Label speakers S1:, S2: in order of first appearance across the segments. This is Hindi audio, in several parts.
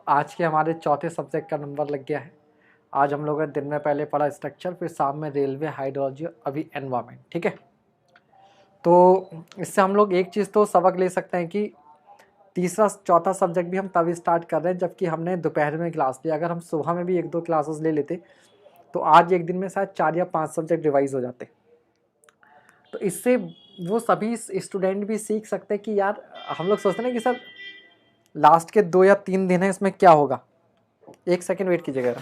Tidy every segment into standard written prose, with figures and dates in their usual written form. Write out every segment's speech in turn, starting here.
S1: आज के हमारे चौथे सब्जेक्ट का नंबर लग गया है। आज हम लोगों ने दिन में पहले पढ़ा स्ट्रक्चर, फिर शाम में रेलवे, हाइड्रोलॉजी, अभी एनवायरमेंट। ठीक है, तो इससे हम लोग एक चीज़ तो सबक ले सकते हैं कि तीसरा चौथा सब्जेक्ट भी हम तभी स्टार्ट कर रहे हैं जबकि हमने दोपहर में क्लास ली। अगर हम सुबह में भी 1-2 क्लासेस ले लेते तो आज एक दिन में शायद 4 या 5 सब्जेक्ट रिवाइज हो जाते। तो इससे वो सभी स्टूडेंट भी सीख सकते हैं कि यार, हम लोग सोचते हैं ना कि सर लास्ट के 2 या 3 दिन है, इसमें क्या होगा। एक सेकेंड वेट कीजिएगा।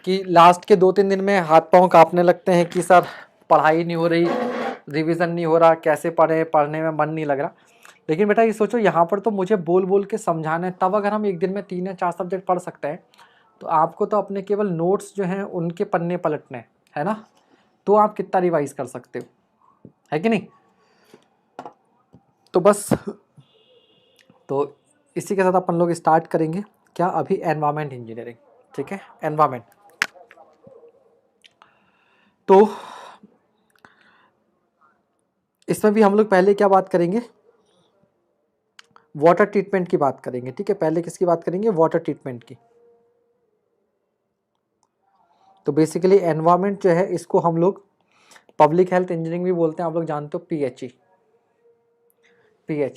S1: कि लास्ट के 2-3 दिन में हाथ पांव कांपने लगते हैं कि सर पढ़ाई नहीं हो रही, रिवीजन नहीं हो रहा, कैसे पढ़े, पढ़ने में मन नहीं लग रहा। लेकिन बेटा ये सोचो, यहाँ पर तो मुझे बोल बोल के समझाना है, तब अगर हम एक दिन में 3 या 4 सब्जेक्ट पढ़ सकते हैं तो आपको तो अपने केवल नोट्स जो हैं उनके पन्ने पलटने है ना, तो आप कितना रिवाइज कर सकते हो, है कि नहीं। तो बस, तो इसी के साथ अपन लोग स्टार्ट करेंगे क्या, अभी एनवायरमेंट इंजीनियरिंग। ठीक है, एनवायरमेंट। तो इसमें भी हम लोग पहले क्या बात करेंगे, वाटर ट्रीटमेंट की बात करेंगे। ठीक है, पहले किसकी बात करेंगे, वाटर ट्रीटमेंट की। तो बेसिकली एनवायरमेंट जो है इसको हम लोग पब्लिक हेल्थ इंजीनियरिंग भी बोलते हैं, आप लोग जानते हो, पीएचई।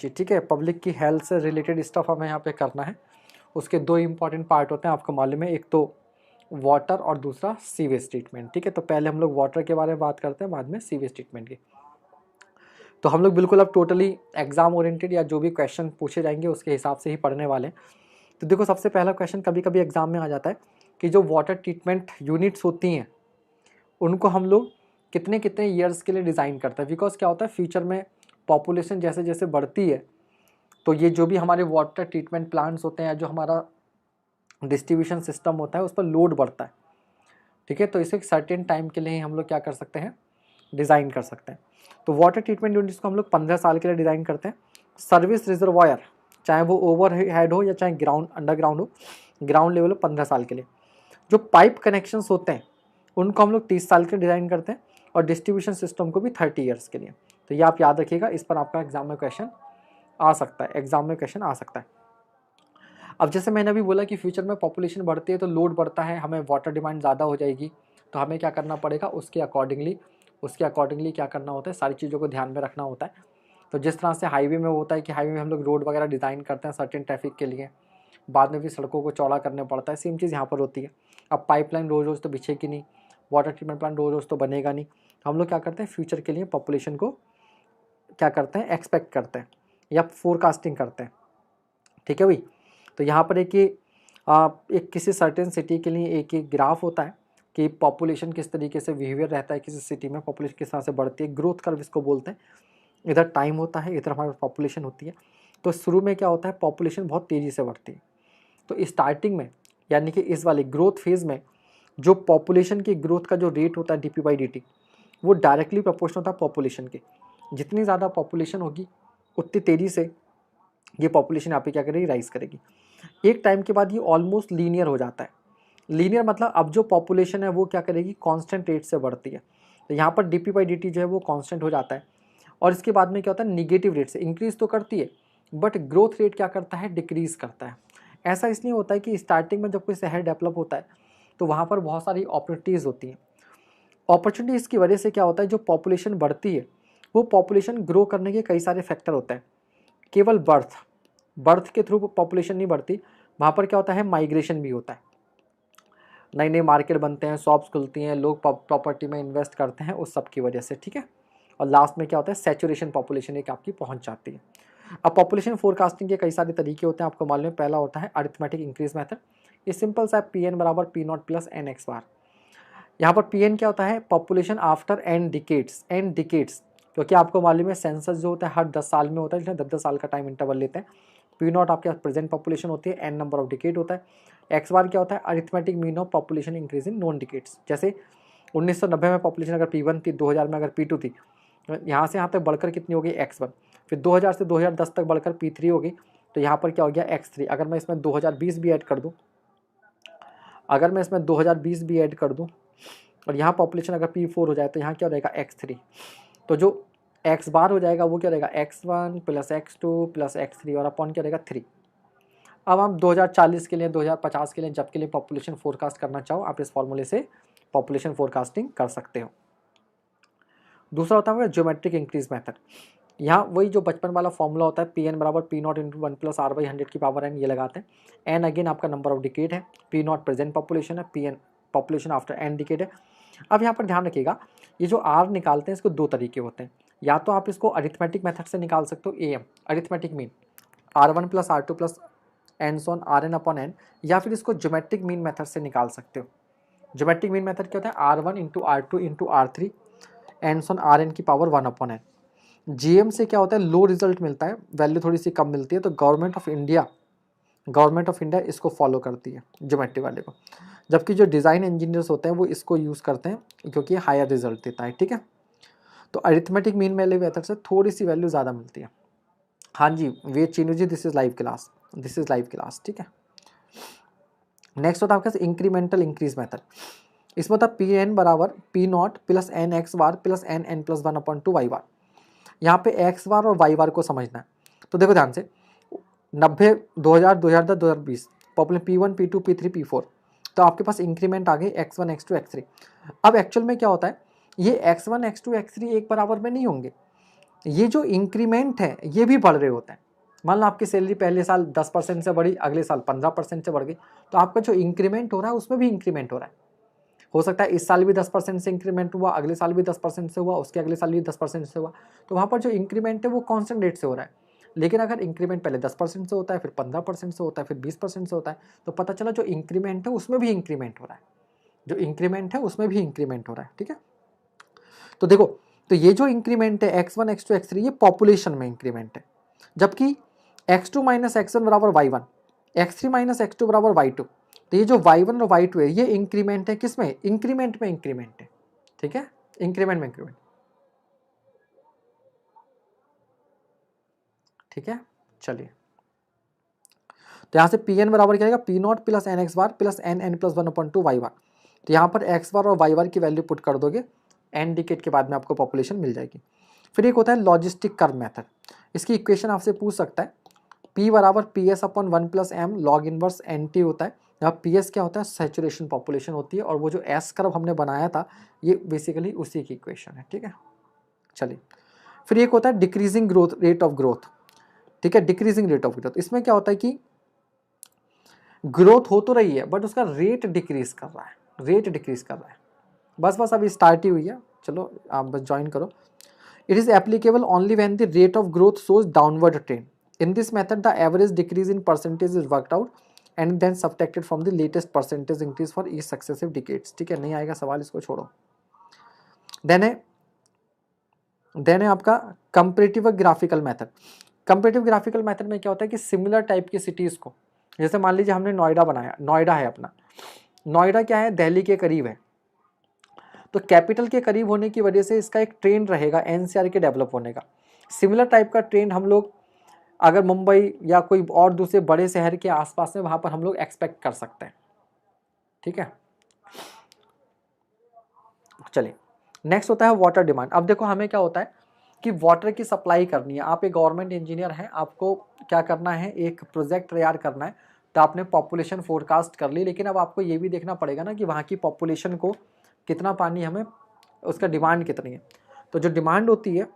S1: ठीक है, पब्लिक की हेल्थ से रिलेटेड स्टफ हमें यहाँ पे करना है। उसके 2 इंपॉर्टेंट पार्ट होते हैं, आपको मालूम है, एक तो वाटर और दूसरा सीवेज ट्रीटमेंट। ठीक है, तो पहले हम लोग वाटर के बारे में बात करते हैं, बाद में सीवेज ट्रीटमेंट की। तो हम लोग बिल्कुल अब टोटली एग्जाम ओरिएंटेड या जो भी क्वेश्चन पूछे जाएंगे उसके हिसाब से ही पढ़ने वाले हैं। तो देखो, सबसे पहला क्वेश्चन कभी कभी एग्जाम में आ जाता है कि जो वाटर ट्रीटमेंट यूनिट्स होती हैं उनको हम लोग कितने कितने ईयर्स के लिए डिज़ाइन करते हैं। बिकॉज क्या होता है, फ्यूचर में पॉपुलेशन जैसे जैसे बढ़ती है तो ये जो भी हमारे वाटर ट्रीटमेंट प्लांट्स होते हैं, जो हमारा डिस्ट्रीब्यूशन सिस्टम होता है, उस पर लोड बढ़ता है। ठीक है, तो इसे एक सर्टेन टाइम के लिए हम लोग क्या कर सकते हैं, डिज़ाइन कर सकते हैं। तो वाटर ट्रीटमेंट यूनिट्स को हम लोग 15 साल के लिए डिज़ाइन करते हैं। सर्विस रिजर्वायर, चाहे वो ओवर हेड हो या चाहे ग्राउंड अंडरग्राउंड हो, ग्राउंड लेवल हो, 15 साल के लिए। जो पाइप कनेक्शंस होते हैं उनको हम लोग 30 साल के डिज़ाइन करते हैं, और डिस्ट्रीब्यूशन सिस्टम को भी 30 ईयर्स के लिए। तो ये आप याद रखिएगा, इस पर आपका एग्जाम में क्वेश्चन आ सकता है, एग्जाम में क्वेश्चन आ सकता है। अब जैसे मैंने अभी बोला कि फ्यूचर में पॉपुलेशन बढ़ती है तो लोड बढ़ता है, हमें वाटर डिमांड ज़्यादा हो जाएगी, तो हमें क्या करना पड़ेगा, उसके अकॉर्डिंगली क्या करना होता है, सारी चीज़ों को ध्यान में रखना होता है। तो जिस तरह से हाईवे में होता है कि हाईवे में हम लोग रोड वगैरह डिज़ाइन करते हैं सर्टेन ट्रैफिक के लिए, बाद में भी सड़कों को चौड़ा करने पड़ता है, सेम चीज़ यहाँ पर होती है। अब पाइपलाइन रोज़ रोज़ तो बिछेगी नहीं, वाटर ट्रीटमेंट प्लांट रोज़ रोज़ तो बनेगा नहीं। हम लोग क्या करते हैं, फ्यूचर के लिए पॉपुलेशन को क्या करते हैं, एक्सपेक्ट करते हैं या फोरकास्टिंग करते हैं। ठीक है भाई, तो यहाँ पर एक किसी सर्टेन सिटी के लिए एक ग्राफ होता है कि पॉपुलेशन किस तरीके से बिहेवियर रहता है, किसी सिटी में पॉपुलेशन किस तरह से बढ़ती है, ग्रोथ कर्व इसको बोलते हैं। इधर टाइम होता है, इधर हमारी पॉपुलेशन होती है। तो शुरू में क्या होता है, पॉपुलेशन बहुत तेज़ी से बढ़ती है। तो स्टार्टिंग में, यानी कि इस वाली ग्रोथ फेज़ में, जो पॉपुलेशन की ग्रोथ का जो रेट होता है DP/DT, वो डायरेक्टली प्रोपोर्शनल होता है पॉपुलेशन के। जितनी ज़्यादा पॉपुलेशन होगी उतनी तेज़ी से ये पॉपुलेशन यहाँ पे क्या करेगी, राइज करेगी। एक टाइम के बाद ये ऑलमोस्ट लीनियर हो जाता है। लीनियर मतलब अब जो पॉपुलेशन है वो क्या करेगी, कांस्टेंट रेट से बढ़ती है। तो यहाँ पर DP/DT जो है वो कांस्टेंट हो जाता है, और इसके बाद में क्या होता है, निगेटिव रेट से इंक्रीज तो करती है बट ग्रोथ रेट क्या करता है, डिक्रीज करता है। ऐसा इसलिए होता है कि स्टार्टिंग में जब कोई शहर डेवलप होता है तो वहाँ पर बहुत सारी अपॉर्चुनिटीज़ होती हैं। अपॉर्चुनिटीज़ की वजह से क्या होता है, जो पॉपुलेशन बढ़ती है वो पॉपुलेशन ग्रो करने के कई सारे फैक्टर होते हैं। केवल बर्थ के थ्रू पॉपुलेशन नहीं बढ़ती, वहाँ पर क्या होता है, माइग्रेशन भी होता है। नई नई मार्केट बनते हैं, शॉप्स खुलती हैं, लोग प्रॉपर्टी में इन्वेस्ट करते हैं, उस सब की वजह से। ठीक है, और लास्ट में क्या होता है, सैचुरेशन पॉपुलेशन एक आपकी पहुंच जाती है। अब पॉपुलेशन फोरकास्टिंग के कई सारे तरीके होते हैं, आपको मालूम है। पहला होता है अरिथमेटिक इंक्रीज मेथड। ये सिंपल सा PN बराबर P0 प्लस NX बार। यहाँ पर PN क्या होता है, पॉपुलेशन आफ्टर एन डिकेट्स, क्योंकि आपको मालूम है सेंसस जो होता है हर 10 साल में होता है, इसलिए 10-10 साल का टाइम इंटरवल लेते हैं। P0 आपके प्रेजेंट पॉपुलेशन होती है, N नंबर ऑफ डिकेट होता है। X बार क्या होता है, arithmetic mean of population increase in non decades. जैसे 1990 में पॉपुलेशन अगर P1 थी, 2000 में अगर P2 थी, यहाँ से यहाँ तक बढ़कर कितनी हो गई, X1। फिर 2000 से 2010 तक बढ़कर P3 हो गई, तो यहाँ पर क्या हो गया, X3। अगर मैं इसमें 2020 भी ऐड कर दूँ अगर मैं इसमें 2020 भी ऐड कर दूं और यहाँ पॉपुलेशन अगर P4 हो जाए तो यहाँ क्या हो जाएगा x3, तो जो x बार हो जाएगा वो क्या रहेगा x1 plus x2 plus x3 और अपॉन क्या रहेगा 3। अब हम 2040 के लिए 2050 के लिए जब के लिए पॉपुलेशन फोरकास्ट करना चाहो आप इस फॉर्मूले से पॉपुलेशन फोरकास्टिंग कर सकते हो। दूसरा होता है ज्योमेट्रिक इंक्रीज मेथड। यहाँ वही जो बचपन वाला फॉर्मूला होता है Pn बराबर P not into 1 plus R by 100 की पावर n, ये लगाते हैं। n अगेन आपका नंबर ऑफ डिकेड है, P नॉट प्रेजेंट पॉपुलेशन है, Pn population after n decade है। अब यहाँ पर ध्यान रखिएगा ये जो R निकालते हैं इसको दो तरीके होते हैं, या तो आप इसको अरिथमेटिक मेथड से निकाल सकते हो AM arithmetic mean R1 plus R2 plus N Son Rn upon n, या फिर इसको ज्योमेट्रिक मीन मेथड से निकाल सकते हो। ज्योमेट्रिक मीन मेथड क्या होता है R1 into R2 into R3 N सोन Rn की पावर 1 अपॉन n। GM से क्या होता है लो रिजल्ट मिलता है, वैल्यू थोड़ी सी कम मिलती है, तो गवर्नमेंट ऑफ इंडिया इसको फॉलो करती है ज्योमेट्री वाले को, जबकि जो डिज़ाइन इंजीनियर्स होते हैं वो इसको यूज़ करते हैं क्योंकि हायर रिजल्ट देता है। ठीक है, तो अरिथमेटिक मीन वाले मेथड से थोड़ी सी वैल्यू ज़्यादा मिलती है। हाँ जी वेद चीनू जी, दिस इज़ लाइव क्लास। ठीक है, नेक्स्ट होता है आपके इंक्रीमेंटल इंक्रीज मेथड। इसमें होता है Pn बराबर P not plus n x bar plus n n plus 1 upon 2 y bar. यहाँ पे एक्स बार और वाई बार को समझना है, तो देखो ध्यान से 90 2000 2010 2020 population P1 P2 P3 P4, तो आपके पास इंक्रीमेंट आ गए x1 x2 x3। अब एक्चुअल में क्या होता है ये x1 x2 x3 एक बराबर में नहीं होंगे, ये जो इंक्रीमेंट है ये भी बढ़ रहे होते हैं। मान लो आपकी सैलरी पहले साल 10% से बढ़ी, अगले साल 15% से बढ़ गई, तो आपका जो इंक्रीमेंट हो रहा है उसमें भी इंक्रीमेंट हो रहा है। हो सकता है इस साल भी 10% से इंक्रीमेंट हुआ, अगले साल भी 10% से हुआ, उसके अगले साल भी 10% से हुआ, तो वहाँ पर जो इंक्रीमेंट है वो कॉन्स्टेंट रेट से हो रहा है। लेकिन अगर इंक्रीमेंट पहले 10% से होता है, फिर 15% से होता है, फिर 20% से होता है, तो पता चला जो इंक्रीमेंट है उसमें भी इंक्रीमेंट हो रहा है, जो इंक्रीमेंट है उसमें भी इंक्रीमेंट हो रहा है। ठीक है, तो देखो, तो ये जो इंक्रीमेंट है x1 x2 x3 ये पॉपुलेशन में इंक्रीमेंट है, जबकि x2 माइनस x1 बराबर y1, x3 माइनस x2 बराबर y2, तो ये जो y1 और y2 है ये इंक्रीमेंट है, किसमें इंक्रीमेंट में इंक्रीमेंट है। ठीक है, इंक्रीमेंट में इंक्रीमेंट। ठीक है, चलिए, तो यहाँ से Pn बराबर क्या आएगा P not plus n x bar plus n n plus 1 upon 2 y bar. तो यहाँ पर एक्स बार और वाई बार की वैल्यू पुट कर दोगे, एन डिकेट के बाद में आपको पॉपुलेशन मिल जाएगी। फिर एक होता है लॉजिस्टिक कर्व मेथड, इसकी इक्वेशन आपसे पूछ सकता है P बराबर P S upon 1 plus M log inverse N T होता है। यहाँ पी एस क्या होता है सैचुरेशन पॉपुलेशन होती है, और वो जो एस कर्व हमने बनाया था ये बेसिकली उसी की इक्वेशन है। ठीक है, चलिए, फिर एक होता है decreasing growth rate of growth. ठीक है, डिक्रीजिंग रेट ऑफ ग्रोथ, इसमें क्या होता है कि ग्रोथ हो तो रही है बट उसका रेट डिक्रीज कर रहा है, बस अभी स्टार्ट ही हुई है, चलो आप बस ज्वाइन करो। It is applicable only when the rate of growth shows downward trend. In this method the average decrease in percentage is worked out and then subtracted from the latest percentage increase for each successive decades. ठीक है, नहीं आएगा सवाल, इसको छोड़ो। देन है आपका comparative graphical method. Comparative graphical method में क्या होता है कि सिमिलर टाइप की सिटीज़ को, जैसे मान लीजिए हमने नोएडा बनाया, नोएडा है अपना, नोएडा क्या है दिल्ली के करीब है, तो कैपिटल के करीब होने की वजह से इसका एक ट्रेंड रहेगा एनसीआर के डेवलप होने का। सिमिलर टाइप का ट्रेंड हम लोग अगर मुंबई या कोई और दूसरे बड़े शहर के आसपास में वहाँ पर हम लोग एक्सपेक्ट कर सकते हैं। ठीक है, चलिए, नेक्स्ट होता है वाटर डिमांड। अब देखो हमें क्या होता है कि वाटर की सप्लाई करनी है, आप एक गवर्नमेंट इंजीनियर हैं, आपको क्या करना है एक प्रोजेक्ट तैयार करना है, तो आपने पॉपुलेशन फोरकास्ट कर ली, लेकिन अब आपको ये भी देखना पड़ेगा ना कि वहाँ की पॉपुलेशन को कितना पानी हमें, उसका डिमांड कितनी है। तो जो डिमांड होती है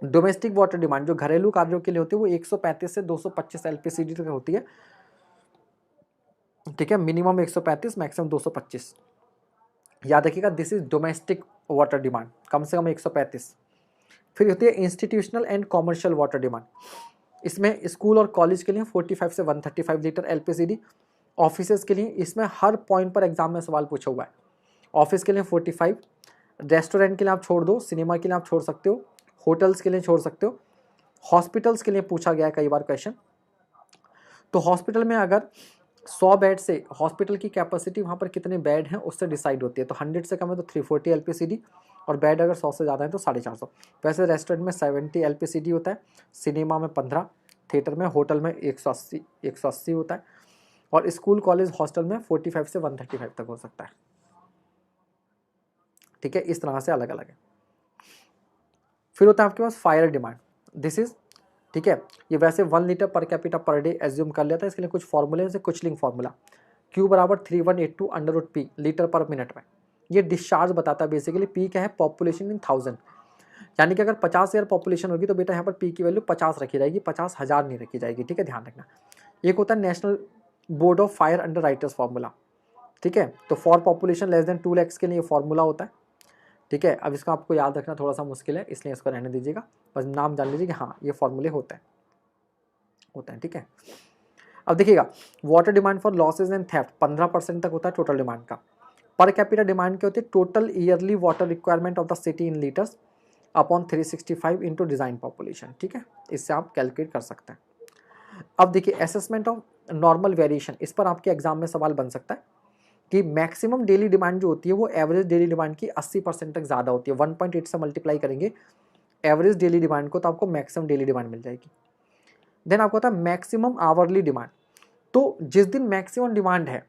S1: डोमेस्टिक वाटर डिमांड जो घरेलू कार्यों के लिए होती है वो 135 से 225 एलपीसीडी तक होती है। ठीक है, मिनिमम 135 मैक्सिमम 225, याद रखिएगा, this is domestic water demand, कम से कम 135। फिर होती है institutional and commercial water demand, इसमें स्कूल और कॉलेज के लिए 45 से 135 लीटर एलपीसीडी, ऑफिसेज के लिए, इसमें हर पॉइंट पर एग्जाम में सवाल पूछा हुआ है, ऑफिस के लिए 45, रेस्टोरेंट के लिए आप छोड़ दो, सिनेमा के लिए आप छोड़ सकते हो, होटल्स के लिए छोड़ सकते हो, हॉस्पिटल्स के लिए पूछा गया है कई बार क्वेश्चन। तो हॉस्पिटल में अगर 100 बेड से हॉस्पिटल की कैपेसिटी वहाँ पर कितने बेड हैं उससे डिसाइड होती है, तो 100 से कम है तो 340 एलपीसीडी, और बेड अगर 100 से ज़्यादा है तो 450। वैसे रेस्टोरेंट में 70 एलपीसीडी होता है, सिनेमा में 15, थिएटर में, होटल में 180 होता है, और स्कूल कॉलेज हॉस्टल में 45 से 135 तक हो सकता है। ठीक है, इस तरह से अलग अलग है। फिर होता है आपके पास फायर डिमांड, दिस इज, ठीक है, ये वैसे 1 litre per capita per day assume कर लेता है। इसके लिए कुछ फॉर्मूले जैसे कुचलिंग फॉर्मूला, Q बराबर 3182 अंडर रूट पी लीटर पर मिनट में। ये डिस्चार्ज बताता है बेसिकली। पी क्या है, पॉपुलेशन इन 1000, यानी कि अगर 50,000 पॉपुलेशन होगी तो बेटा यहाँ पर पी की वैल्यू 50 रखी जाएगी, 50,000 नहीं रखी जाएगी। ठीक है, ध्यान रखना। एक होता है national board of fire under writers formula. ठीक है, तो for population less than 2 lakhs के लिए ये फॉर्मूला होता है। ठीक है, अब इसका आपको याद रखना थोड़ा सा मुश्किल है, इसलिए इसको रहने दीजिएगा, बस नाम जान लीजिए कि हाँ ये फॉर्मूले होते हैं। ठीक है, अब देखिएगा, water demand for losses and theft 15% तक होता है टोटल डिमांड का। पर कैपिटा डिमांड क्या होती है, total yearly water requirement of the city in litres upon 365 into design population. ठीक है, इससे आप कैलकुलेट कर सकते हैं। अब देखिए, असेसमेंट ऑफ नॉर्मल वेरिएशन, इस पर आपके एग्जाम में सवाल बन सकता है कि मैक्सिमम डेली डिमांड जो होती है वो एवरेज डेली डिमांड की 80% तक ज़्यादा होती है। 1.8 से मल्टीप्लाई करेंगे एवरेज डेली डिमांड को तो आपको मैक्सिमम डेली डिमांड मिल जाएगी। देन आपको होता है मैक्सिमम आवरली डिमांड। तो जिस दिन मैक्सिमम डिमांड है,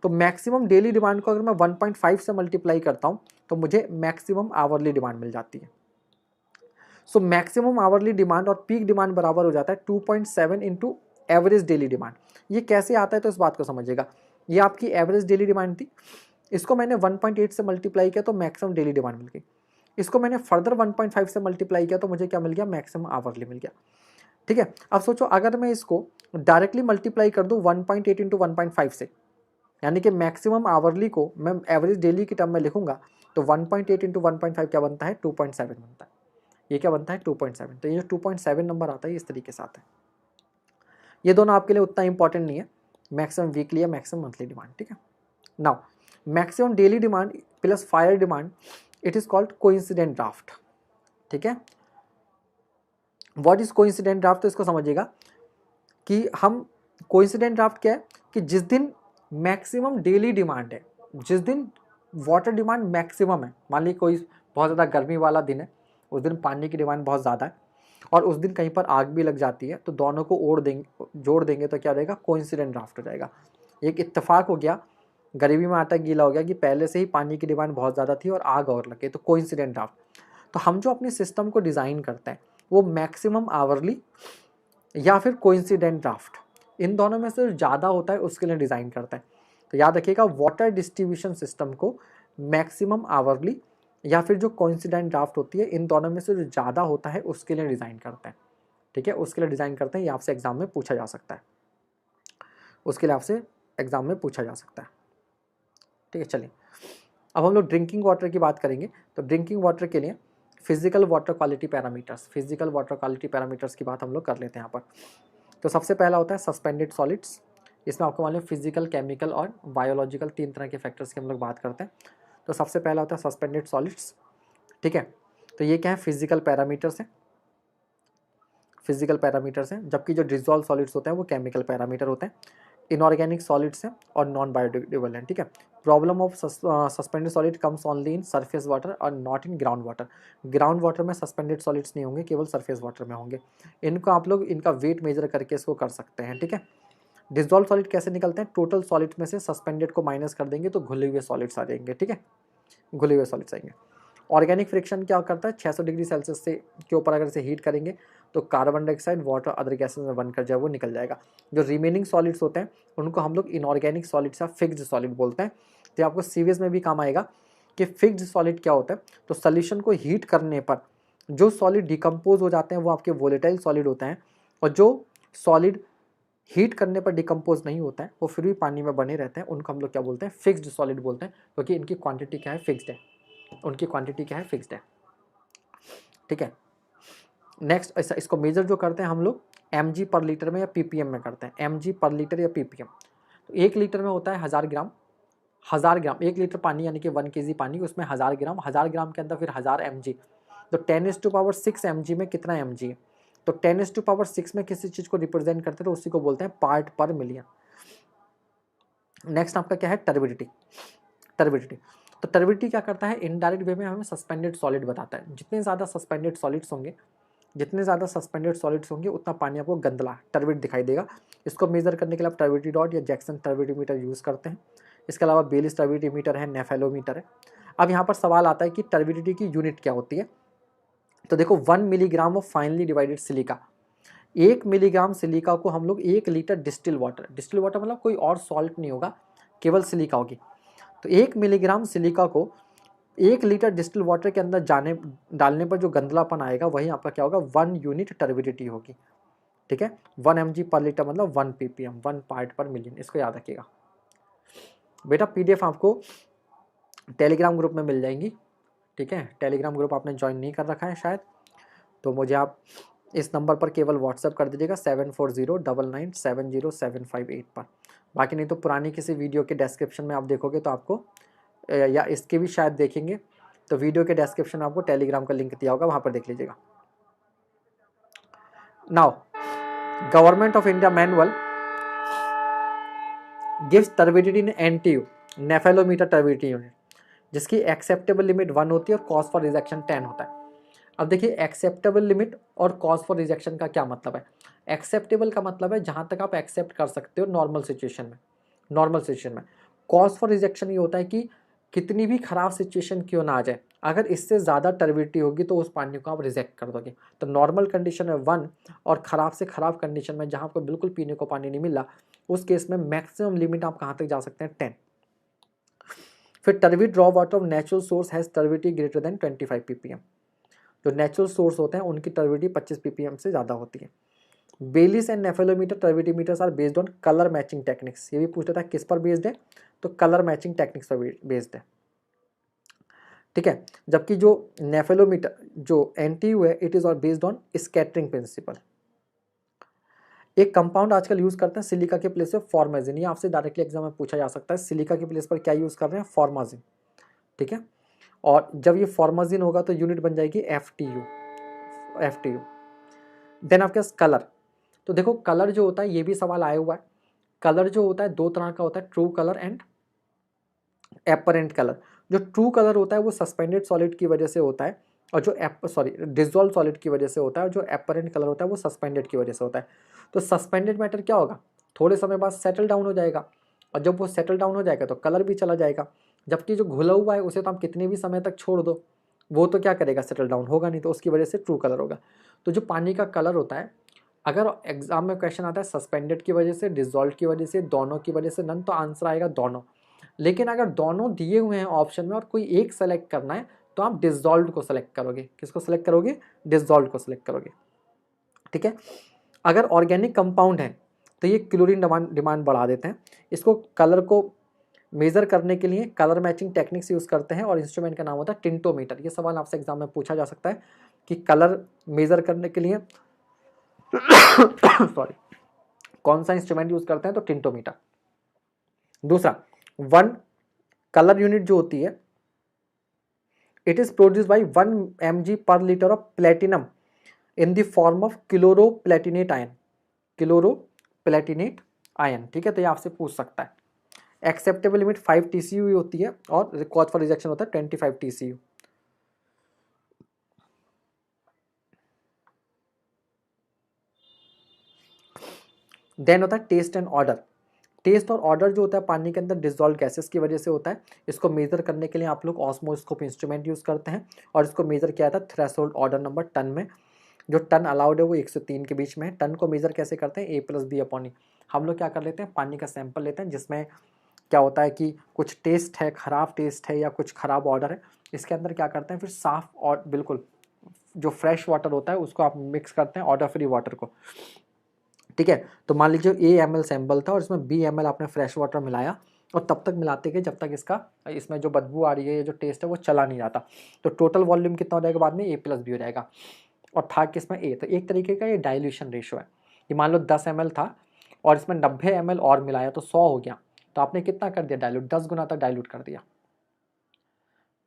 S1: तो मैक्सिमम डेली डिमांड को अगर मैं 1.5 से मल्टीप्लाई करता हूँ तो मुझे मैक्सिमम आवरली डिमांड मिल जाती है। सो मैक्सिमम आवरली डिमांड और पीक डिमांड बराबर हो जाता है 2.7 इंटू एवरेज डेली डिमांड। ये कैसे आता है तो इस बात को समझिएगा। ये आपकी एवरेज डेली डिमांड थी, इसको मैंने 1.8 से मल्टीप्लाई किया तो मैक्सिमम डेली डिमांड मिल गई। इसको मैंने फर्दर 1.5 से मल्टीप्लाई किया तो मुझे क्या मिल गया, मैक्सिमम आवरली मिल गया। ठीक है, अब सोचो अगर मैं इसको डायरेक्टली मल्टीप्लाई कर दूं 1.8 इंटू 1.5 से, यानी कि मैक्सिमम आवरली को मैं एवरेज डेली की टर्म में लिखूंगा तो 1.8 इंटू 1.5 क्या बनता है, 2.7 बनता है। ये क्या बनता है, 2.7। तो ये जो 2.7 नंबर आता है इस तरीके से आता है। ये दोनों आपके लिए उतना इंपॉर्टेंट नहीं है, मैक्सिमम वीकली या मैक्सिमम मंथली डिमांड। ठीक है, now maximum daily demand plus fire demand, it is called coincident draft. ठीक है, व्हाट इज कोइंसिडेंट ड्राफ्ट, तो इसको समझिएगा कि हम कोइंसिडेंट ड्राफ्ट क्या है कि जिस दिन मैक्सिमम डेली डिमांड है, जिस दिन वाटर डिमांड मैक्सिमम है, मान लीजिए कोई बहुत ज़्यादा गर्मी वाला दिन है, उस दिन पानी की डिमांड बहुत ज़्यादा है और उस दिन कहीं पर आग भी लग जाती है, तो दोनों को जोड़ देंगे तो क्या हो जाएगा, कोइंसिडेंट ड्राफ्ट हो जाएगा। एक इत्तेफाक हो गया, गरीबी में आटा गीला हो गया कि पहले से ही पानी की डिमांड बहुत ज़्यादा थी और आग और लगे, तो कोइंसिडेंट ड्राफ्ट। तो हम जो अपने सिस्टम को डिज़ाइन करते हैं वो मैक्सिमम आवरली या फिर कोइंसिडेंट ड्राफ्ट, इन दोनों में से ज़्यादा होता है उसके लिए डिज़ाइन करते हैं। तो याद रखिएगा, वाटर डिस्ट्रीब्यूशन सिस्टम को मैक्सिमम आवरली या फिर जो कोइंसिडेंट ड्राफ्ट होती है, इन दोनों में से जो ज़्यादा होता है उसके लिए डिज़ाइन करते हैं। ठीक है, उसके लिए डिज़ाइन करते हैं, ये आपसे एग्जाम में पूछा जा सकता है, उसके लिए आपसे एग्जाम में पूछा जा सकता है। ठीक है, चलिए अब हम लोग ड्रिंकिंग वाटर की बात करेंगे। तो ड्रिंकिंग वाटर के लिए फिजिकल वाटर क्वालिटी पैरामीटर्स की बात हम लोग कर लेते हैं यहाँ पर। तो सबसे पहला होता है सस्पेंडेड सॉलिड्स। इसमें आपको मालूम है फिजिकल, केमिकल और बायोलॉजिकल 3 तरह के फैक्टर्स की हम लोग बात करते हैं। तो सबसे पहला होता है सस्पेंडेड सॉलिड्स। ठीक है, तो ये क्या है, फिजिकल पैरामीटर्स हैं, जबकि जो डिजॉल्व सॉलिड्स होते हैं वो केमिकल पैरामीटर होते हैं। इनऑर्गेनिक सॉलिड्स हैं और नॉन बायोडिग्रेडेबल हैं। ठीक है, problem of suspended solid comes only in surface water और not in ground water. Ground water में सस्पेंडेड सॉलिड्स नहीं होंगे, केवल सरफेस वाटर में होंगे। इनको आप लोग इनका वेट मेजर करके इसको कर सकते हैं। ठीक है, डिजॉल्व सॉलिड कैसे निकलते हैं, टोटल सॉलिड में से सस्पेंडेड को माइनस कर देंगे तो घुले हुए सॉलिड्स आ जाएंगे। ठीक है, घुले हुए सॉलिड्स आएंगे। ऑर्गेनिक फ्रिक्शन क्या करता है, 600 डिग्री सेल्सियस से के ऊपर अगर इसे हीट करेंगे तो carbon dioxide, water, other gases में बनकर जो है वो निकल जाएगा। जो रिमेनिंग सॉलिड्स होते हैं उनको हम लोग इनऑर्गेनिक सॉलिड्स या फिक्स्ड सॉलिड बोलते हैं। तो आपको सीवीएस में भी काम आएगा कि फिक्स्ड सॉलिड क्या होता है। तो सोल्यूशन को हीट करने पर जो सॉलिड डिकम्पोज हो जाते हैं वो आपके वोलेटाइल सॉलिड होते हैं, और जो सॉलिड हीट करने पर डिकम्पोज नहीं होता है वो फिर भी पानी में बने रहते हैं, उनको हम लोग क्या बोलते हैं, फिक्स्ड सॉलिड बोलते हैं, क्योंकि इनकी क्वांटिटी क्या है, फिक्स्ड है, उनकी क्वांटिटी क्या है, फिक्स्ड है। ठीक है, नेक्स्ट इसको मेजर जो करते हैं हम लोग mg पर लीटर में या ppm में करते हैं, mg पर लीटर या ppm। तो 1 लीटर में होता है 1000 ग्राम, 1 लीटर पानी यानी कि 1 kg पानी, उसमें 1000 ग्राम के अंदर फिर 1000 mg। तो 10⁶ mg में कितना mg है, तो 10⁶ में किसी चीज़ को रिप्रेजेंट करते हैं तो उसी को बोलते हैं पार्ट पर मिलियन। नेक्स्ट आपका क्या है, टर्बिडिटी। तो टर्बिडिटी क्या करता है, इनडायरेक्ट वे में हमें सस्पेंडेड सॉलिड बताता है। जितने ज़्यादा सस्पेंडेड सॉलिड्स होंगे जितने ज़्यादा सस्पेंडेड सॉलिड्स होंगे उतना पानी आपको गंदला टर्बिड दिखाई देगा। इसको मेज़र करने के लिए आप टर्बिडिटी रॉड या जैक्सन टर्बिडोमीटर यूज़ करते हैं। इसके अलावा बेलिस टर्बिडोमीटर है, नेफेलोमीटर है। अब यहाँ पर सवाल आता है कि टर्बिडिटी की यूनिट क्या होती है। तो देखो 1 milligram of finally divided silica, 1 milligram silica को हम लोग 1 लीटर डिस्टिल वाटर मतलब कोई और सॉल्ट नहीं होगा, केवल सिलिका होगी। तो 1 मिलीग्राम सिलिका को 1 लीटर डिस्टिल वाटर के अंदर डालने पर जो गंदलापन आएगा वही आपका क्या होगा, 1 यूनिट टर्बिडिटी होगी। ठीक है, 1 mg पर लीटर मतलब 1 ppm, 1 पार्ट पर मिलियन, इसको याद रखिएगा बेटा। PDF आपको टेलीग्राम ग्रुप में मिल जाएंगी। ठीक है, टेलीग्राम ग्रुप आपने ज्वाइन नहीं कर रखा है शायद, तो मुझे आप इस नंबर पर केवल व्हाट्सएप कर दीजिएगा 7409970758 पर। बाकी नहीं तो पुरानी किसी वीडियो के डिस्क्रिप्शन में आप देखोगे तो आपको, या इसके भी शायद देखेंगे तो वीडियो के डिस्क्रिप्शन में आपको टेलीग्राम का लिंक दिया होगा, वहाँ पर देख लीजिएगा। Now government of India manual gives turbidity in NTU, nephelometer turbidity unit, जिसकी एक्सेप्टेबल लिमिट 1 होती है और कॉज फॉर रिजेक्शन 10 होता है। अब देखिए एक्सेप्टेबल लिमिट और कॉज फॉर रिजेक्शन का क्या मतलब है। एक्सेप्टेबल का मतलब है जहाँ तक आप एक्सेप्ट कर सकते हो नॉर्मल सिचुएशन में। कॉज फॉर रिजेक्शन ये होता है कि कितनी भी खराब सिचुएशन क्यों ना आ जाए, अगर इससे ज़्यादा टर्बिडिटी होगी तो उस पानी को आप रिजेक्ट कर दोगे। तो नॉर्मल कंडीशन में 1 और ख़राब से ख़राब कंडीशन में जहाँ आपको बिल्कुल पीने को पानी नहीं मिल रहा, उस केस में मैक्सिमम लिमिट आप कहाँ तक जा सकते हैं, 10। फिर turbid raw water of natural source has turbidity greater than 25 ppm। जो नेचुरल सोर्स होते हैं उनकी टर्बिडिटी 25 ppm से ज़्यादा होती है। Baylis and nephelometer turbidimeters are based on colour matching techniques. ये भी पूछ रहा था किस पर बेस्ड है, तो कलर मैचिंग टेक्निक्स पर बेस्ड है। ठीक है, जबकि जो नेफेलोमीटर जो NTU है इट इज और बेस्ड ऑन स्कैटरिंग प्रिंसिपल। एक कंपाउंड आजकल यूज करते हैं सिलिका के प्लेस पे फॉर्मेजिन, ये आपसे डायरेक्टली एग्जाम में पूछा जा सकता है, सिलिका के प्लेस पर क्या यूज कर रहे हैं, फॉर्माजिन। ठीक है, और जब ये फॉर्माजिन होगा तो यूनिट बन जाएगी FTU। देन आपके पास कलर, तो देखो कलर जो होता है ये भी सवाल आया हुआ है। कलर जो होता है 2 तरह का होता है, true colour and apparent colour. जो ट्रू कलर होता है वो सस्पेंडेड सॉलिड की वजह से होता है, और जो डिसॉल्व सॉलिड की वजह से होता है, और जो एपरेंट कलर होता है वो सस्पेंडेड की वजह से होता है। तो सस्पेंडेड मैटर क्या होगा, थोड़े समय बाद सेटल डाउन हो जाएगा, और जब वो सेटल डाउन हो जाएगा तो कलर भी चला जाएगा। जबकि जो घुला हुआ है उसे तो आप कितने भी समय तक छोड़ दो, वो तो क्या करेगा, सेटल डाउन होगा नहीं, तो उसकी वजह से ट्रू कलर होगा। तो जो पानी का कलर होता है, अगर एग्जाम में क्वेश्चन आता है सस्पेंडेड की वजह से, डिसॉल्व की वजह से, दोनों की वजह से, नन, तो आंसर आएगा दोनों। लेकिन अगर दोनों दिए हुए हैं ऑप्शन में और कोई एक सेलेक्ट करना है तो आप डिसॉल्व को सेलेक्ट करोगे। किसको सेलेक्ट करोगे, डिसॉल्व को सेलेक्ट करोगे। ठीक है, अगर ऑर्गेनिक कंपाउंड है तो ये क्लोरीन डिमांड बढ़ा देते हैं। इसको कलर को मेज़र करने के लिए कलर मैचिंग टेक्निक्स यूज़ करते हैं, और इंस्ट्रूमेंट का नाम होता है टिंटोमीटर। ये सवाल आपसे एग्जाम में पूछा जा सकता है कि कलर मेज़र करने के लिए सॉरी कौन सा इंस्ट्रूमेंट यूज़ करते हैं, तो टिंटोमीटर। दूसरा, 1 कलर यूनिट जो होती है, it is produce by 1 mg पर litre of platinum in the form of chloroplatinate ion. ठीक है, तो ये आपसे पूछ सकता है। एक्सेप्टेबल लिमिट 5 TCU होती है, और कॉज फॉर रिजेक्शन होता है 25 TCU। देन होता है टेस्ट एंड ऑर्डर। टेस्ट और ऑर्डर जो होता है पानी के अंदर डिसॉल्व गैसेस की वजह से होता है। इसको मेजर करने के लिए आप लोग ऑस्मोस्कोप इंस्ट्रूमेंट यूज़ करते हैं, और इसको मेजर किया था थ्रेशोल्ड ऑर्डर नंबर टन में। जो टन अलाउड है वो 1 से 3 के बीच में है। टन को मेजर कैसे करते हैं, A+B/E। हम लोग क्या कर लेते हैं, पानी का सैंपल लेते हैं जिसमें क्या होता है कि कुछ टेस्ट है, ख़राब टेस्ट है या कुछ ख़राब ऑर्डर है, इसके अंदर क्या करते हैं, फिर साफ़ और बिल्कुल जो फ्रेश वाटर होता है उसको आप मिक्स करते हैं ऑर्डर फ्री वाटर को। ठीक है, तो मान लीजिए A ml सैंपल था और इसमें B ml आपने फ्रेश वाटर मिलाया, और तब तक मिलाते गए जब तक इसमें जो बदबू आ रही है, जो टेस्ट है वो चला नहीं जाता। तो टोटल वॉल्यूम कितना हो जाएगा बाद में, A+B हो जाएगा, और था किसमें A। तो एक तरीके का ये डाइल्यूशन रेशो है कि मान लो 10 ml था और इसमें 90 ml और मिलाया तो 100 हो गया, तो आपने कितना कर दिया, डाइल्यूट, 10 गुना तक डाइल्यूट कर दिया।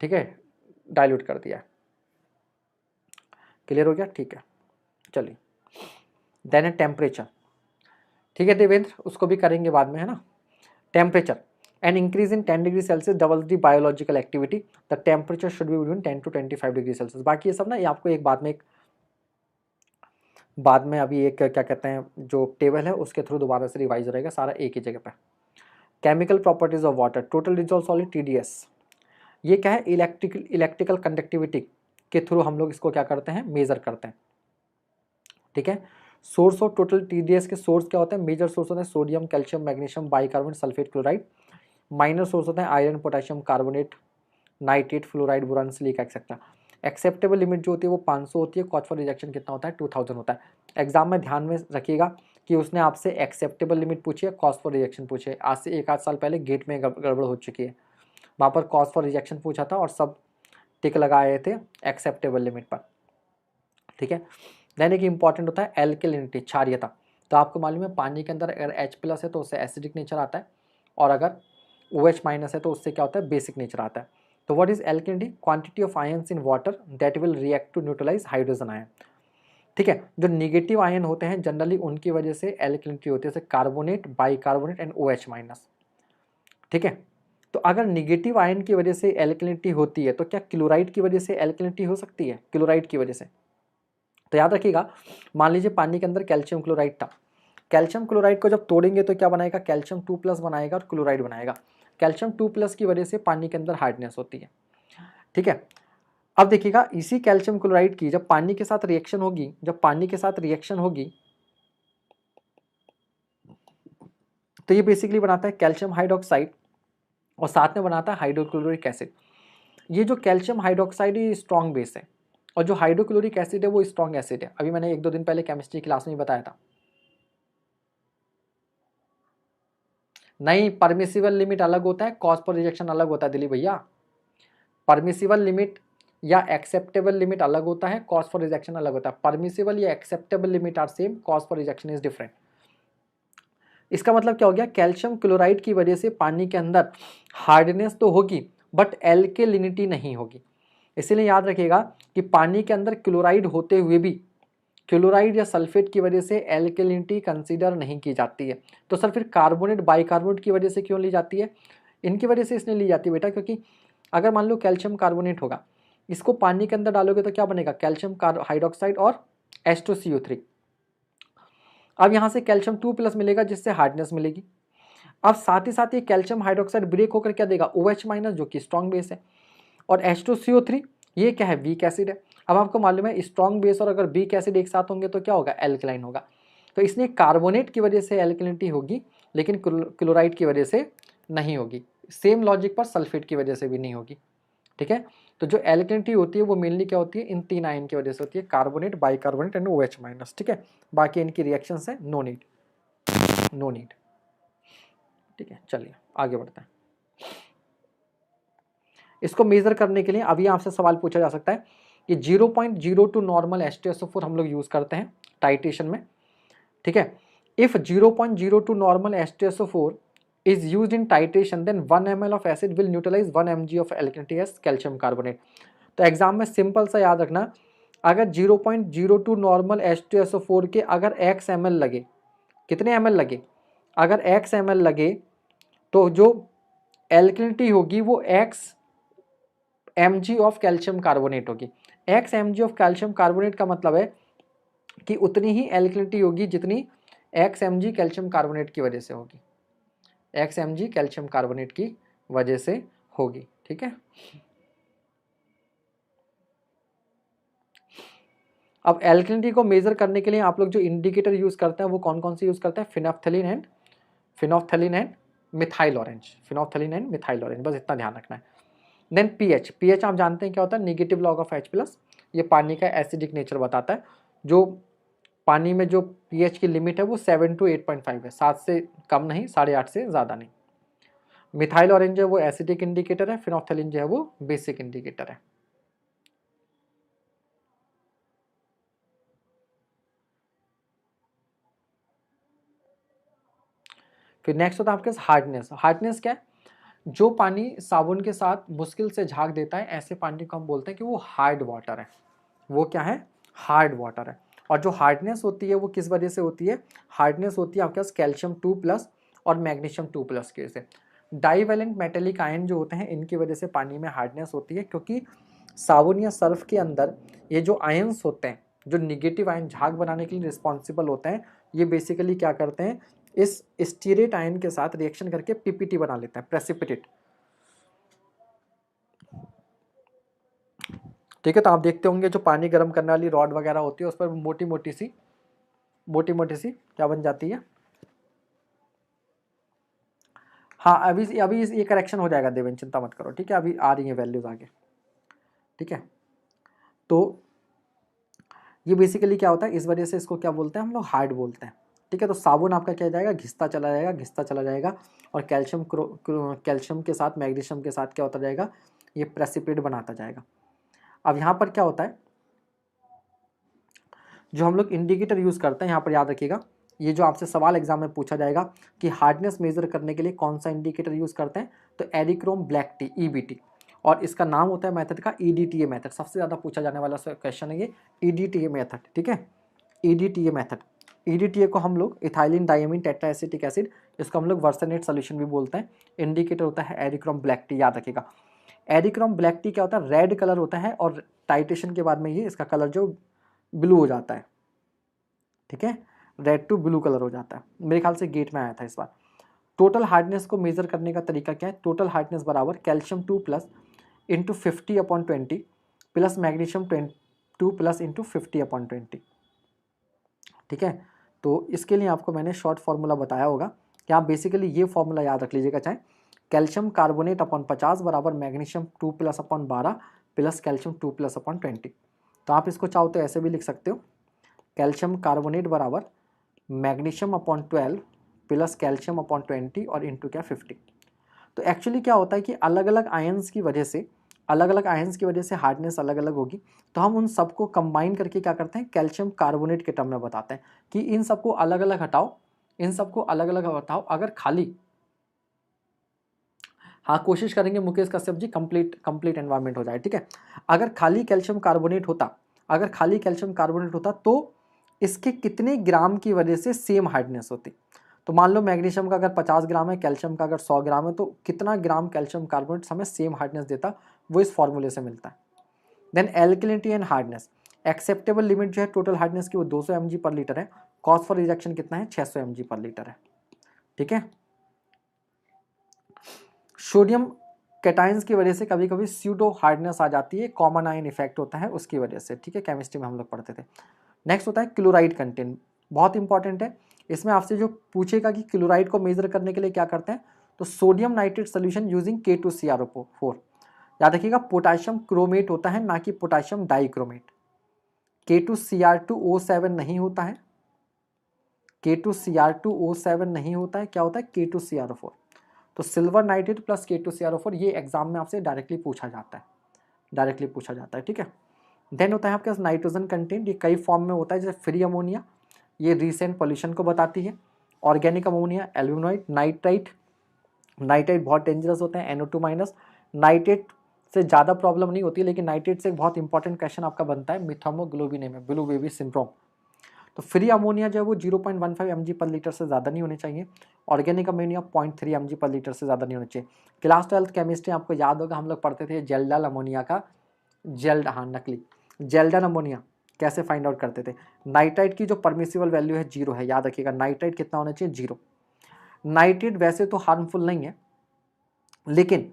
S1: ठीक है, डाइल्यूट कर दिया। क्लियर हो गया, ठीक है, चलिए। देन है टेम्परेचर। ठीक है देवेंद्र, उसको भी करेंगे बाद में, है ना। Temperature, an increase in 10 degree Celsius double the biological activity, the temperature should be between 10 to 25 degree Celsius. बाकी ये सब ना ये आपको एक बाद में एक बाद में अभी एक क्या कहते हैं जो टेबल है उसके थ्रू दोबारा से रिवाइज रहेगा सारा एक ही जगह पे। Chemical properties of water, total dissolve solid TDS, ये क्या है, इलेक्ट्रिकल कंडक्टिविटी के थ्रू हम लोग इसको क्या करते हैं, मेजर करते हैं। ठीक है, सोर्स ऑफ टोटल TDS के सोर्स क्या होते हैं, मेजर सोर्स होते हैं sodium, calcium, magnesium, bicarbonate, sulphate, chloride. Minor source होते हैं iron, potassium, carbonate, nitrate, fluoride, boron, silica etcetera. Acceptable limit जो होती है वो 500 होती है, कॉस्ट फॉर रिजेक्शन कितना होता है, 2000 होता है। एग्जाम में ध्यान में रखिएगा कि उसने आपसे एक्सेप्टेबल लिमिट पूछी है, कॉस्ट फॉर रिजेक्शन पूछे। आज से 1 आध साल पहले गेट में गड़बड़ हो चुकी है, वहाँ पर कॉस्ट फॉर रिजेक्शन पूछा था और सब टिक लगाए थे एक्सेप्टेबल लिमिट पर। ठीक है, देन एक इंपॉर्टेंट होता है एल्केलिनिटी, क्षारीयता। तो आपको मालूम है पानी के अंदर अगर H+ है तो उससे एसिडिक नेचर आता है, और अगर OH- है तो उससे क्या होता है, बेसिक नेचर आता है। तो what is alkalinity, quantity of ions in water that will react to neutralise hydrogen ion. ठीक है, जो निगेटिव आयन होते हैं जनरली उनकी वजह से एल्केलिनिटी होती है, जैसे कार्बोनेट, बाइकार्बोनेट एंड OH-। ठीक है, तो अगर निगेटिव आयन की वजह से एल्केलिनिटी होती है तो क्या क्लोराइड की वजह से एल्केलिनिटी हो सकती है, क्लोराइड की वजह से। तो याद रखिएगा, मान लीजिए पानी के अंदर कैल्शियम क्लोराइड था, कैल्शियम क्लोराइड को जब तोड़ेंगे तो क्या बनाएगा, कैल्शियम 2+ बनाएगा और क्लोराइड बनाएगा। कैल्शियम 2+ की वजह से पानी के अंदर हार्डनेस होती है। ठीक है, अब देखिएगा इसी कैल्शियम क्लोराइड की जब पानी के साथ रिएक्शन होगी, जब पानी के साथ रिएक्शन होगी तो ये बेसिकली बनाता है कैल्शियम हाइड्रोक्साइड और साथ में बनाता है हाइड्रोक्लोरिक एसिड। ये जो कैल्शियम हाइड्रोक्साइड ये स्ट्रॉन्ग बेस है, और जो हाइड्रोक्लोरिक एसिड है वो स्ट्रॉन्ग एसिड है। अभी मैंने 1-2 दिन पहले केमिस्ट्री क्लास में बताया था। नहीं, परमिसिबल लिमिट अलग होता है, कॉज फॉर रिजेक्शन अलग होता है दिलीप भैया। परमिसिबल लिमिट या एक्सेप्टेबल लिमिट अलग होता है, कॉज फॉर रिजेक्शन अलग होता है। परमिसिबल या acceptable limit are same, cause for rejection is different. इसका मतलब क्या हो गया, कैल्शियम क्लोराइड की वजह से पानी के अंदर हार्डनेस तो होगी बट एल्केलिनिटी नहीं होगी। इसीलिए याद रखिएगा कि पानी के अंदर क्लोराइड होते हुए भी क्लोराइड या सल्फेट की वजह से एल्केलिनिटी कंसीडर नहीं की जाती है। तो सर फिर कार्बोनेट, बाइकार्बोनेट की वजह से क्यों ली जाती है, इनकी वजह से इसलिए ली जाती है बेटा क्योंकि अगर मान लो कैल्शियम कार्बोनेट होगा, इसको पानी के अंदर डालोगे तो क्या बनेगा, कैल्शियम हाइड्रोक्साइड और H2CO3। अब यहाँ से कैल्शियम 2+ मिलेगा जिससे हार्डनेस मिलेगी। अब साथ ही साथ ये कैल्शियम हाइड्रोक्साइड ब्रेक होकर क्या देगा, OH- जो कि स्ट्रॉन्ग बेस है, और H2CO3 ये क्या है, वीक एसिड है। अब आपको मालूम है स्ट्रॉन्ग बेस और अगर वीक एसिड एक साथ होंगे तो क्या होगा, एल्कलाइन होगा। तो इसलिए कार्बोनेट की वजह से एल्कलिनिटी होगी लेकिन क्लोराइड की वजह से नहीं होगी। सेम लॉजिक पर सल्फेट की वजह से भी नहीं होगी। ठीक है, तो जो एल्कलिनिटी होती है वो मेनली क्या होती है, इन 3 आयन की वजह से होती है, कार्बोनेट, बाइकार्बोनेट एंड OH-। ठीक है, बाकी इनकी रिएक्शंस है नो नीड, नो नीड। ठीक है, चलिए आगे बढ़ते हैं। इसको मेजर करने के लिए अभी आपसे सवाल पूछा जा सकता है कि 0.02 नॉर्मल H2SO4 हम लोग यूज करते हैं टाइट्रेशन में। ठीक है, if 0.02 normal H2SO4 is used in titration then 1 ml of acid will neutralize 1 mg of alkalinity as calcium carbonate। तो एग्जाम में सिंपल सा याद रखना, अगर 0.02 नॉर्मल H2SO4 के अगर x ml लगे, कितने ml लगे, अगर x ml लगे तो जो एल्कलिनिटी होगी वो x mg of calcium carbonate होगी। x mg of calcium carbonate का मतलब है कि उतनी ही एल्कलिनिटी होगी जितनी x mg कैल्शियम कार्बोनेट की वजह से होगी, x mg कैल्शियम कार्बोनेट की वजह से होगी। ठीक है, अब एल्कलिनिटी को मेजर करने के लिए आप लोग जो इंडिकेटर यूज करते हैं वो कौन कौन से यूज करते हैं, phenolphthalein and methyl orange, phenolphthalein and methyl orange, बस इतना ध्यान रखना है। देन पीएच आप जानते हैं क्या होता है, निगेटिव लॉग ऑफ H+, ये पानी का एसिडिक नेचर बताता है। जो पानी में जो पीएच की लिमिट है वो 7 to 8.5 है, 7 से कम नहीं, 8.5 से ज़्यादा नहीं। मिथाइल ऑरेंज जो है वो एसिडिक इंडिकेटर है, फिनोफ्थलीन जो है वो बेसिक इंडिकेटर है। फिर नेक्स्ट होता है आपके हार्डनेस। हार्डनेस क्या है, जो पानी साबुन के साथ मुश्किल से झाग देता है ऐसे पानी को हम बोलते हैं कि वो हार्ड वाटर है। वो क्या है, हार्ड वाटर है। और जो हार्डनेस होती है वो किस वजह से होती है, हार्डनेस होती है आपके पास कैल्शियम 2+ और मैग्नीशियम 2+ के से। डाईवैलेंट मेटेलिक आयन जो होते हैं इनकी वजह से पानी में हार्डनेस होती है, क्योंकि साबुन या सर्फ के अंदर ये जो आयन्स होते हैं, जो निगेटिव आयन झाग बनाने के लिए रिस्पॉन्सिबल होते हैं, ये बेसिकली क्या करते हैं, इस स्टीरेट आयन के साथ रिएक्शन करके पीपीटी बना लेते हैं, प्रेसिपिटेट। ठीक है, तो आप देखते होंगे जो पानी गर्म करने वाली रॉड वगैरह होती है उस पर मोटी मोटी सी क्या बन जाती है। हाँ, अभी अभी ये करेक्शन हो जाएगा देवेन, चिंता मत करो, ठीक है, अभी आ रही है वैल्यूज आगे, ठीक है। तो ये बेसिकली क्या होता है, इस वजह से इसको क्या बोलते हैं हम लोग, हार्ड बोलते हैं, ठीक है। तो साबुन आपका क्या जाएगा, घिसता चला जाएगा, और कैल्शियम के साथ मैग्नीशियम के साथ क्या होता जाएगा, ये प्रेसिपिटेट बनाता जाएगा। अब यहाँ पर क्या होता है, जो हम लोग इंडिकेटर यूज़ करते हैं, यहाँ पर याद रखिएगा, ये जो आपसे सवाल एग्जाम में पूछा जाएगा कि हार्डनेस मेजर करने के लिए कौन सा इंडिकेटर यूज़ करते हैं, तो एरिक्रोम ब्लैक टी, EBT, और इसका नाम होता है मेथड का EDTA मेथड। सबसे ज़्यादा पूछा जाने वाला क्वेश्चन है ये EDTA मेथड, ठीक है, EDTA मेथड। EDTA को हम लोग इथाइलिन डायमीन टेट्राएसिटिक एसिड, इसको हम लोग वर्सनेट सोल्यूशन भी बोलते हैं। इंडिकेटर होता है एरिक्रोम ब्लैक टी, याद रखिएगा। एरिक्रोम ब्लैक टी क्या होता है, रेड कलर होता है, और टाइट्रेशन के बाद में ये इसका कलर जो ब्लू हो जाता है, ठीक है, रेड टू ब्लू कलर हो जाता है। मेरे ख्याल से गेट में आया था इस बार। टोटल हार्डनेस को मेजर करने का तरीका क्या है, टोटल हार्डनेस बराबर calcium 2+ into 50/20 plus magnesium 2+ into 50/20, ठीक है। तो इसके लिए आपको मैंने शॉर्ट फार्मूला बताया होगा कि आप बेसिकली ये फार्मूला याद रख लीजिएगा, चाहे कैल्शियम कार्बोनेट अपॉन 50 बराबर मैग्नीशियम 2+/12 प्लस कैल्शियम 2+/20। तो आप इसको चाहो तो ऐसे भी लिख सकते हो, कैल्शियम कार्बोनेट बराबर magnesium upon 12 plus calcium upon 20 और इंटू क्या 50। तो एक्चुअली क्या होता है कि अलग अलग आयंस की वजह से हार्डनेस अलग अलग होगी, तो हम उन सबको कंबाइन करके क्या करते हैं, कैल्शियम कार्बोनेट के टर्म में बताते हैं कि इन सबको अलग अलग हटाओ, अगर खाली, हाँ कोशिश करेंगे मुकेश कश्यप जी कंप्लीट एनवायरनमेंट हो जाए, ठीक है। अगर खाली कैल्शियम कार्बोनेट होता तो इसके कितने ग्राम की वजह से सेम हार्डनेस होती। तो मान लो मैग्नीशियम का अगर 50 ग्राम है, कैल्शियम का अगर 100 ग्राम है, तो कितना ग्राम कैल्शियम कार्बोनेट हमें सेम हार्डनेस देता, वो इस फॉर्मूले से मिलता है। Then alkalinity and hardness, acceptable limit जो है टोटल हार्डनेस की वो 200 mg/लीटर है, कॉस्ट फॉर रिजेक्शन कितना है, 600 mg/लीटर है, ठीक है। सोडियम कैटायंस की वजह से कभी कभी स्यूडो हार्डनेस आ जाती है, कॉमन आयन इफेक्ट होता है उसकी वजह से, ठीक है, केमिस्ट्री में हम लोग पढ़ते थे। नेक्स्ट होता है क्लोराइड कंटेंट, बहुत इंपॉर्टेंट है। इसमें आपसे जो पूछेगा कि क्लोराइड को मेजर करने के लिए क्या करते हैं, तो sodium nitrate solution using K2CrO4, याद रखिएगा पोटाशियम क्रोमेट होता है ना कि पोटाशियम डाइक्रोमेट। K2Cr2O7 नहीं होता है, K2Cr2O7 नहीं होता है, क्या होता है K2CrO4। तो सिल्वर नाइट्रेट प्लस K2CrO4 ये एग्जाम में आपसे डायरेक्टली पूछा जाता है, ठीक है। देन होता है आपके पास नाइट्रोजन कंटेंट, ये कई फॉर्म में होता है, जैसे फ्री अमोनिया, ये रिसेंट पॉल्यूशन को बताती है। ऑर्गेनिक अमोनिया, एल्यूमिनॉइड, नाइट्राइट बहुत डेंजरस होते हैं, NO2-। नाइट्रेट से ज़्यादा प्रॉब्लम नहीं होती, लेकिन नाइट्रेट से एक बहुत इंपॉर्टेंट क्वेश्चन आपका बनता है मिथामोग्लोबिनेमिया, ब्लू बेबी सिंड्रोम। तो फ्री अमोनिया जो है वो 0.15 mg/लीटर से ज़्यादा नहीं होने चाहिए। ऑर्गेनिक अमोनिया 0.3 mg/लीटर से ज़्यादा नहीं होने चाहिए। क्लास 12 केमिस्ट्री आपको याद होगा, हम लोग पढ़ते थे जेल्डाल अमोनिया का, नकली जेल्डन अमोनिया कैसे फाइंड आउट करते थे। नाइट्राइट की जो परमिसिबल वैल्यू है 0 है, याद रखिएगा, नाइट्राइट कितना होना चाहिए, 0। नाइट्रेट वैसे तो हार्मफुल नहीं है, लेकिन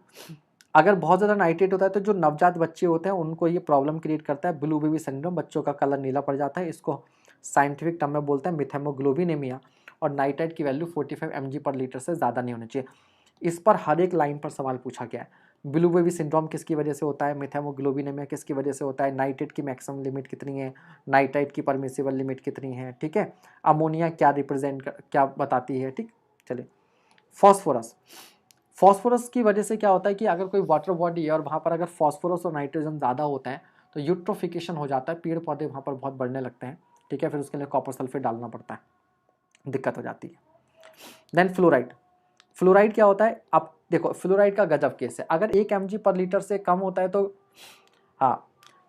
S1: अगर बहुत ज़्यादा नाइट्रेट होता है तो जो नवजात बच्चे होते हैं उनको ये प्रॉब्लम क्रिएट करता है, ब्लू बेबी सिंड्रोम, बच्चों का कलर नीला पड़ जाता है, इसको साइंटिफिक टर्म में बोलते हैं मिथामोग्लोबिनेमिया। और नाइट्राइट की वैल्यू 45 mg/लीटर से ज़्यादा नहीं होनी चाहिए। इस पर हर एक लाइन पर सवाल पूछा गया है। ब्लू बेबी सिंड्रोम किसकी वजह से होता है, मिथामोग्लोबिनेमिया किसकी वजह से होता है, नाइट्रेट की मैक्सिमम लिमिट कितनी है, नाइट्राइट की परमिसिबल लिमिट कितनी है, ठीक है, अमोनिया क्या बताती है, ठीक। चलिए, फॉस्फोरस की वजह से क्या होता है कि अगर कोई वाटर बॉडी है और वहाँ पर अगर फॉस्फोरस और नाइट्रोजन ज़्यादा होता है तो यूट्रोफिकेशन हो जाता है, पेड़ पौधे वहाँ पर बहुत बढ़ने लगते हैं, ठीक है, फिर उसके लिए कॉपर सल्फेट डालना पड़ता है, दिक्कत हो जाती है। देन फ्लोराइड क्या होता है, अब देखो फ्लोराइड का गजब केस है, अगर 1 mg/लीटर से कम होता है तो, हाँ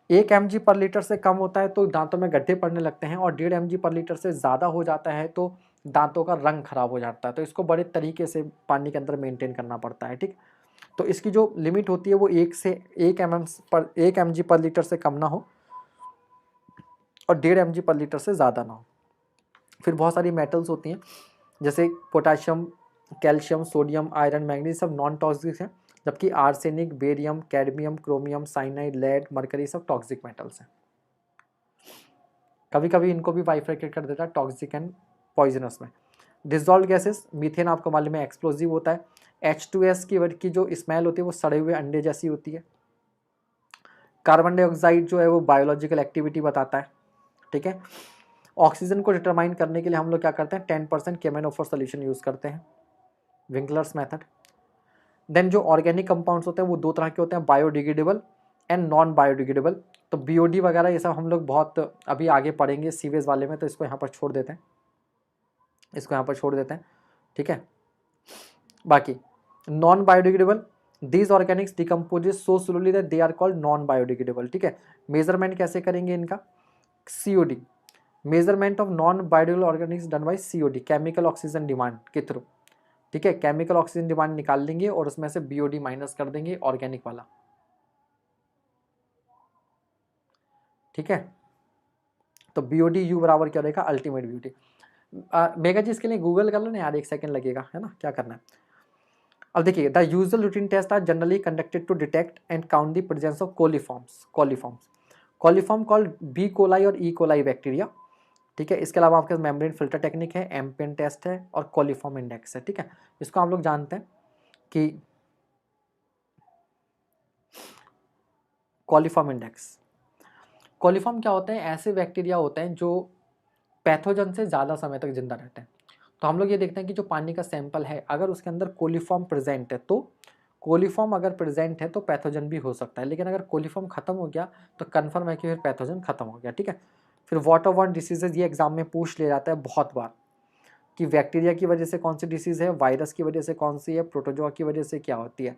S1: 1 mg/लीटर से कम होता है तो दांतों में गड्ढे पड़ने लगते हैं, और 1.5 mg/लीटर से ज़्यादा हो जाता है तो दांतों का रंग खराब हो जाता है। तो इसको बड़े तरीके से पानी के अंदर मेंटेन करना पड़ता है, ठीक। तो इसकी जो लिमिट होती है वो 1 mg/लीटर से कम ना हो, और 1.5 mg/लीटर से ज़्यादा ना हो। फिर बहुत सारी मेटल्स होती हैं जैसे potassium, calcium, sodium, iron, manganese सब नॉन टॉक्सिक हैं, जबकि arsenic, barium, cadmium, chromium, cyanide, lead, mercury सब टॉक्सिक मेटल्स हैं। कभी कभी इनको भी बाइफरकेट कर देता है टॉक्सिक एंड पॉइजनस में। डिजॉल्व गैसेस, मीथेन आपको मालूम है एक्सप्लोजिव होता है। H2S की जो स्मेल होती है वो सड़े हुए अंडे जैसी होती है। कार्बन डाइऑक्साइड जो है वो बायोलॉजिकल एक्टिविटी बताता है, ठीक है। ऑक्सीजन को डिटरमाइन करने के लिए हम लोग क्या करते हैं, 10% केमेनोफोर सोल्यूशन यूज करते हैं, विंकलर्स मेथड। देन जो ऑर्गेनिक कंपाउंड्स होते हैं वो दो तरह के होते हैं, बायोडिग्रेडेबल एंड नॉन बायोडिग्रेडेबल। तो BOD वगैरह ये सब हम लोग बहुत अभी आगे पढ़ेंगे सीवेज वाले में, तो इसको यहाँ पर छोड़ देते हैं, इसको यहाँ पर छोड़ देते हैं, ठीक है। बाकी non biodegradable, these organics decomposes so slowly that they are called non biodegradable, ठीक है। मेजरमेंट कैसे करेंगे इनका, COD, measurement of non biodegradable organics done by COD, chemical oxygen demand के थ्रू, ठीक है। केमिकल ऑक्सीजन डिमांड निकाल लेंगे और उसमें से BOD माइनस कर देंगे ऑर्गेनिक वाला, ठीक है। तो BOD U बराबर क्या रहेगा, अल्टीमेट BOD। मेगा जी इसके लिए गूगल कर लो ना यार, 1 सेकंड लगेगा, है ना, क्या करना है। अब देखिए, the usual routine test are generally conducted to detect and count the presence of coliform called B coli और ई कोलाई बैक्टीरिया, ठीक है। इसके अलावा आपके पास मेम्ब्रेन फिल्टर टेक्निक है, एम्पेन टेस्ट है और कोलीफॉर्म इंडेक्स है, ठीक है। इसको आप लोग जानते हैं कि कोलीफॉर्म इंडेक्स, कोलीफॉर्म क्या होते हैं, ऐसे बैक्टीरिया होते हैं जो पैथोजन से ज़्यादा समय तक जिंदा रहते हैं। तो हम लोग ये देखते हैं कि जो पानी का सैंपल है अगर उसके अंदर कोलीफॉर्म प्रेजेंट है, तो कोलीफॉर्म अगर प्रेजेंट है तो पैथोजन भी हो सकता है, लेकिन अगर कोलीफॉर्म खत्म हो गया तो कन्फर्म है कि फिर पैथोजन खत्म हो गया, ठीक है। फिर वाटरबॉर्न डिसीजेज, ये एग्जाम में पूछ ले जाता है बहुत बार कि बैक्टीरिया की वजह से कौन सी डिसीज़ है, वायरस की वजह से कौन सी है, प्रोटोजोआ की वजह से क्या होती है।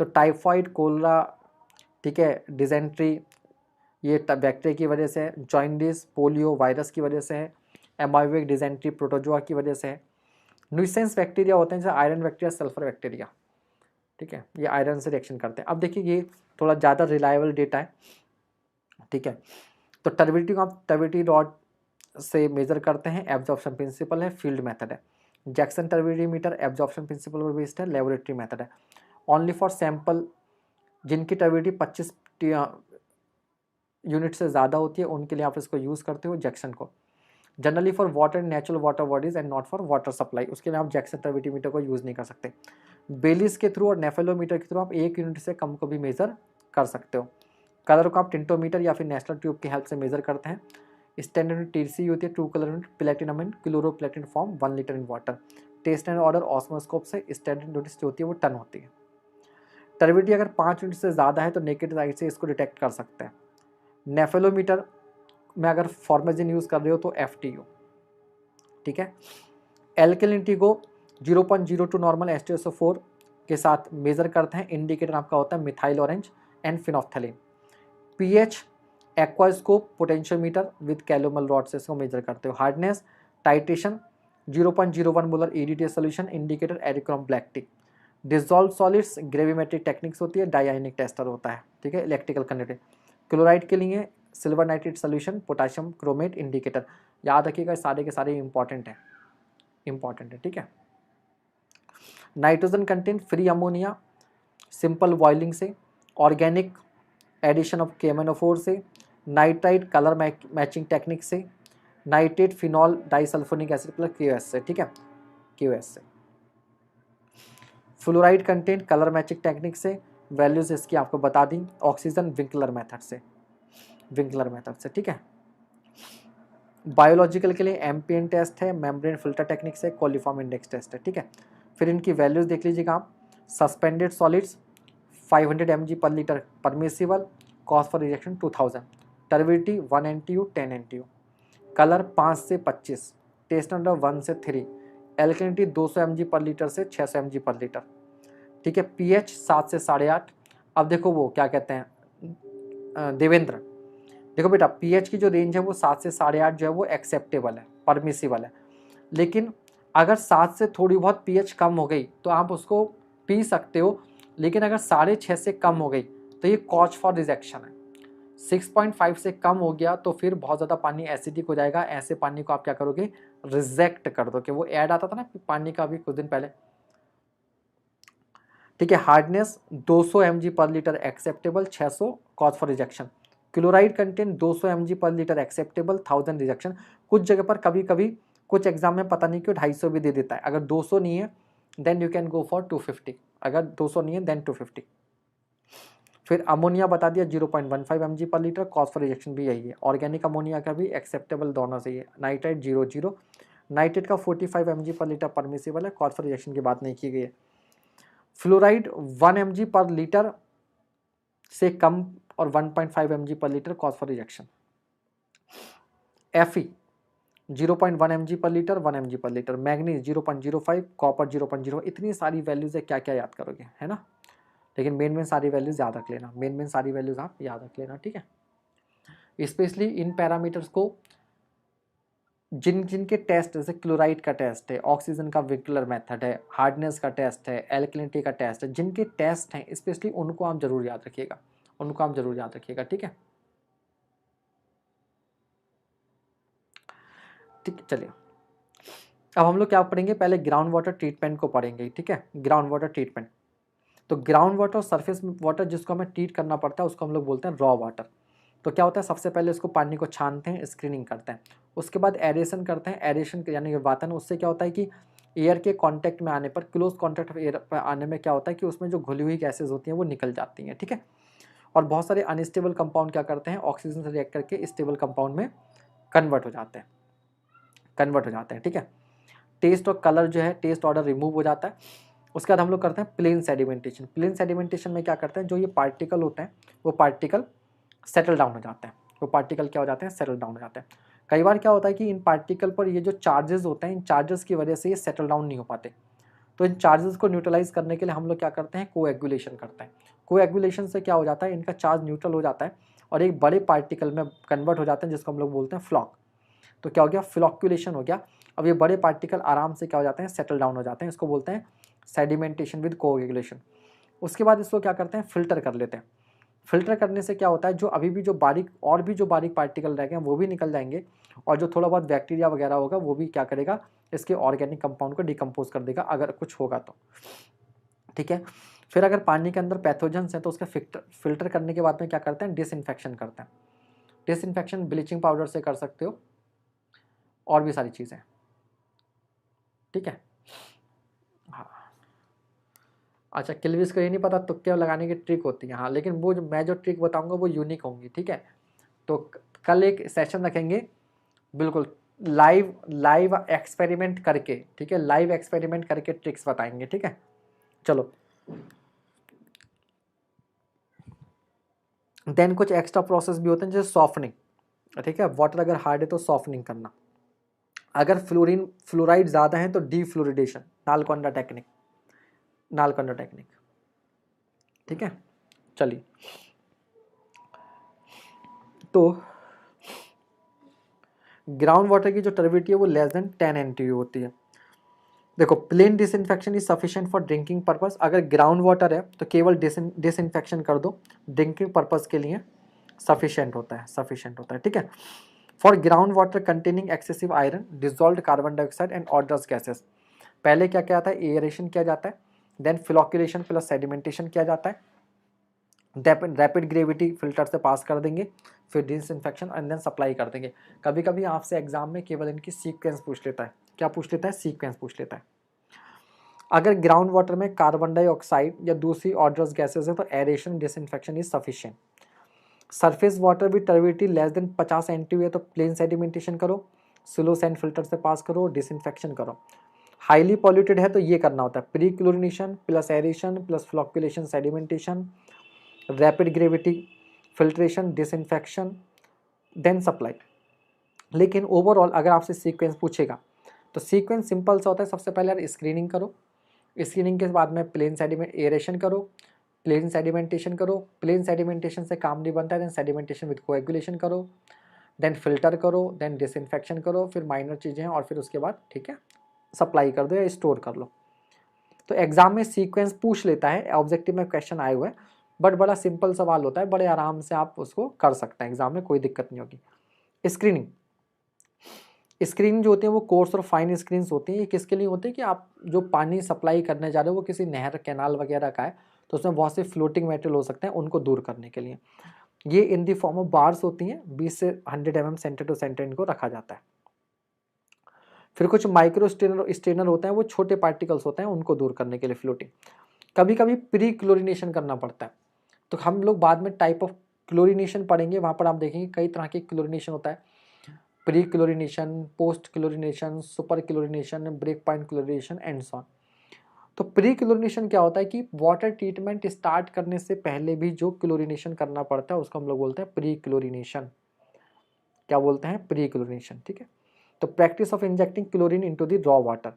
S1: तो टाइफाइड, कोलरा, ठीक है, डिजेंट्री ये बैक्टीरिया की वजह से है, जॉइंडिस, पोलियो वायरस की वजह से है, एमाइबिक डिजेंट्री प्रोटोजोआ की वजह से है। न्यूसेंस बैक्टीरिया होते हैं जैसे आयरन बैक्टीरिया, सल्फर बैक्टीरिया, ठीक है, ये आयरन से रिएक्शन करते हैं। अब देखिए ये थोड़ा ज़्यादा रिलायबल डेटा है, ठीक है। तो टर्बिडिटी को आप टर्बिडिटी रॉड से मेजर करते हैं, एब्जॉर्प्शन प्रिंसिपल है, फील्ड मेथड है। Jackson turbidity meter absorption principle पर बेस्ड है, लेबोरेटरी मेथड है। ओनली फॉर सैंपल जिनकी टर्बिडिटी 25 यूनिट से ज़्यादा होती है उनके लिए आप इसको यूज़ करते हो जैक्सन को। Generally for water, natural water bodies and not for water supply, उसके लिए आप जैक्सन टर्बिडिटी मीटर को यूज़ नहीं कर सकते। बेलिस के थ्रू और नेफेलोमीटर के थ्रू आप 1 यूनिट से कम को भी मेज़र कर सकते हो। कलर को आप टिंटोमीटर या फिर नेशनल ट्यूब की हेल्प से मेज़र करते हैं। स्टैंडर्ड यूनिट TC होती है, true colour unit platinum and chloroplatin form 1 litre in water. Taste and odour osmoscope से, स्टैंडर्ड यूनिट जो होती है वो टन होती है। टर्बिडिटी अगर 5 यूनिट से ज़्यादा है तो नेकेड आइज से इसको डिटेक्ट कर सकते हैं। नेफेलोमीटर में अगर फॉर्मेजिन यूज़ कर रहे हो तो FTU, ठीक है। एल्कलिनिटी को 0.02 नॉर्मल H2SO4 के साथ मेजर करते हैं। इंडिकेटर आपका होता है methyl orange and phenolphthalein. pH aquascope potentiometer with calomel rod से इसको मेजर करते हो। Hardness, titration 0.01 molar EDTA solution, indicator eriochrome black T. Dissolve solids gravimetric techniques होती है, डायनिक टेस्टर होता है, ठीक है। इलेक्ट्रिकल कंडक्टर, क्लोराइड के लिए silver nitrate solution, potassium chromate indicator. याद रखिएगा सारे के सारे इंपॉर्टेंट है, ठीक है। Nitrogen content free ammonia simple boiling से, ऑर्गेनिक एडिशन ऑफ केमेनोफोर से, नाइट्राइट कलर मैचिंग टेक्निक से, nitrate phenol disulphonic acid plus QS से, ठीक है, QS से। Fluoride content colour matching technique से, वैल्यूज इसकी आपको बता दी। ऑक्सीजन विंकलर मेथड से, ठीक है। बायोलॉजिकल के लिए एम्पियन टेस्ट है, मेम्ब्रेन फिल्टर टेक्निक से, कोलिफॉर्म इंडेक्स टेस्ट है, ठीक है। फिर इनकी वैल्यूज देख लीजिएगा आप। सस्पेंडेड सॉलिड्स 500 mg/लीटर permissible, cause for rejection 2000, turbidity 1 NTU 10 NTU, colour 5 से 25, टेस्ट नंबर 1 से 3, एल्कलिनिटी 200 mg/लीटर से 600 mg/लीटर, ठीक है। pH 7 से 8.5। अब देखो वो क्या कहते हैं देवेंद्र, देखो बेटा pH की जो रेंज है वो 7 से 8.5 जो है वो एक्सेप्टेबल है, परमिसिबल है। लेकिन अगर 7 से थोड़ी बहुत pH कम हो गई तो आप उसको पी सकते हो, लेकिन अगर 6.5 से कम हो गई तो ये कॉज फॉर रिजेक्शन है। 6.5 से कम हो गया तो फिर बहुत ज़्यादा पानी एसिडिक हो जाएगा। ऐसे पानी को आप क्या करोगे, रिजेक्ट कर दो। कि वो ऐड आता था ना पानी का अभी कुछ दिन पहले, ठीक है। हार्डनेस 200 mg पर litre acceptable, 600 cause for rejection. Chloride content 200 mg पर लीटर एक्सेप्टेबल, 1000 रिजेक्शन। कुछ जगह पर कभी कभी कुछ एग्जाम में पता नहीं क्यों 250 भी दे देता है। अगर 200 नहीं है then you can go for 250, अगर 200 नहीं है देन 250। फिर अमोनिया बता दिया 0.15 mg पर लीटर, कॉज फॉर रिजेक्शन भी यही है। ऑर्गेनिक अमोनिया का भी एक्सेप्टेबल दोनों से ही है। नाइट्राइट 0, नाइट्रेट का 45 mg पर लीटर परमिसिबल है, कॉज फॉर रिजेक्शन की बात नहीं की गई है। फ्लोराइड 1 mg पर लीटर से कम और 1.5 mg पर litre, cause for rejection. Fe 0.1 mg पर लीटर, 1 mg पर लीटर। Manganese 0.05, copper 0.0। इतनी सारी वैल्यूज है, क्या क्या याद करोगे, है ना। लेकिन मेन सारी वैल्यूज याद रख लेना, मेन सारी वैल्यूज आप याद रख लेना, ठीक है। स्पेशली इन पैरामीटर्स को जिनके टेस्ट, जैसे क्लोराइड का टेस्ट है, ऑक्सीजन का विक्युलर मेथड है, हार्डनेस का टेस्ट है, एल्कलिनिटी का टेस्ट है, जिनके टेस्ट हैं स्पेशली उनको आप जरूर याद रखिएगा, उनको आप जरूर याद रखिएगा, ठीक है। ठीक है, चलिए अब हम लोग क्या पढ़ेंगे, पहले ग्राउंड वाटर ट्रीटमेंट को पढ़ेंगे, ठीक है। ग्राउंड वाटर ट्रीटमेंट, तो ग्राउंड वाटर, सरफेस वाटर जिसको हमें ट्रीट करना पड़ता है उसको हम लोग बोलते हैं रॉ वाटर। तो क्या होता है, सबसे पहले उसको पानी को छानते हैं, स्क्रीनिंग करते हैं, उसके बाद एरेशन करते हैं। एरेशन यानी कि वातन, उससे क्या होता है कि एयर के कांटेक्ट में आने पर, क्लोज कांटेक्ट ऑफ एयर पर आने में क्या होता है कि उसमें जो घुली हुई गैसेज होती हैं वो निकल जाती हैं, ठीक है। और बहुत सारे अनस्टेबल कंपाउंड क्या करते हैं, ऑक्सीजन से रिएक्ट करके स्टेबल कंपाउंड में कन्वर्ट हो जाते हैं, ठीक है। टेस्ट और कलर जो है, टेस्ट ऑर्डर रिमूव हो जाता है। उसके बाद हम लोग करते हैं प्लेन सेडिमेंटेशन। प्लेन सेडिमेंटेशन में क्या करते हैं, जो ये पार्टिकल होते हैं वो पार्टिकल सेटल डाउन हो जाते हैं, वो पार्टिकल क्या हो जाते हैं, सेटल डाउन हो जाते हैं। कई बार क्या होता है कि इन पार्टिकल पर ये जो चार्जेस होते हैं, इन चार्जेस की वजह से ये सेटल डाउन नहीं हो पाते। तो इन चार्जेस को न्यूट्रलाइज करने के लिए हम लोग क्या करते हैं, कोएगुलेशन करते हैं। कोएगुलेशन से क्या हो जाता है, इनका चार्ज न्यूट्रल हो जाता है और एक बड़े पार्टिकल में कन्वर्ट हो जाते हैं, जिसको हम लोग बोलते हैं फ्लॉक। तो क्या हो गया, फ्लॉक्यूलेशन हो गया। अब ये बड़े पार्टिकल आराम से क्या हो जाते हैं, सेटल डाउन हो जाते हैं, इसको बोलते हैं सेडिमेंटेशन विद कोएगुलेशन। उसके बाद इसको क्या करते हैं, फिल्टर कर लेते हैं। फिल्टर करने से क्या होता है, जो अभी भी जो बारीक और भी जो बारीक पार्टिकल रह गए हैं वो भी निकल जाएंगे, और जो थोड़ा बहुत बैक्टीरिया वगैरह होगा वो भी क्या करेगा, इसके ऑर्गेनिक कंपाउंड को डिकम्पोज कर देगा अगर कुछ होगा तो, ठीक है। फिर अगर पानी के अंदर पैथोजेंस हैं तो उसका फिल्टर करने के बाद में क्या करते हैं, डिसइंफेक्शन करते हैं। डिसइंफेक्शन ब्लीचिंग पाउडर से कर सकते हो, और भी सारी चीज़ें, ठीक है। हाँ, अच्छा, किल्विस को ये नहीं पता तुक्के लगाने की ट्रिक होती है, हाँ, लेकिन वो जो मैं जो ट्रिक बताऊंगा वो यूनिक होंगी, ठीक है। तो कल एक सेशन रखेंगे, बिल्कुल लाइव लाइव एक्सपेरिमेंट करके, ठीक है, लाइव एक्सपेरिमेंट करके ट्रिक्स बताएंगे, ठीक है। चलो, देन कुछ एक्स्ट्रा प्रोसेस भी होते हैं जैसे सॉफ्टनिंग, ठीक है। वाटर अगर हार्ड है तो सॉफ्टनिंग करना। अगर फ्लोराइड ज़्यादा है तो डीफ्लोरिडेशन, नालकोंडा टेक्निक, ठीक है। चलिए, तो ग्राउंड वाटर की जो टर्बिडिटी है वो लेस देन 10 NTU होती है। देखो, plain disinfection is sufficient for drinking purpose. अगर ग्राउंड वाटर है तो केवल डिसइंफेक्शन कर दो, ड्रिंकिंग पर्पस के लिए सफिशिएंट होता है, ठीक है। For ground water containing excessive iron, dissolved carbon dioxide and odours gases, पहले क्या क्या आता है, एयरेशन किया जाता है, देन फ्लोक्यूलेशन प्लस सेडिमेंटेशन किया जाता है, रैपिड ग्रेविटी फिल्टर से पास कर देंगे, फिर डिसइंफेक्शन एंड देन सप्लाई कर देंगे। कभी कभी आपसे एग्जाम में केवल इनकी सीक्वेंस पूछ लेता है, क्या पूछ लेता है, सीक्वेंस पूछ लेता है। अगर ग्राउंड वाटर में कार्बन डाइऑक्साइड या दूसरी ऑडरस गैसेस है तो aeration disinfection is sufficient. Surface water भी टर्बिडिटी लेस देन 50 NTU है तो प्लेन सेडिमेंटेशन करो, स्लो सैंड फिल्टर से पास करो, डिसइंफेक्शन करो। हाईली पॉल्यूटेड है तो ये करना होता है, pre chlorination plus aeration plus flocculation sedimentation, rapid gravity filtration, disinfection, then supply. लेकिन ओवरऑल अगर आपसे सीक्वेंस पूछेगा तो सीक्वेंस सिंपल सा होता है, सबसे पहले यार स्क्रीनिंग करो, स्क्रीनिंग के बाद में प्लेन सेडिमेंट एरेशन करो, प्लेन सेडिमेंटेशन करो, प्लेन सेडिमेंटेशन से काम नहीं बनता है देन सेडिमेंटेशन विद कोएगुलेशन करो, देन फिल्टर करो, देन डिसइंफेक्शन करो, फिर माइनर चीज़ें हैं, और फिर उसके बाद ठीक है सप्लाई कर दो या स्टोर कर लो। तो एग्जाम में सीक्वेंस पूछ लेता है, ऑब्जेक्टिव में क्वेश्चन आए हुए हैं, बट बड़ा सिंपल सवाल होता है, बड़े आराम से आप उसको कर सकते हैं, एग्जाम में कोई दिक्कत नहीं होगी। स्क्रीनिंग, स्क्रीन जो होती है वो कोर्स और फाइन स्क्रीन्स होती हैं। ये किसके लिए होती है कि आप जो पानी सप्लाई करने जा रहे हो वो किसी नहर कैनाल वगैरह का है, तो उसमें बहुत से फ्लोटिंग मेटेरियल हो सकते हैं, उनको दूर करने के लिए। ये इन दी फॉर्म ऑफ बार्स होती हैं, 20 से 100 mm सेंटर टू सेंटर इनको रखा जाता है। फिर कुछ माइक्रो स्टेनर होते हैं, वो छोटे पार्टिकल्स होते हैं, उनको दूर करने के लिए फ्लोटिंग। कभी कभी प्री क्लोरिनेशन करना पड़ता है, तो हम लोग बाद में टाइप ऑफ क्लोरिनेशन पढ़ेंगे, वहाँ पर आप देखेंगे कई तरह के क्लोरिनेशन होता है, pre chlorination, post chlorination, super chlorination, break point chlorination and so on. तो प्री क्लोरिनेशन क्या होता है कि वाटर ट्रीटमेंट स्टार्ट करने से पहले भी जो क्लोरिनेशन करना पड़ता है उसको हम लोग बोलते हैं प्री क्लोरिनेशन। क्या बोलते हैं? प्री क्लोरिनेशन, ठीक है। तो practice of injecting chlorine into the raw water,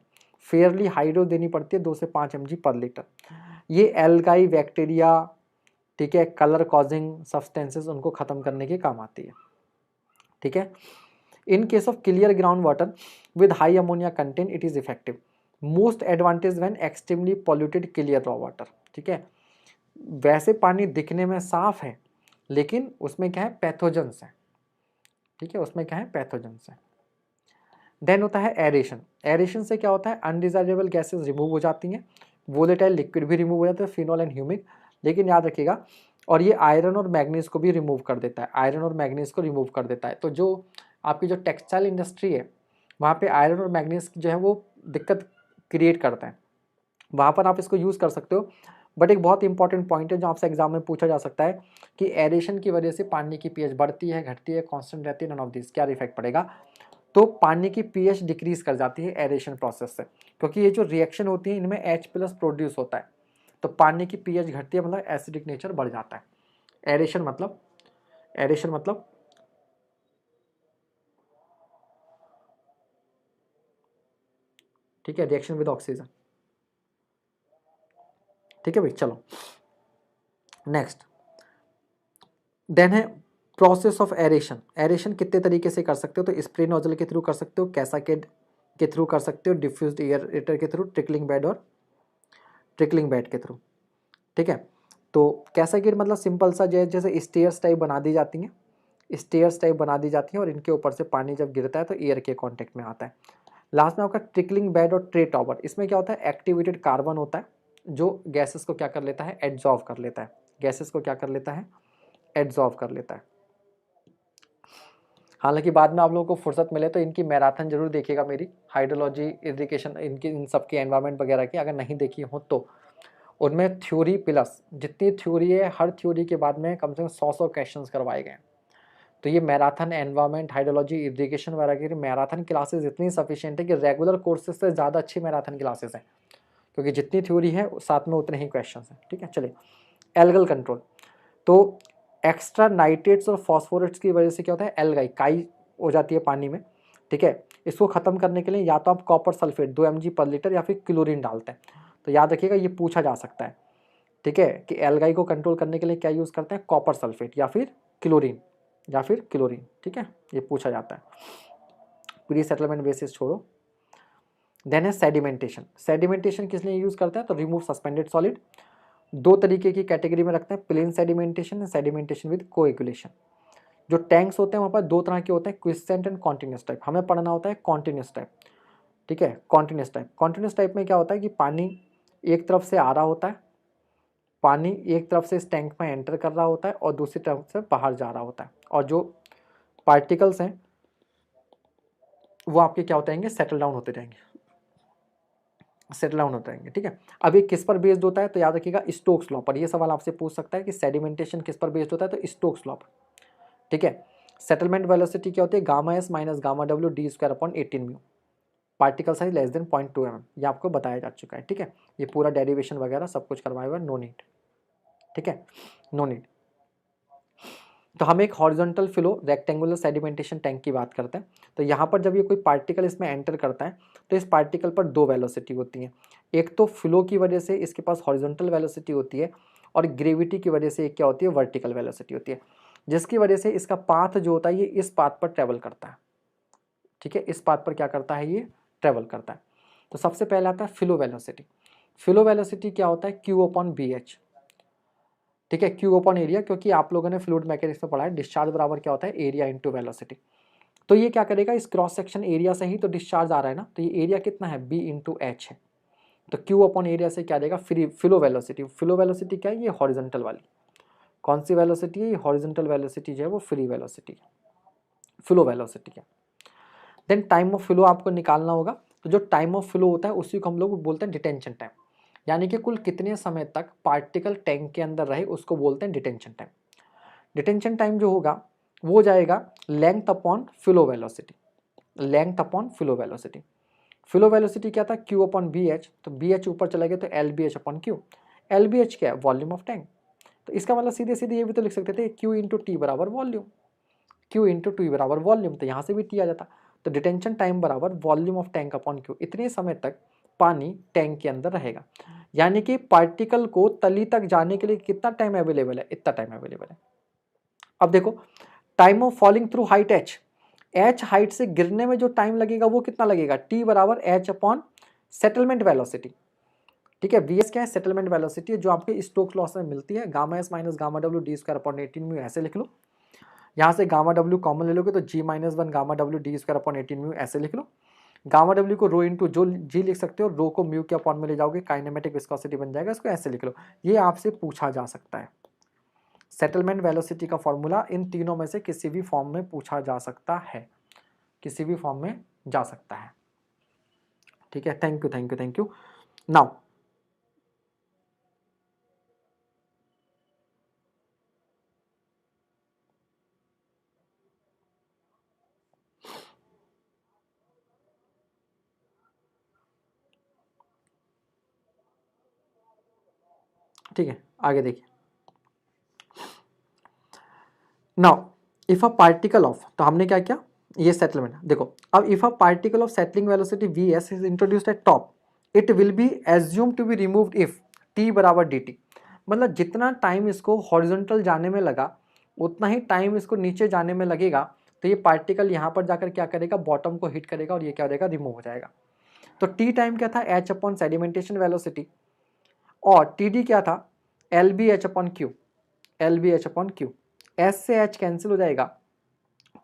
S1: fairly high dose देनी पड़ती है, 2 से 5 mg पर लीटर। ये एल्गाई, बैक्टीरिया, ठीक है, कलर कॉजिंग सब्सटेंसेस, उनको खत्म करने के काम आती है, ठीक है। In case of clear ground water with high ammonia content it is effective. Most advantage when extremely polluted clear raw water, ठीक है। वैसे पानी दिखने में साफ है लेकिन उसमें क्या है? पैथोजेंस है, ठीक है, उसमें क्या है? पैथोजेंस है। देन होता है एरेशन। एरेशन से क्या होता है? अनडिजायरेबल गैसेस रिमूव हो जाती हैं, वोलेटाइल लिक्विड भी रिमूव हो जाता है, फिनॉल एंड ह्यूमिक। लेकिन याद रखिएगा, और ये आयरन और मैग्नीज को भी रिमूव कर देता है, आयरन और मैग्नीज को रिमूव कर देता है। तो जो आपकी जो टेक्सटाइल इंडस्ट्री है वहाँ पे आयरन और मैग्नीज जो है वो दिक्कत क्रिएट करता है, वहाँ पर आप इसको यूज़ कर सकते हो। बट एक बहुत इंपॉर्टेंट पॉइंट है जो आपसे एग्जाम में पूछा जा सकता है कि एरेशन की वजह से पानी की पीएच बढ़ती है, घटती है, कांस्टेंट रहती है, नन ऑफ दिस, क्या इफेक्ट पड़ेगा? तो पानी की पीएच डिक्रीज कर जाती है एरेशन प्रोसेस से, क्योंकि ये जो रिएक्शन होती है इनमें H+ प्रोड्यूस होता है, तो पानी की पीएच घटती है, मतलब एसिडिक नेचर बढ़ जाता है। एरेशन मतलब, एरेशन मतलब ठीक है, रिएक्शन विद ऑक्सीजन, ठीक है भाई। चलो नेक्स्ट, देन है प्रोसेस ऑफ एरेशन। एरेशन कितने तरीके से कर सकते हो? तो स्प्रे नोजल के थ्रू कर सकते हो, कैसाकेड के थ्रू कर सकते हो, डिफ्यूज्ड एयरेटर के थ्रू, ट्रिकलिंग बेड और ट्रिकलिंग बेड के थ्रू, ठीक है। तो कैसाकेड मतलब सिंपल सा जैसे स्टेयर्स टाइप बना दी जाती हैं, स्टेयर्स टाइप बना दी जाती हैं और इनके ऊपर से पानी जब गिरता है तो एयर के कांटेक्ट में आता है। लास्ट में आपका ट्रिकलिंग बेड और ट्रे टॉवर। इसमें क्या होता है? एक्टिवेटेड कार्बन होता है जो गैसेस को क्या कर लेता है? एड्सॉर्ब कर लेता है, गैसेस को क्या कर लेता है? एड्सॉर्ब कर लेता है। हालांकि बाद में आप लोगों को फुर्सत मिले तो इनकी मैराथन जरूर देखिएगा मेरी, हाइड्रोलॉजी, इरिगेशन, इनकी इन सब की एनवायरनमेंट वगैरह की, अगर नहीं देखी हो तो उनमें थ्योरी प्लस जितनी थ्योरी है, हर थ्योरी के बाद में कम से कम 100 क्वेश्चन करवाए गए हैं। तो ये मैराथन, एनवायरनमेंट, हाइड्रोलॉजी, इरिगेशन वगैरह की मैराथन क्लासेस इतनी सफिशिएंट है कि रेगुलर कोर्सेज से ज़्यादा अच्छी मैराथन क्लासेस हैं, क्योंकि जितनी थ्योरी है साथ में उतने ही क्वेश्चन हैं, ठीक है। चलिए, एल्गल कंट्रोल। तो एक्स्ट्रा नाइट्रेट्स और फॉस्फोरेट्स की वजह से क्या होता है? एल्गाई, काई हो जाती है पानी में, ठीक है। इसको खत्म करने के लिए या तो आप कॉपर सल्फेट 2 mg पर लीटर या फिर क्लोरीन डालते हैं। तो याद रखिएगा ये पूछा जा सकता है, ठीक है, कि एल्गाई को कंट्रोल करने के लिए क्या यूज़ करते हैं? कॉपर सल्फेट या फिर क्लोरीन, या फिर क्लोरीन, ठीक है, ये पूछा जाता है। प्री सेटलमेंट बेसिस छोड़ो। देन है सेडिमेंटेशन। सेडिमेंटेशन किस लिए यूज़ करते हैं? तो रिमूव सस्पेंडेड सॉलिड। दो तरीके की कैटेगरी में रखते हैं, plain sedimentation, sedimentation with coagulation. जो टैंक्स होते हैं वहाँ पर दो तरह के होते हैं, क्विसेंट एंड कॉन्टिन्यूस टाइप। हमें पढ़ना होता है कॉन्टिन्यूस टाइप, ठीक है, कॉन्टिन्यूस टाइप। कॉन्टिन्यूस टाइप में क्या होता है कि पानी एक तरफ से आ रहा होता है, पानी एक तरफ से इस टैंक में एंटर कर रहा होता है और दूसरी तरफ से बाहर जा रहा होता है, और जो पार्टिकल्स हैं वो आपके क्या होते रहेंगे? सेटल डाउन होते रहेंगे, सेटल डाउन होते रहेंगे, ठीक है। अब ये किस पर बेस्ड होता है? तो याद रखिएगा स्टोक्स लॉ पर। ये सवाल आपसे पूछ सकता है कि सेडिमेंटेशन किस पर बेस्ड होता है? तो स्टोक्स लॉ पर, ठीक है। सेटलमेंट वेलोसिटी क्या होती है? गामा एस माइनस गामा डब्ल्यू d square upon 18 mu. Particle size less than 0.2 mm, ये आपको बताया जा चुका है, ठीक है। ये पूरा डेरिवेशन वगैरह सब कुछ करवाया हुआ, नो नीड, ठीक है, नो नीड। तो हम एक horizontal flow rectangular sedimentation tank की बात करते हैं। तो यहाँ पर जब ये कोई पार्टिकल इसमें एंटर करता है तो इस पार्टिकल पर दो वेलोसिटी होती हैं। एक तो फ्लो की वजह से इसके पास हॉरिजॉन्टल वेलोसिटी होती है, और ग्रेविटी की वजह से एक क्या होती है? वर्टिकल वेलोसिटी होती है, जिसकी वजह से इसका पाथ जो होता है ये इस पाथ पर ट्रेवल करता है, ठीक है, इस पाथ पर क्या करता है? ये ट्रेवल करता है। तो सबसे पहले आता है फ्लो वेलोसिटी। फ्लो वेलोसिटी क्या होता है? Q/BH। ठीक है, क्यू अपॉन एरिया, क्योंकि आप लोगों ने फ्लूइड मैकेनिक्स में पढ़ा है डिस्चार्ज बराबर क्या होता है, एरिया इंटू वेलोसिटी। तो ये क्या करेगा, इस क्रॉस सेक्शन एरिया से ही तो डिस्चार्ज आ रहा है ना, तो ये एरिया कितना है, बी इंटू एच है। तो क्यू अपॉन एरिया से क्या देगा, free flow velocity. Flow velocity क्या है, ये हॉरिजॉन्टल वाली, कौन सी वेलोसिटी है, ये हॉरिजॉन्टल वेलोसिटी जो है वो फ्री वेलोसिटी है, फ्लो वेलोसिटी है। देन टाइम ऑफ फ्लो आपको निकालना होगा। तो जो टाइम ऑफ फ्लो होता है उसी को हम लोग बोलते हैं डिटेंशन टाइम, यानी कि कुल कितने समय तक पार्टिकल टैंक के अंदर रहे उसको बोलते हैं डिटेंशन टाइम। डिटेंशन टाइम जो होगा वो हो जाएगा length upon flow velocity, length upon flow velocity. Flow velocity क्या था, क्यू अपॉन बी एच, तो बी एच ऊपर चला गया तो L B H upon Q. L B H क्या है, वॉल्यूम ऑफ टैंक। तो इसका मतलब सीधे सीधे ये भी तो लिख सकते थे क्यू इंटू टी बराबर वॉल्यूम, क्यू इंटू टी बराबर वॉल्यूम, तो यहाँ से भी टी आ जाता। तो डिटेंशन टाइम बराबर volume of tank upon Q, इतने समय तक पानी टैंक के अंदर रहेगा। यानी कि पार्टिकल को तली तक जाने के लिए कितना टाइम अवेलेबल है, इतना टाइम अवेलेबल है। अब देखो time of falling through height H, H height से गिरने में जो टाइम लगेगा वो कितना लगेगा, टी बराबर एच अपॉन सेटलमेंट वेलोसिटी। ठीक है, वी एस क्या है, सेटलमेंट वेलोसिटी है, जो आपके स्टोक्स लॉ में मिलती है, गामा एस माइनस गामा डब्ल्यू डी स्क्वायर अपॉन 18 म्यू, ऐसे लिख लो। यहाँ से गामा डब्ल्यू कॉमन ले लोगे तो जी माइनस वन गामा डब्ल्यू डी स्क्वायर अपॉन 18 म्यू, ऐसे लिख लो। गामा डब्ल्यू को रो इंटू जो जी लिख सकते हो, रो को म्यू के अपॉन में ले जाओगे, काइनेमेटिक विस्कोसिटी बन जाएगा, इसको ऐसे लिख लो। ये आपसे पूछा जा सकता है, सेटलमेंट वेलोसिटी का फॉर्मूला इन तीनों में से किसी भी फॉर्म में पूछा जा सकता है, किसी भी फॉर्म में जा सकता है। ठीक है, thank you thank you thank you. Now ठीक है, आगे देखिए। Now if a particle of, तो हमने क्या किया, ये सेटलमेंट देखो। अब if a particle of settling velocity V S is introduced at top, it will be assume to be removed if T बराबर डी टी। मतलब जितना टाइम इसको हॉरिजॉन्टल जाने में लगा उतना ही टाइम इसको नीचे जाने में लगेगा, तो ये पार्टिकल यहाँ पर जाकर क्या करेगा, बॉटम को हिट करेगा और ये क्या हो जाएगा, रिमूव हो जाएगा। तो टी टाइम क्या था, एच अपॉन सेडिमेंटेशन वेलोसिटी, और टी डी क्या था, L B H upon Q, L B H upon Q. S से एच कैंसिल हो जाएगा,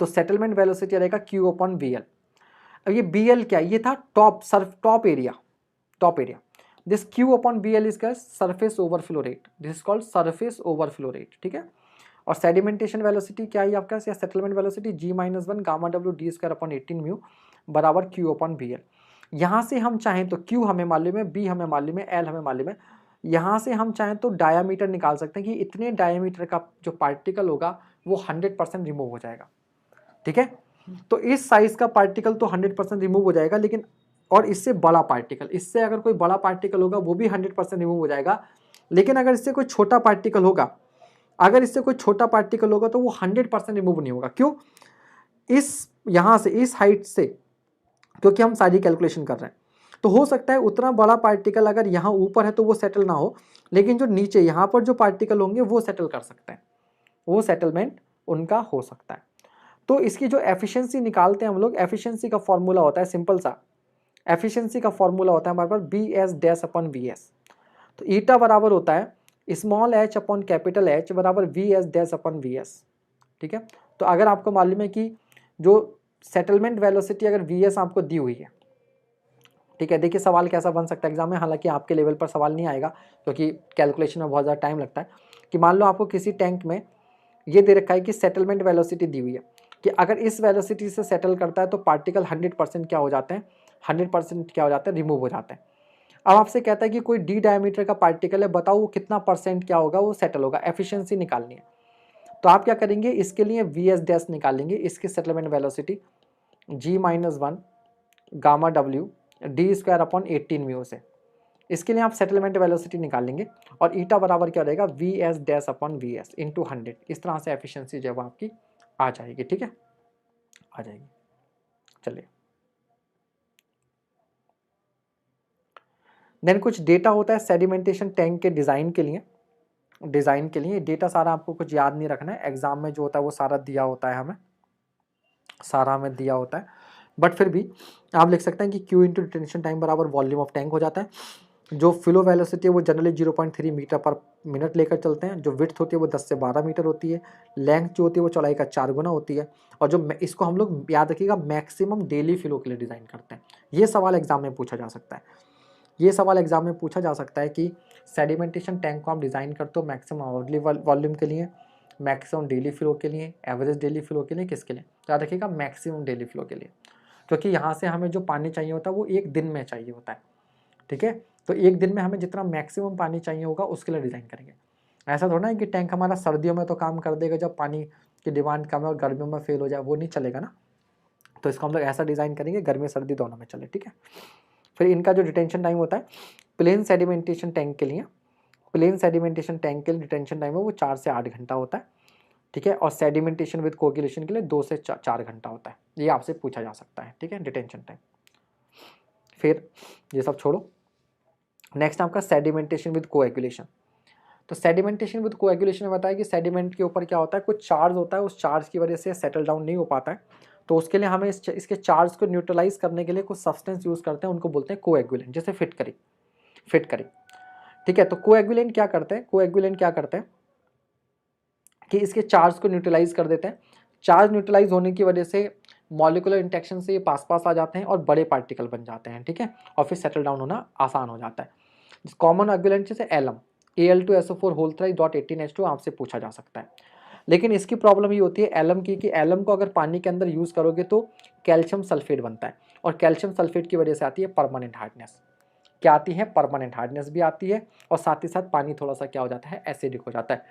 S1: तो सेटलमेंट वेलोसिटी रहेगा क्यू अपॉन बी एल। अब ये बी एल क्या है, ये था top surf top area, top area. This Q upon B L is का surface overflow rate, this is called surface overflow rate. ठीक है, और सेडिमेंटेशन वेलोसिटी क्या है आपका, या settlement velocity g minus one gamma डब्ल्यू डी स्क्वायर अपॉन 18 म्यू बराबर क्यू अपॉन बी एल। यहाँ से हम चाहें तो क्यू हमें मालूम है, बी हमें मालूम है, एल हमें मालूम है, यहाँ से हम चाहें तो डायामीटर निकाल सकते हैं कि इतने डायामीटर का जो पार्टिकल होगा वो 100% रिमूव हो जाएगा। ठीक है, तो इस साइज का पार्टिकल तो 100% रिमूव हो जाएगा, लेकिन और इससे बड़ा पार्टिकल, इससे अगर कोई बड़ा पार्टिकल होगा वो भी 100% रिमूव हो जाएगा। लेकिन अगर इससे कोई छोटा पार्टिकल होगा, अगर इससे कोई छोटा पार्टिकल होगा तो वो 100% रिमूव नहीं होगा। क्यों, इस यहाँ से इस हाइट से, क्योंकि हम सारी कैलकुलेशन कर रहे हैं, तो हो सकता है उतना बड़ा पार्टिकल अगर यहाँ ऊपर है तो वो सेटल ना हो, लेकिन जो नीचे यहाँ पर जो पार्टिकल होंगे वो सेटल कर सकते हैं, वो सेटलमेंट उनका हो सकता है। तो इसकी जो एफिशिएंसी निकालते हैं हम लोग, एफिशिएंसी का फॉर्मूला होता है सिंपल सा, एफिशिएंसी का फॉर्मूला होता है हमारे पास B S dash upon V S. तो ईटा बराबर होता है small H upon capital H बराबर V S dash upon V S. ठीक है, तो अगर आपको मालूम है कि जो सेटलमेंट वेलोसिटी अगर वी एस आपको दी हुई है, ठीक है, देखिए सवाल कैसा बन सकता है एग्जाम में, हालांकि आपके लेवल पर सवाल नहीं आएगा क्योंकि कैलकुलेशन में बहुत ज़्यादा टाइम लगता है, कि मान लो आपको किसी टैंक में ये दे रखा है कि सेटलमेंट वेलोसिटी दी हुई है कि अगर इस वेलोसिटी से सेटल करता है तो पार्टिकल 100% क्या हो जाते हैं, 100% क्या हो जाते हैं, रिमूव हो जाते हैं। अब आपसे कहता है कि कोई डी डायमीटर का पार्टिकल है, बताओ वो कितना परसेंट क्या होगा, वो सेटल होगा, एफिशिएंसी निकालनी है। तो आप क्या करेंगे, इसके लिए वी एस डैश निकालेंगे, इसकी settlement velocity g minus one gamma डब्ल्यू डी स्क्वायर अपॉन 18 म्यू से, इसके लिए आप सेटलमेंट वेलोसिटी निकालेंगे, और ईटा बराबर क्या रहेगा, we S dash upon V S into 100। इस तरह से एफिशिएंसी जब आपकी आ जाएगी, ठीक है, आ जाएगी। चलिए, देन कुछ डेटा होता है सेडिमेंटेशन टैंक के डिज़ाइन के लिए, डिज़ाइन के लिए डेटा सारा आपको कुछ याद नहीं रखना है, एग्जाम में जो होता है वो सारा दिया होता है, हमें सारा हमें दिया होता है, बट फिर भी आप लिख सकते हैं कि क्यू इंटू डिटेंशन टाइम बराबर वॉल्यूम ऑफ टैंक हो जाता है। जो फ्लो वेलोसिटी है वो जनरली 0.3 मीटर पर मिनट लेकर चलते हैं। जो विड्थ होती है वो 10 से 12 मीटर होती है। लेंथ जो होती है वो चौड़ाई का 4 गुना होती है। और जो इसको हम लोग याद रखिएगा मैक्सिमम डेली फ्लो के लिए डिज़ाइन करते हैं। ये सवाल एग्जाम में पूछा जा सकता है। ये सवाल एग्जाम में पूछा जा सकता है कि सेडिमेंटेशन टैंक को हम डिज़ाइन करते हो मैक्सिमम आवरली वॉल्यूम के लिए, मैक्सिमम डेली फ्लो के लिए, एवरेज डेली फ्लो के लिए, किसके लिए? याद रखिएगा मैक्सिमम डेली फ्लो के लिए, क्योंकि यहाँ से हमें जो पानी चाहिए होता है वो एक दिन में चाहिए होता है। ठीक है, तो एक दिन में हमें जितना मैक्सिमम पानी चाहिए होगा उसके लिए डिज़ाइन करेंगे। ऐसा थोड़ा है कि टैंक हमारा सर्दियों में तो काम कर देगा जब पानी की डिमांड कम है और गर्मियों में फेल हो जाए, वो नहीं चलेगा ना। तो इसको हम लोग ऐसा डिज़ाइन करेंगे गर्मी सर्दी दोनों में चले। ठीक है, फिर इनका जो डिटेंशन टाइम होता है प्लेन सेडिमेंटेशन टैंक के लिए, प्लेन सेडिमेंटेशन टैंक के लिए डिटेंशन टाइम है वो 4 से 8 घंटा होता है। ठीक है, और सेडिमेंटेशन विद कोएगुलेशन के लिए 2 से 4 घंटा होता है। ये आपसे पूछा जा सकता है। ठीक है, डिटेंशन टाइम। फिर ये सब छोड़ो, नेक्स्ट आपका सेडिमेंटेशन विद कोएगुलेशन। तो सेडिमेंटेशन विद कोएगुलेशन में बताया कि सेडिमेंट के ऊपर क्या होता है, कुछ चार्ज होता है, उस चार्ज की वजह से सेटल डाउन नहीं हो पाता है। तो उसके लिए हमें इसके चार्ज को न्यूट्रलाइज करने के लिए कुछ सब्सटेंस यूज करते हैं, उनको बोलते हैं कोएगुलेंट, जैसे फिट करी। ठीक है, तो कोएगुलेंट क्या करते हैं, कोएगुलेंट क्या करते हैं कि इसके चार्ज को न्यूट्रलाइज कर देते हैं। चार्ज न्यूट्रलाइज होने की वजह से मॉलिक्यूलर इंटरेक्शन से ये पास आ जाते हैं और बड़े पार्टिकल बन जाते हैं। ठीक है, और फिर सेटल डाउन होना आसान हो जाता है। कॉमन एग्युलेंट जैसे एलम, Al2SO4 आपसे पूछा जा सकता है। लेकिन इसकी प्रॉब्लम ये होती है एलम की कि एलम को अगर पानी के अंदर यूज करोगे तो कैल्शियम सल्फेट बनता है, और कैल्शियम सल्फेट की वजह से आती है परमानेंट हार्डनेस। क्या आती है? परमानेंट हार्डनेस भी आती है, और साथ ही साथ पानी थोड़ा सा क्या हो जाता है, एसिडिक हो जाता है।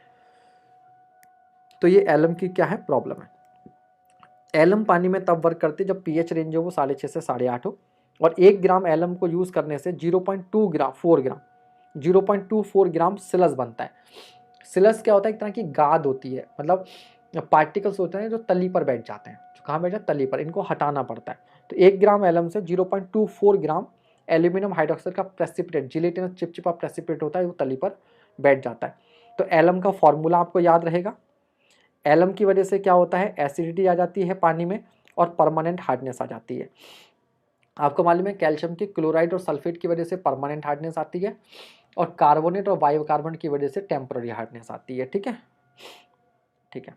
S1: तो ये एलम की क्या है, प्रॉब्लम है। एलम पानी में तब वर्क करती है जब पीएच रेंज हो वो 6.5 से 8.5 हो, और 1 ग्राम एलम को यूज करने से 0.24 ग्राम सिलस बनता है। सिलस क्या होता है? एक तरह की गाद होती है, मतलब पार्टिकल्स होते हैं जो तली पर बैठ जाते हैं, जो कहाँ बैठ जाते हैं, तली पर, इनको हटाना पड़ता है। तो 1 ग्राम एलम से 0.24 ग्राम एल्यूमिनियम हाइड्रोक्साइड का प्रेसिपिटेट, जिलेटिनस चिपचिपा प्रेसिपिटेट होता है, वो तली पर बैठ जाता है। तो एलम का फॉर्मूला आपको याद रहेगा। एलम की वजह से क्या होता है, एसिडिटी आ जाती है पानी में और परमानेंट हार्डनेस आ जाती है। आपको मालूम है कैल्शियम की क्लोराइड और सल्फेट की वजह से परमानेंट हार्डनेस आती है, और कार्बोनेट और बायोकार्बन की वजह से टेम्पररी हार्डनेस आती है। ठीक है, ठीक है।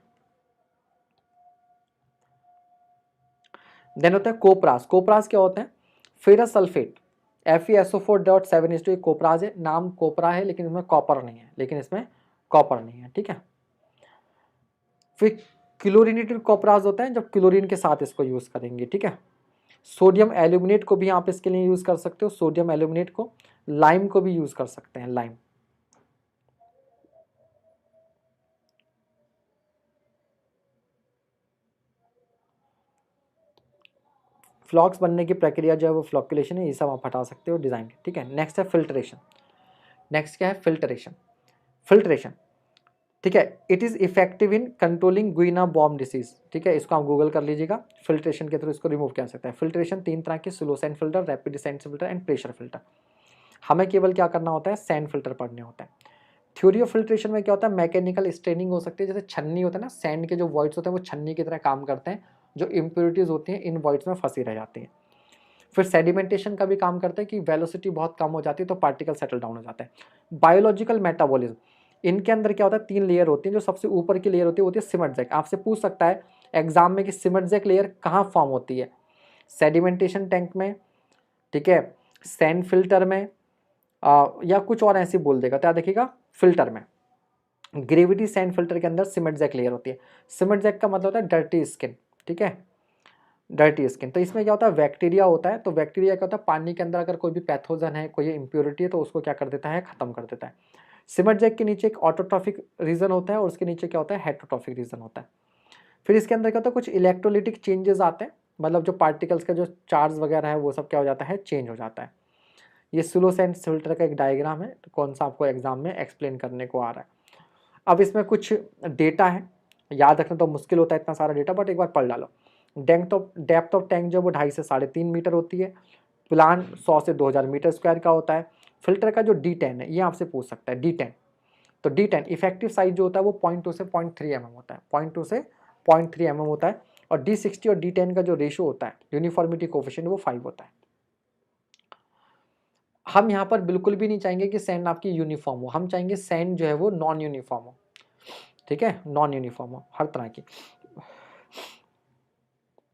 S1: देन होता है कोपरास। कोपरास क्या होते हैं? फेरस सल्फेट, FeSO4.7H2 कोपरास है। नाम कोपरा है लेकिन इसमें कॉपर नहीं है, ठीक है। फिर क्लोरिनेटेड कोपरास होता है जब क्लोरीन के साथ इसको यूज करेंगे। ठीक है, सोडियम एल्यूमिनेट को भी आप इसके लिए यूज कर सकते हो, सोडियम एल्यूमिनेट को। लाइम को भी यूज कर सकते हैं, लाइम। फ्लॉक्स बनने की प्रक्रिया जो है वो फ्लॉक्युलेशन है, ये सब आप हटा सकते हो डिजाइन। ठीक है, नेक्स्ट है फिल्ट्रेशन। नेक्स्ट क्या है? फिल्ट्रेशन। ठीक है, it is effective in controlling guinea worm disease. ठीक है, इसको आप गूगल कर लीजिएगा, फिल्ट्रेशन के थ्रू इसको रिमूव किया जा सकता है। फिल्ट्रेशन 3 तरह के, slow sand filter, rapid sand filter and pressure filter. हमें केवल क्या करना होता है, सैंड फिल्टर पढ़ने होता है। थ्योरी ऑफ फिल्ट्रेशन में क्या होता है, मैकेनिकल स्ट्रेनिंग हो सकती है, जैसे छन्नी होता है ना, सैंड के जो वॉइड्स होते हैं वो छन्नी की तरह काम करते हैं, जो इम्प्योरिटीज होती हैं इन वॉइड्स में फंसी रह जाती हैं। फिर सेडिमेंटेशन का भी काम करता है कि वेलोसिटी बहुत कम हो जाती है तो पार्टिकल सेटल डाउन हो जाता है। बायोलॉजिकल मेटाबॉलिज्म, इनके अंदर क्या होता है, 3 लेयर होती हैं। जो सबसे ऊपर की लेयर होती है वो होती है सिमट जैक। आपसे पूछ सकता है एग्जाम में कि सिमट जैक लेयर कहाँ फॉर्म होती है, सेडिमेंटेशन टैंक में, ठीक है, सैंड फिल्टर में, या कुछ और ऐसी बोल देगा। तो याद देखिएगा, फिल्टर में, ग्रेविटी सैंड फिल्टर के अंदर सिमट जैक लेयर होती है। सिमट जैक का मतलब होता है डर्टी स्किन। ठीक है, डर्टी स्किन। तो इसमें क्या होता है, बैक्टीरिया होता है। तो बैक्टीरिया क्या होता है, पानी के अंदर अगर कोई भी पैथोजन है, कोई इम्प्योरिटी है, तो उसको क्या कर देता है, खत्म कर देता है। सिमट जैक के नीचे एक ऑटोट्रॉफिक रीजन होता है और उसके नीचे क्या होता है, हेटरोट्रॉफिक रीजन होता है। फिर इसके अंदर क्या होता है, कुछ इलेक्ट्रोलिटिक चेंजेस आते हैं, मतलब जो पार्टिकल्स का जो चार्ज वगैरह है वो सब क्या हो जाता है, चेंज हो जाता है। ये स्लो सैंड फिल्टर का एक डायग्राम है, तो कौन सा आपको एग्जाम में एक्सप्लेन करने को आ रहा है। अब इसमें कुछ डेटा है, याद रखना तो मुश्किल होता है इतना सारा डेटा, बट एक बार पढ़ डालो। डेप्थ ऑफ टैंक जो वो 2.5 से 3.5 मीटर होती है। प्लान 100 से 2000 मीटर स्क्वायर का होता है। फिल्टर का जो D10 है, ये आपसे पूछ सकता है, D10। तो D10 इफेक्टिव साइज जो होता है वो 0.2 से 0.3 mm होता है, 0.2 से 0.3 mm होता है। और D60 और D10 का जो रेशो होता है, यूनिफॉर्मिटी कोफिशिएंट, वो 5 होता है। हम यहाँ पर बिल्कुल भी नहीं चाहेंगे कि सैंड आपकी यूनिफॉर्म हो, हम चाहेंगे सैंड जो है वो नॉन यूनिफॉर्म हो, ठीक है, नॉन यूनिफॉर्म हो हर तरह की।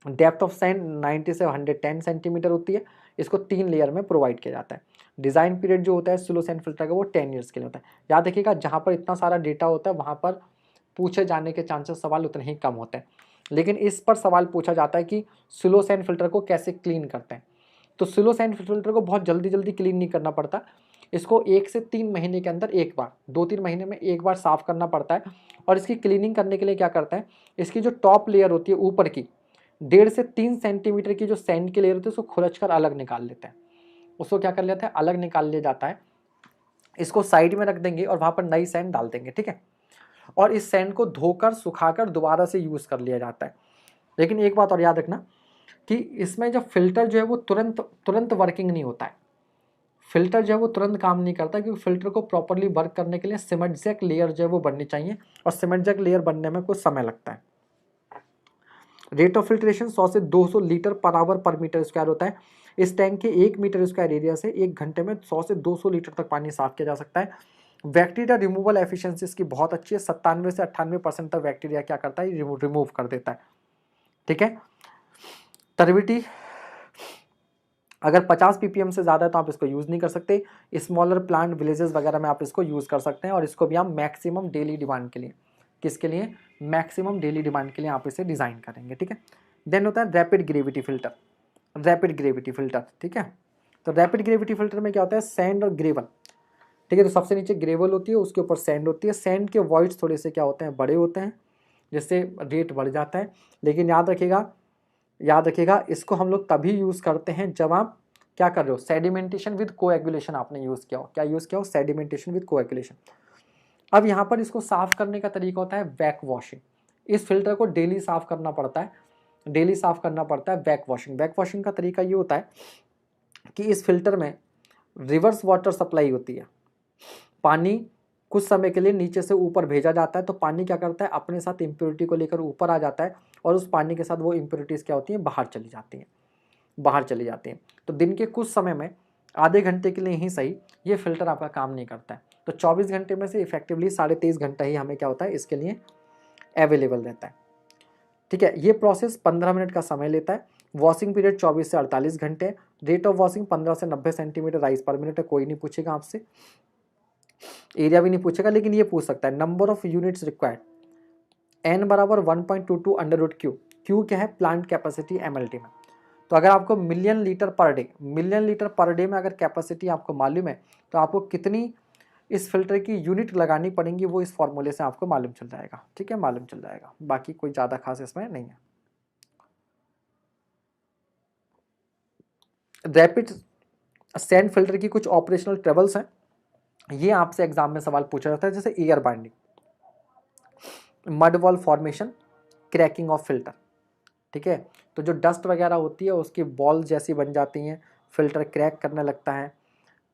S1: डेप्थ ऑफ सैंड 90 से 110 सेंटीमीटर होती है। इसको 3 लेयर में प्रोवाइड किया जाता है। डिज़ाइन पीरियड जो होता है स्लो सैंड फिल्टर का वो 10 ईयर्स के लिए होता है। याद रखिएगा, जहाँ पर इतना सारा डेटा होता है वहाँ पर पूछे जाने के चांसेस सवाल उतने ही कम होते हैं, लेकिन इस पर सवाल पूछा जाता है कि स्लो सैंड फिल्टर को कैसे क्लीन करते हैं। तो स्लो सैंड फिल्टर को बहुत जल्दी जल्दी क्लीन नहीं करना पड़ता, इसको 1 से 3 महीने के अंदर एक बार, 2-3 महीने में एक बार साफ़ करना पड़ता है। और इसकी क्लीनिंग करने के लिए क्या करते हैं, इसकी जो टॉप लेयर होती है ऊपर की 1.5 से 3 सेंटीमीटर की जो सैंड की लेयर होती है उसको खुरच कर अलग निकाल लेते हैं। उसको क्या कर लेते हैं, अलग निकाल लिया जाता है। इसको साइड में रख देंगे और वहाँ पर नई सैंड डाल देंगे, ठीक है। और इस सैंड को धोकर सुखाकर दोबारा से यूज़ कर लिया जाता है। लेकिन एक बात और याद रखना कि इसमें जब फिल्टर जो है वो तुरंत तुरंत वर्किंग नहीं होता है। फिल्टर जो है वो तुरंत काम नहीं करता, क्योंकि फिल्टर को प्रॉपरली वर्क करने के लिए सीमेंट जैक लेयर जो है वो बननी चाहिए, और सीमेंट जैक लेयर बनने में कुछ समय लगता है। रेट ऑफ फिल्ट्रेशन 100 से 200 लीटर पर आवर पर मीटर स्क्वायर होता है। इस टैंक के 1 मीटर स्क्वायर एरिया से 1 घंटे में 100 से 200 लीटर तक पानी साफ किया जा सकता है। बैक्टीरिया रिमूवल एफिशिएंसी इसकी बहुत अच्छी है, 97 से 98% तक बैक्टीरिया क्या करता है, रिमूव कर देता है, ठीक है। टर्बिडिटी अगर 50 ppm से ज़्यादा है तो आप इसको यूज़ नहीं कर सकते। स्मॉलर प्लांट विलेजेस वगैरह में आप इसको यूज़ कर सकते हैं, और इसको भी आप मैक्सिमम डेली डिमांड के लिए, किसके लिए, मैक्सिमम डेली डिमांड के लिए आप इसे डिज़ाइन करेंगे, ठीक है। देन होता है rapid gravity filter, rapid gravity filter, ठीक है। तो रैपिड ग्रेविटी फिल्टर में क्या होता है, सैंड और ग्रेवल, ठीक है। तो सबसे नीचे ग्रेवल होती है, उसके ऊपर सैंड होती है। सैंड के वॉइड्स थोड़े से क्या होते हैं, बड़े होते हैं, जिससे रेट बढ़ जाता है। लेकिन याद रखिएगा इसको हम लोग तभी यूज़ करते हैं जब आप क्या कर रहे हो, सेडिमेंटेशन विद कोएगुलेशन आपने यूज़ किया हो। क्या यूज़ किया हो, सेडिमेंटेशन विद कोएगुलेशन। अब यहाँ पर इसको साफ़ करने का तरीका होता है वैक वॉशिंग। इस फिल्टर को डेली साफ़ करना पड़ता है, डेली साफ़ करना पड़ता है वैक वॉशिंग। वैक वॉशिंग का तरीका ये होता है कि इस फिल्टर में रिवर्स वाटर सप्लाई होती है। पानी कुछ समय के लिए नीचे से ऊपर भेजा जाता है, तो पानी क्या करता है, अपने साथ इम्प्योरिटी को लेकर ऊपर आ जाता है, और उस पानी के साथ वो इम्प्योरिटीज़ क्या होती हैं, बाहर चली जाती हैं, बाहर चली जाती हैं। तो दिन के कुछ समय में आधे घंटे के लिए ही सही ये फिल्टर आपका काम नहीं करता है। तो 24 घंटे में से इफेक्टिवली 23.5 घंटा ही हमें क्या होता है, इसके लिए अवेलेबल रहता है, ठीक है। ये प्रोसेस 15 मिनट का समय लेता है। वॉशिंग पीरियड 24 से 48 घंटे। रेट ऑफ वॉशिंग 15 से 90 सेंटीमीटर राइस पर मिनट है। कोई नहीं पूछेगा आपसे, एरिया भी नहीं पूछेगा, लेकिन ये पूछ सकता है number of units required, n बराबर 1.22 अंडर रूट क्यू। क्यू क्या है, प्लांट कैपेसिटी एमएलटी में। तो अगर आपको मिलियन लीटर पर डे में अगर कैपेसिटी आपको मालूम है, तो आपको कितनी इस फिल्टर की यूनिट लगानी पड़ेंगी वो इस फॉर्मूले से आपको मालूम चल जाएगा, ठीक है, मालूम चल जाएगा। बाकी कोई ज़्यादा खास इसमें नहीं है। रैपिड सैंड फिल्टर की कुछ ऑपरेशनल ट्रेबल्स हैं, ये आपसे एग्जाम में सवाल पूछा जाता है, जैसे air binding, mud wall formation, cracking of filter, ठीक है। तो जो डस्ट वगैरह होती है उसकी बॉल जैसी बन जाती हैं, फिल्टर क्रैक करने लगता है,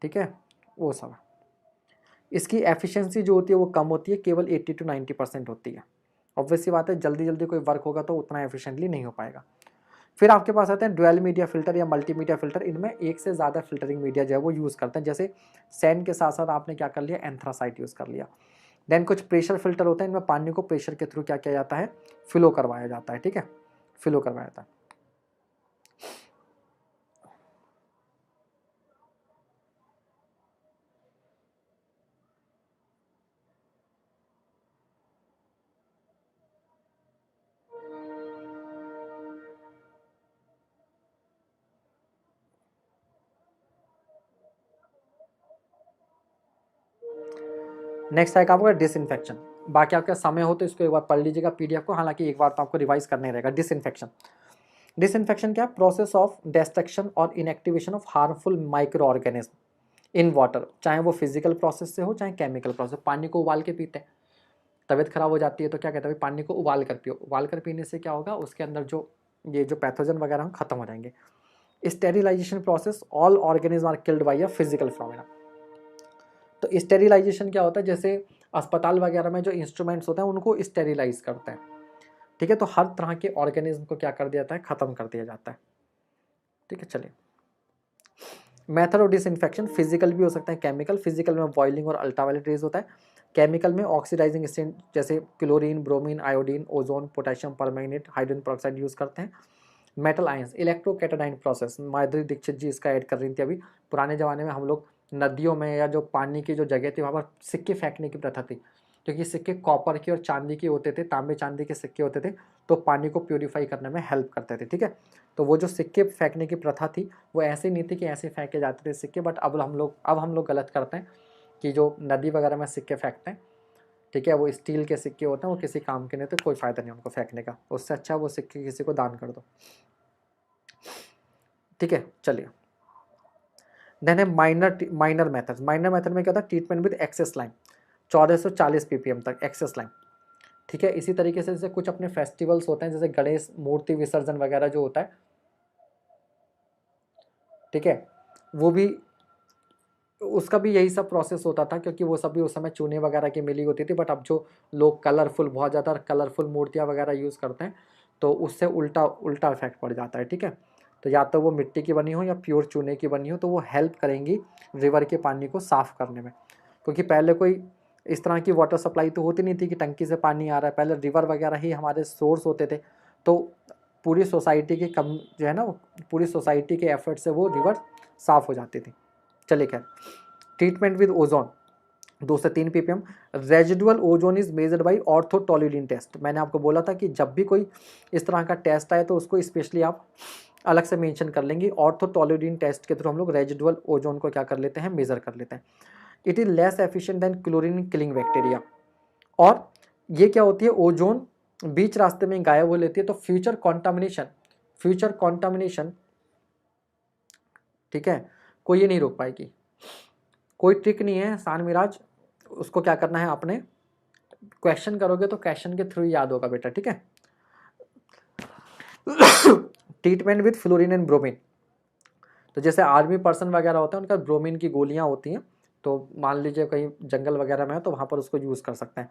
S1: ठीक है, वो सब। इसकी एफिशिएंसी जो होती है वो कम होती है, केवल 80 to 90% होती है। ऑब्वियस सी बात है, जल्दी जल्दी कोई वर्क होगा तो उतना एफिशिएंटली नहीं हो पाएगा। फिर आपके पास आते हैं डुअल मीडिया फिल्टर या मल्टीमीडिया फिल्टर। इनमें एक से ज़्यादा फिल्टरिंग मीडिया जो है वो यूज़ करते हैं, जैसे सैंड के साथ साथ आपने क्या कर लिया, एंथ्रासाइट यूज़ कर लिया। देन कुछ प्रेशर फिल्टर होते हैं, इनमें पानी को प्रेशर के थ्रू क्या किया जाता है, फ्लो करवाया जाता है, ठीक है, फ्लो करवाया जाता है। नेक्स्ट आएगा आपका डिसइंफेक्शन। बाकी आपका समय हो तो इसको एक बार पढ़ लीजिएगा पीडीएफ को, हालांकि एक बार तो आपको रिवाइज करना ही रहेगा। डिसइंफेक्शन, डिसइंफेक्शन क्या है, प्रोसेस ऑफ डिस्ट्रक्शन और inactivation of harmful micro organism in water. चाहे वो फिजिकल प्रोसेस से हो चाहे केमिकल प्रोसेस। पानी को उबाल के पीते हैं, तबीयत खराब हो जाती है तो क्या कहते हैं, पानी को उबाल कर पियो। उबाल कर पीने से क्या होगा, उसके अंदर जो ये जो पैथोजन वगैरह हैं खत्म हो जाएंगे। Sterilisation process, all organism are killed by a physical phenomena. तो स्टेरिलाइजेशन क्या होता है, जैसे अस्पताल वगैरह में जो इंस्ट्रूमेंट्स होते हैं उनको स्टेरिलाइज करते हैं, ठीक है। तो हर तरह के ऑर्गेनिज्म को क्या कर दिया जाता है, खत्म कर दिया जाता है, ठीक है। चलिए मेथड ऑफ डिसइंफेक्शन फिजिकल भी हो सकता है, केमिकल। फिजिकल में बॉइलिंग और अल्ट्रावायलेट रेज होता है। केमिकल में ऑक्सीडाइजिंग एजेंट जैसे chlorine, bromine, iodine, ozone, potassium permanganate, hydrogen peroxide use करते हैं। Metal ions, इलेक्ट्रोकैटाडाइन process, Madhuri Dixit जी इसका ऐड कर रही थी अभी। पुराने ज़माने में हम लोग नदियों में या जो पानी की जो जगह थी वहाँ पर सिक्के फेंकने की प्रथा थी, क्योंकि सिक्के कॉपर के और चांदी के होते थे, तांबे चांदी के सिक्के होते थे, तो पानी को प्योरीफाई करने में हेल्प करते थे। ठीक है, तो वो जो सिक्के फेंकने की प्रथा थी वो ऐसे नहीं थी कि ऐसे फेंके जाते थे सिक्के, बट अब हम लोग गलत करते हैं कि जो नदी वगैरह में सिक्के फेंकते हैं, ठीक है, वो स्टील के सिक्के होते हैं, वो किसी काम के नहीं, तो कोई फ़ायदा नहीं उनको फेंकने का, उससे अच्छा वो सिक्के किसी को दान कर दो। ठीक है, चलिए। देन है माइनर मेथड। माइनर मेथड में क्या होता है, treatment with excess lime 1440 ppm तक एक्सेस लाइन। ठीक है, इसी तरीके से जैसे कुछ अपने फेस्टिवल्स होते हैं, जैसे गणेश मूर्ति विसर्जन वगैरह जो होता है, ठीक है, वो भी उसका भी यही सब प्रोसेस होता था, क्योंकि वो सभी उस समय चूने वगैरह की मिली होती थी। बट अब जो लोग कलरफुल, बहुत ज़्यादा कलरफुल मूर्तियाँ वगैरह यूज़ करते हैं, तो उससे उल्टा उल्टा इफेक्ट पड़ जाता है। ठीक है, तो या तो वो मिट्टी की बनी हो या प्योर चूने की बनी हो, तो वो हेल्प करेंगी रिवर के पानी को साफ़ करने में। क्योंकि पहले कोई इस तरह की वाटर सप्लाई तो होती नहीं थी कि टंकी से पानी आ रहा है, पहले रिवर वगैरह ही हमारे सोर्स होते थे। तो पूरी सोसाइटी के कम जो है ना, पूरी सोसाइटी के एफर्ट से वो रिवर साफ़ हो जाती थी। चलिए खैर, ट्रीटमेंट विद ओजोन 2 से 3 ppm। Residual ozone is measured by orthotolidine test. मैंने आपको बोला था कि जब भी कोई इस तरह का टेस्ट आए तो उसको स्पेशली आप अलग से मेंशन कर लेंगे। ऑर्थोटोल्यूडिन टेस्ट के थ्रू हम लोग रेजिडुअल ओजोन को क्या कर लेते हैं, मेजर कर लेते हैं। It is less efficient than chlorine killing bacteria. और ये क्या होती है, ओजोन बीच रास्ते में गायब हो लेती है, तो फ्यूचर कॉन्टामिनेशन, ठीक है, कोई ये नहीं रोक पाएगी। कोई ट्रिक नहीं है शान मिराज, उसको क्या करना है, आपने क्वेश्चन करोगे तो क्वेश्चन के थ्रू याद होगा बेटा। ठीक है, treatment with fluorine and bromine. तो जैसे आर्मी पर्सन वगैरह होता है, उनका ब्रोमीन की गोलियां होती हैं, तो मान लीजिए कहीं जंगल वगैरह में है तो वहाँ पर उसको यूज़ कर सकते हैं।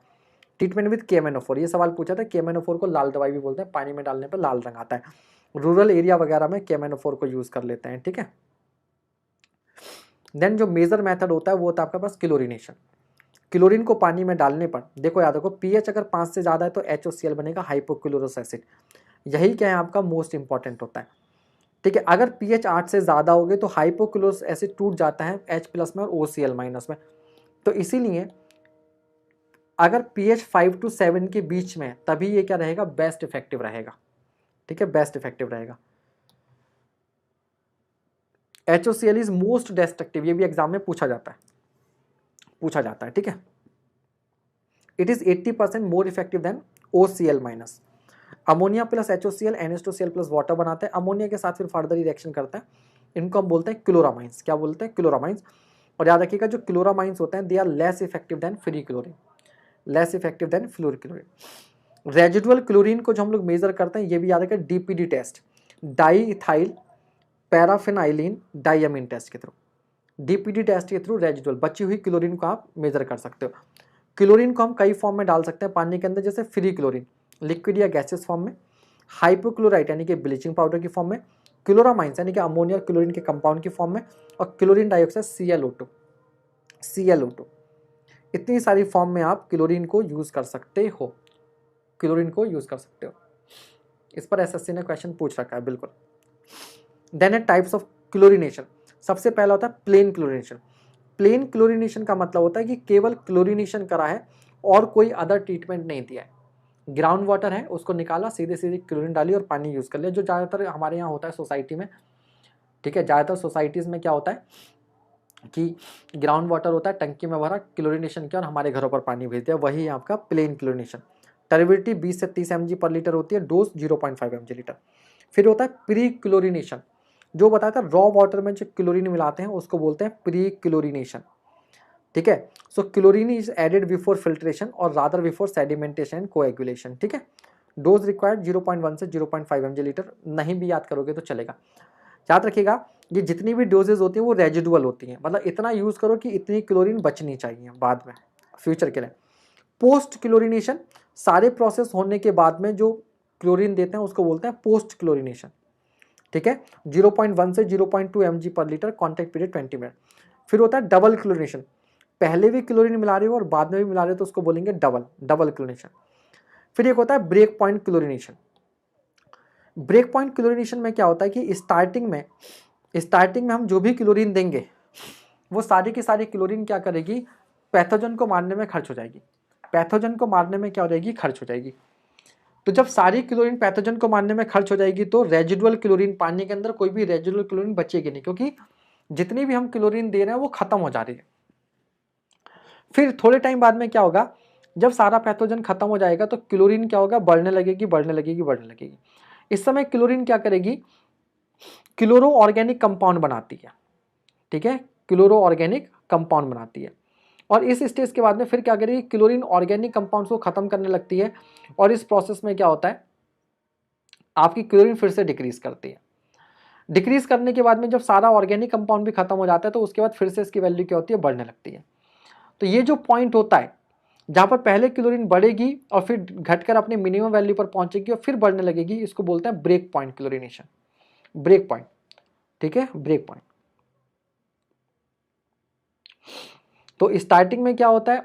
S1: ट्रीटमेंट विद KMNO4, ये सवाल पूछा था। KMNO4 को लाल दवाई भी बोलते हैं, पानी में डालने पर लाल रंग आता है। रूरल एरिया वगैरह में KMNO4 को यूज़ कर लेते हैं। ठीक है, देन जो मेजर मेथड होता है वो होता है आपके पास क्लोरीनेशन। क्लोरीन को पानी में डालने पर, देखो याद रखो, pH अगर 5 से ज़्यादा है तो HOCl बनेगा, हाइपोक्लोरस एसिड। यही क्या है आपका मोस्ट इंपॉर्टेंट होता है। ठीक है, अगर pH 8 से ज़्यादा हो गए तो हाइपोक्लोरस एसिड टूट जाता है H+ में और OCl- में। तो इसीलिए अगर pH 5 to 7 के बीच में, तभी ये क्या रहेगा, बेस्ट इफेक्टिव रहेगा। ठीक है, बेस्ट इफेक्टिव रहेगा। HOCl इज मोस्ट डिस्ट्रक्टिव, ये भी एग्जाम में पूछा जाता है। ठीक है, it is 80% more effective than OCl-। Ammonia plus HOCl NH2Cl plus water बनाते हैं, अमोनिया के साथ फिर फर्दर रिएक्शन करता है। इनको हम बोलते हैं क्लोरामाइंस। क्या बोलते हैं, क्लोरामाइंस। और याद रखिएगा, जो क्लोरामाइंस होते हैं they are less effective than free chlorine, less effective than floor chlorine. Residual chlorine को जो हम लोग मेजर करते हैं, ये भी याद रखें, DPD test, diethyl paraphenylene diamine test के थ्रू, DPD टेस्ट के थ्रू रेजिडुअल बची हुई क्लोरीन को आप मेजर कर सकते हो। क्लोरीन को हम कई फॉर्म में डाल सकते हैं पानी के अंदर, जैसे फ्री क्लोरीन लिक्विड या गैसेस फॉर्म में, हाइपोक्लोराइट यानी कि ब्लीचिंग पाउडर की फॉर्म में, क्लोरामाइंस यानी कि अमोनिया क्लोरीन के कंपाउंड की फॉर्म में, और क्लोरीन डाइऑक्साइड ClO2। इतनी सारी फॉर्म में आप क्लोरीन को यूज कर सकते हो, इस पर SSC ने क्वेश्चन पूछ रखा है, बिल्कुल। देन है टाइप्स ऑफ क्लोरीनेशन। सबसे पहला होता है प्लेन क्लोरीनेशन। प्लेन क्लोरीनेशन का मतलब होता है कि केवल क्लोरीनेशन करा है और कोई अदर ट्रीटमेंट नहीं दिया है। ग्राउंड वाटर है, उसको निकाला, सीधे सीधे क्लोरीन डाली और पानी यूज़ कर लिया, जो ज़्यादातर हमारे यहाँ होता है सोसाइटी में। ठीक है, ज़्यादातर सोसाइटीज़ में क्या होता है कि ग्राउंड वाटर होता है, टंकी में भरा, क्लोरीनेशन किया और हमारे घरों पर पानी भेज दिया, वही है आपका प्लेन क्लोरीनेशन। टर्बिडिटी 20 से 30 mg पर लीटर होती है, डोज 0.5 mg लीटर। फिर होता है प्री क्लोरीनेशन, जो बताया था रॉ वाटर में जो क्लोरीन मिलाते हैं उसको बोलते हैं प्री क्लोरीनेशन। ठीक है, so chlorine is added before filtration और rather before sedimentation and coagulation. ठीक है, डोज रिक्वायर्ड 0.1 से 0.5 mg लीटर। नहीं भी याद करोगे तो चलेगा। याद रखिएगा, ये जितनी भी डोजेज होती हैं वो रेजिडुअल होती हैं, मतलब इतना यूज करो कि इतनी क्लोरीन बचनी चाहिए बाद में, फ्यूचर के लिए। पोस्ट क्लोरीनेशन, सारे प्रोसेस होने के बाद में जो क्लोरीन देते हैं उसको बोलते हैं पोस्ट क्लोरीनेशन। ठीक है, 0.1 से 0.2 mg पर लीटर, कॉन्टैक्ट पीरियड 20 मिनट। फिर होता है डबल क्लोरीनेशन, पहले भी क्लोरीन मिला रहे हो और बाद में भी मिला रहे हो तो उसको बोलेंगे डबल क्लोरीनेशन। फिर एक होता है break point chlorination. Break point chlorination में क्या होता है कि स्टार्टिंग में हम जो भी क्लोरीन देंगे वो सारी की सारी क्लोरीन क्या करेगी, पैथोजन को मारने में खर्च हो जाएगी। पैथोजन को मारने में क्या हो जाएगी, खर्च हो जाएगी। तो जब सारी क्लोरीन पैथोजन को मारने में खर्च हो जाएगी तो रेजिडुअल क्लोरीन, पानी के अंदर कोई भी रेजिडुअल क्लोरीन बचेगी नहीं, क्योंकि जितनी भी हम क्लोरीन दे रहे हैं वो खत्म हो जा रही है। फिर थोड़े टाइम बाद में क्या होगा, जब सारा पैथोजन खत्म हो जाएगा तो क्लोरीन क्या होगा, बढ़ने लगेगी। इस समय क्लोरीन क्या करेगी, क्लोरो ऑर्गेनिक कंपाउंड बनाती है। ठीक है, क्लोरो ऑर्गेनिक कंपाउंड बनाती है। और इस स्टेज के बाद में फिर क्या करेगी, क्लोरीन ऑर्गेनिक कंपाउंड्स को खत्म करने लगती है। और इस प्रोसेस में क्या होता है, आपकी क्लोरीन फिर से डिक्रीज करती है। डिक्रीज करने के बाद में जब सारा ऑर्गेनिक कंपाउंड भी खत्म हो जाता है तो उसके बाद फिर से इसकी वैल्यू क्या होती है, बढ़ने लगती है। तो ये जो पॉइंट होता है जहां पर पहले क्लोरीन बढ़ेगी और फिर घटकर अपनी मिनिमम वैल्यू पर पहुंचेगी और फिर बढ़ने लगेगी, इसको बोलते हैं break point chlorination. Break point, ठीक है, ब्रेक पॉइंट। तो स्टार्टिंग में क्या होता है,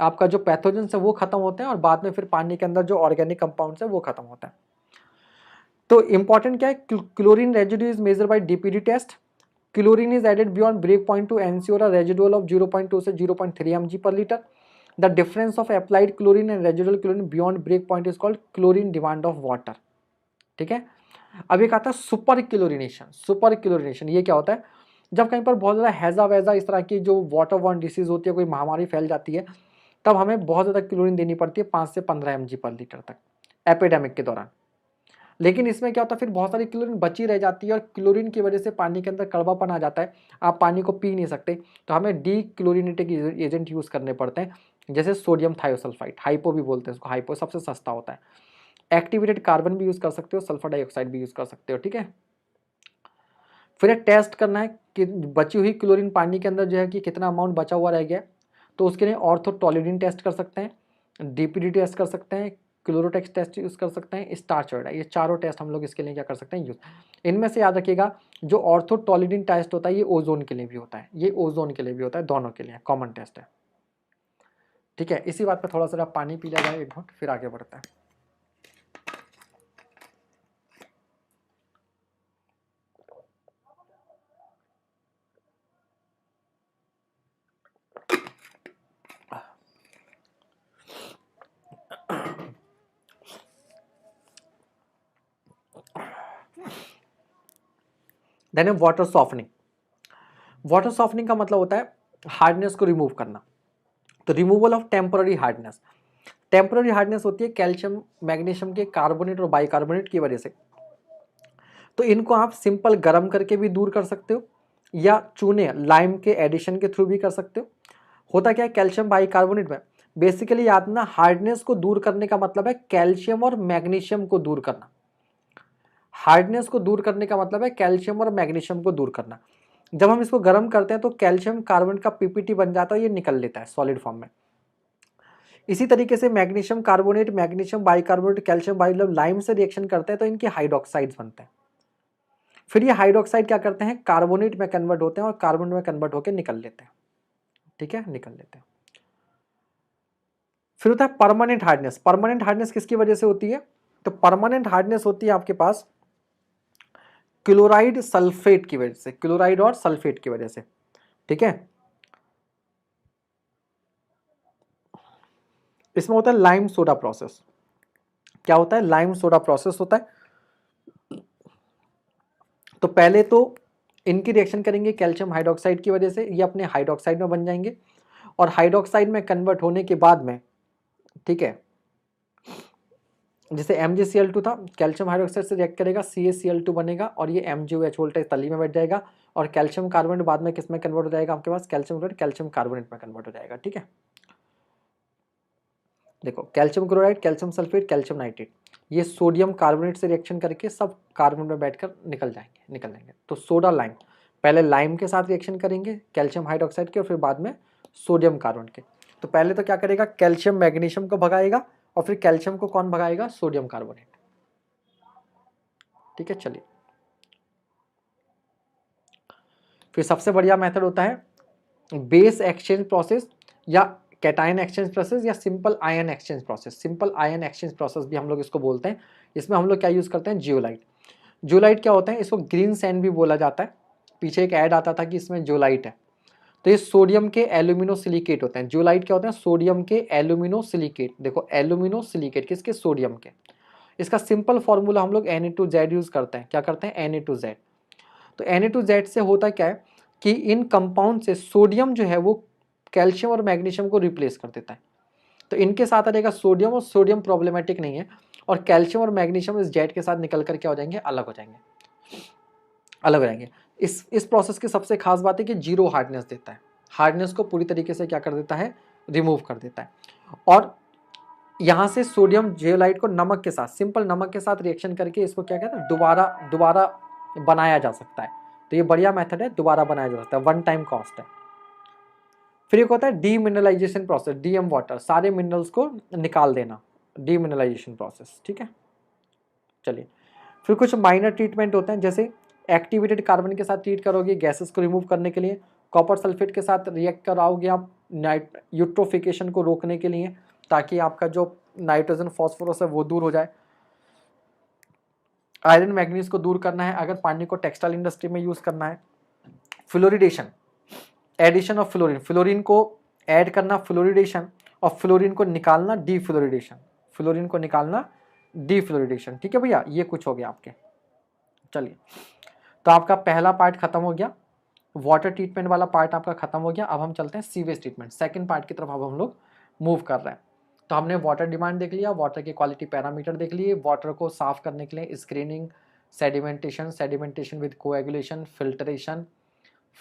S1: आपका जो पैथोजन है वो खत्म होते हैं और बाद में फिर पानी के अंदर जो ऑर्गेनिक कंपाउंड्स है वो खत्म होता है। तो इंपॉर्टेंट क्या है, chlorine residue is measure by DPD test. Chlorine is added beyond break point to ensure a residual of 0.2 से 0.3 mg पर litre. The difference of applied chlorine and residual chlorine beyond break point is called chlorine demand of water. ठीक है, अब एक आता है सुपर क्लोरीनेशन। सुपर क्लोरीनेशन ये क्या होता है, जब कहीं पर बहुत ज़्यादा हैजा वैजा इस तरह की जो वाटर बॉर्न डिसीज होती है, कोई महामारी फैल जाती है, तब हमें बहुत ज़्यादा क्लोरीन देनी पड़ती है, 5 से 15 mg पर लीटर तक एपिडेमिक के दौरान। लेकिन इसमें क्या होता है, फिर बहुत सारी क्लोरीन बची रह जाती है और क्लोरीन की वजह से पानी के अंदर कड़वापन आ जाता है, आप पानी को पी नहीं सकते, तो हमें डी क्लोरीनेटिक एजेंट यूज़ करने पड़ते हैं, जैसे सोडियम थायोसल्फाइड, हाइपो भी बोलते हैं उसको, हाइपो सबसे सस्ता होता है। एक्टिवेटेड कार्बन भी यूज़ कर सकते हो, सल्फर डाइऑक्साइड भी यूज़ कर सकते हो। ठीक है, फिर एक टेस्ट करना है कि बची हुई क्लोरीन पानी के अंदर जो है कि कितना अमाउंट बचा हुआ रह गया, तो उसके लिए ऑर्थोटोलिडीन टेस्ट कर सकते हैं, डीपीडी टेस्ट कर सकते हैं, क्लोरोटेक्स टेस्ट यूज़ कर सकते हैं, स्टारचोइडा, ये चारों टेस्ट हम लोग इसके लिए क्या कर सकते हैं, यूज़। इनमें से याद रखिएगा, जो ऑर्थोटोलिडीन टेस्ट होता है ये ओजोन के लिए भी होता है, ये ओजोन के लिए भी होता है, दोनों के लिए कॉमन टेस्ट है। ठीक है, इसी बात पर थोड़ा सा पानी पी लिया जाए एक घूंट, फिर आगे बढ़ता है। Then water softening. Water softening का मतलब होता है हार्डनेस को रिमूव करना। तो removal of temporary hardness. Temporary hardness होती है कैल्शियम मैग्नीशियम के कार्बोनेट और बाइकार्बोनेट की वजह से। तो इनको आप सिंपल गर्म करके भी दूर कर सकते हो या चूने लाइम के एडिशन के थ्रू भी कर सकते हो। होता क्या है, कैल्शियम बाइकार्बोनेट में बेसिकली याद ना, हार्डनेस को दूर करने का मतलब है कैल्शियम और मैग्नीशियम को दूर करना। हार्डनेस को दूर करने का मतलब है कैल्शियम और मैग्नीशियम को दूर करना। जब हम इसको गर्म करते हैं तो कैल्शियम कार्बोनेट का पीपीटी बन जाता है, ये निकल लेता है सॉलिड फॉर्म में। इसी तरीके से magnesium carbonate, magnesium bicarbonate, calcium lime से रिएक्शन करते हैं तो इनके हाइड्रोक्साइड्स बनते हैं। फिर ये हाइड्रोक्साइड क्या करते हैं, कार्बोनेट में कन्वर्ट होते हैं और कार्बोनेट में कन्वर्ट होकर निकल लेते हैं। ठीक है, निकल लेते हैं। फिर होता है परमानेंट हार्डनेस। परमानेंट हार्डनेस किसकी वजह से होती है, तो परमानेंट हार्डनेस होती है आपके पास क्लोराइड सल्फेट की वजह से, क्लोराइड और सल्फेट की वजह से। ठीक है, इसमें होता है लाइम सोडा प्रोसेस। क्या होता है, लाइम सोडा प्रोसेस होता है। तो पहले तो इनकी रिएक्शन करेंगे कैल्शियम हाइड्रोक्साइड की वजह से, ये अपने हाइड्रोक्साइड में बन जाएंगे और हाइड्रोक्साइड में कन्वर्ट होने के बाद में, ठीक है, जैसे MgCl2 था, कैल्शियम हाइड्रोक्साइड से रिएक्ट करेगा, CaCl2 बनेगा और ये MgOH वोल्टेज तली में बैठ जाएगा और कैल्शियम कार्बोनेट बाद में किस में कन्वर्ट हो जाएगा, आपके पास कैल्शियम क्लोराइड कैल्शियम कार्बोनेट में कन्वर्ट हो जाएगा। ठीक है, देखो calcium chloride, calcium sulphate, calcium nitrate, ये सोडियम कार्बोनेट से रिएक्शन करके सब कार्बन में बैठकर निकल जाएंगे। तो सोडा लाइम, पहले लाइम के साथ रिएक्शन करेंगे कैल्शियम हाइड्रोक्साइड के और फिर बाद में सोडियम कार्बोनेट के। तो पहले तो क्या करेगा, कैल्शियम मैग्नीशियम को भगाएगा और फिर कैल्शियम को कौन भगाएगा, सोडियम कार्बोनेट। ठीक है, चलिए फिर सबसे बढ़िया मेथड होता है बेस एक्सचेंज प्रोसेस या कैटायन एक्सचेंज प्रोसेस या simple ion exchange process. Simple ion exchange process भी हम लोग इसको बोलते हैं। इसमें हम लोग क्या यूज़ करते हैं, जियोलाइट। जियोलाइट क्या होता है, इसको ग्रीन सैंड भी बोला जाता है। पीछे एक ऐड आता था कि इसमें जियोलाइट है, तो ये सोडियम के एल्यूमिनोसिलिकेट होते हैं। जियोलाइट क्या होते हैं, सोडियम के एल्यूमिनोसिलिकेट। देखो एल्यूमिनोसिलिकेट किसके, सोडियम के। इसका सिंपल फॉर्मूला हम लोग Na2Z यूज करते हैं। क्या करते हैं, Na2Z। तो Na2Z से होता क्या है कि इन कंपाउंड से सोडियम जो है वो कैल्शियम और मैग्नीशियम को रिप्लेस कर देता है। तो इनके साथ रहेगा सोडियम, और सोडियम प्रॉब्लमेटिक नहीं है, और कैल्शियम और मैग्नीशियम इस जेड के साथ निकल कर क्या हो जाएंगे, अलग हो जाएंगे, अलग हो जाएंगे। इस प्रोसेस की सबसे खास बात है कि जीरो हार्डनेस देता है। हार्डनेस को पूरी तरीके से क्या कर देता है, रिमूव कर देता है। और यहाँ से सोडियम जियोलाइट को नमक के साथ, सिंपल नमक के साथ रिएक्शन करके इसको क्या कहते हैं, दोबारा बनाया जा सकता है। तो ये बढ़िया मेथड है, दोबारा बनाया जा सकता है, वन टाइम कॉस्ट है। फिर एक होता है डीमिनरलाइजेशन प्रोसेस, डीएम वाटर, सारे मिनरल्स को निकाल देना, डीमिनरलाइजेशन प्रोसेस, ठीक है। चलिए, फिर कुछ माइनर ट्रीटमेंट होते हैं, जैसे एक्टिवेटेड कार्बन के साथ ट्रीट करोगे गैसेस को रिमूव करने के लिए, कॉपर सल्फेट के साथ रिएक्ट कराओगे आप यूट्रोफिकेशन को रोकने के लिए, ताकि आपका जो नाइट्रोजन फॉस्फोरस है वो दूर हो जाए। आयरन मैग्नीज को दूर करना है अगर पानी को टेक्सटाइल इंडस्ट्री में यूज करना है। Fluoridation, addition of fluorine, fluorine को ऐड करना फ्लोरिडेशन, और फ्लोरीन को निकालना डीफ्लोरिडेशन, फ्लोरीन को निकालना डीफ्लोरिडेशन, ठीक है भैया। ये कुछ हो गया आपके। चलिए, तो आपका पहला पार्ट खत्म हो गया, वाटर ट्रीटमेंट वाला पार्ट आपका खत्म हो गया। अब हम चलते हैं सीवेज ट्रीटमेंट, सेकंड पार्ट की तरफ अब हम लोग मूव कर रहे हैं। तो हमने वाटर डिमांड देख लिया, वाटर के क्वालिटी पैरामीटर देख लिए, वाटर को साफ करने के लिए screening, sedimentation, sedimentation with coagulation, filtration,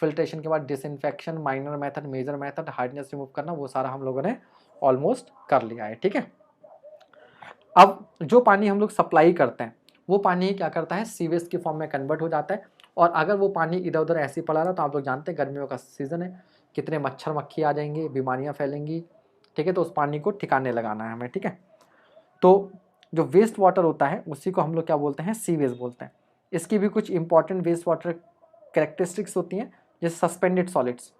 S1: filtration के बाद disinfection, minor method, major method, hardness remove करना, वो सारा हम लोगों ने ऑलमोस्ट कर लिया है, ठीक है। अब जो पानी हम लोग सप्लाई करते हैं वो पानी क्या करता है, सीवेज की फॉर्म में कन्वर्ट हो जाता है। और अगर वो पानी इधर उधर ऐसे ही पड़ा रहा, तो आप लोग जानते हैं गर्मियों का सीज़न है, कितने मच्छर मक्खी आ जाएंगे, बीमारियां फैलेंगी, ठीक है। तो उस पानी को ठिकाने लगाना है हमें, ठीक है। तो जो वेस्ट वाटर होता है उसी को हम लोग क्या बोलते हैं, सीवेज बोलते हैं। इसकी भी कुछ इंपॉर्टेंट वेस्ट वाटर कैरेक्टरिस्टिक्स होती हैं, जैसे सस्पेंडेड सॉलिड्स,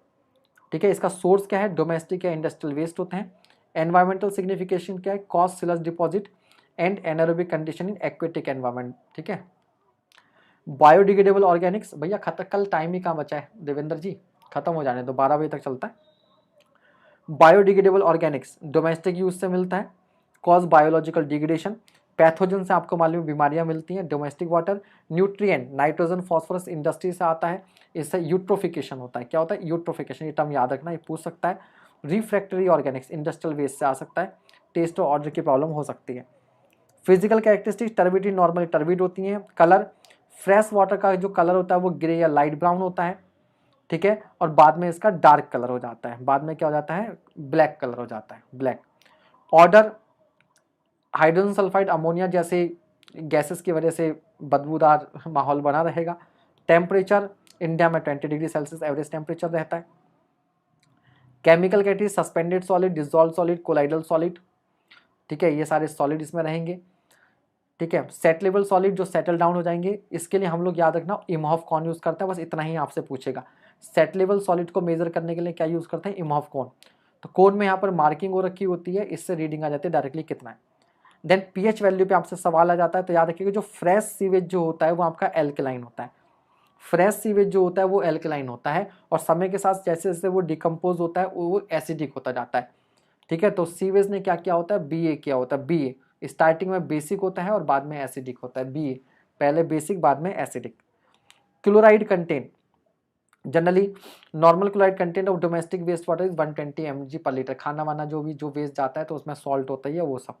S1: ठीक है। इसका सोर्स क्या है, डोमेस्टिक या इंडस्ट्रियल वेस्ट होते हैं। एनवायरमेंटल सिग्निफिकेशन क्या है, causes sludge deposit and anaerobic condition in aquatic environment, ठीक है। बायोडिग्रेडेबल ऑर्गेनिक्स, भैया कल टाइम ही कहाँ बचा है देवेंद्र जी, खत्म हो जाने दो, 12 बजे तक चलता है। बायोडिग्रेडेबल ऑर्गेनिक्स डोमेस्टिक यूज से मिलता है, कॉज बायोलॉजिकल डिग्रेडेशन, पैथोजन से आपको मालूम बीमारियां मिलती हैं। Domestic water, nutrient, nitrogen phosphorus industry से आता है, इससे यूट्रोफिकेशन होता है। क्या होता है, यूट्रोफिकेशन, ये टर्म याद रखना, ये पूछ सकता है। रिफ्रैक्टरी ऑर्गेनिक्स, इंडस्ट्रियल वेस्ट से आ सकता है, टेस्ट और ऑर्डर की प्रॉब्लम हो सकती है। Physical characteristics, turbidity normally turbid होती हैं। कलर, फ्रेश वाटर का जो कलर होता है वो ग्रे या लाइट ब्राउन होता है, ठीक है। और बाद में इसका डार्क कलर हो जाता है, बाद में क्या हो जाता है, ब्लैक कलर हो जाता है, black. Order, hydrogen sulphide, ammonia जैसे गैसेस की वजह से बदबूदार माहौल बना रहेगा। टेम्परेचर, इंडिया में 20 डिग्री सेल्सियस एवरेज टेम्परेचर रहता है। Chemical category, suspended solid, dissolve solid, colloidal solid, ठीक है, ये सारे सॉलिड इसमें रहेंगे, ठीक है। सेटलेबल सॉलिड जो सेटल डाउन हो जाएंगे, इसके लिए हम लोग याद रखना इमहॉफ कौन यूज करता है, बस इतना ही आपसे पूछेगा। सेटलेबल सॉलिड को मेजर करने के लिए क्या यूज करते हैं, इमहॉफ कौन। तो कोन में यहाँ पर मार्किंग हो रखी होती है, इससे रीडिंग आ जाती है डायरेक्टली कितना है। देन पीएच वैल्यू पे आपसे सवाल आ जाता है, तो याद रखिएगा जो फ्रेश सीवेज जो होता है वो आपका एल्कलाइन होता है। फ्रेश सीवेज जो होता है वो एल्कलाइन होता है, और समय के साथ जैसे जैसे वो डिकम्पोज होता है वो एसिडिक होता जाता है, ठीक है। तो सीवेज ने क्या किया होता है, बीए किया होता है। बीए स्टार्टिंग में बेसिक होता है और बाद में एसिडिक होता है, बीए पहले बेसिक बाद में acidic. Chloride content, generally normal chloride content of domestic waste water is 120 mg पर लीटर। खाना वाना जो वेस्ट जाता है तो उसमें सॉल्ट होता ही है वो सब।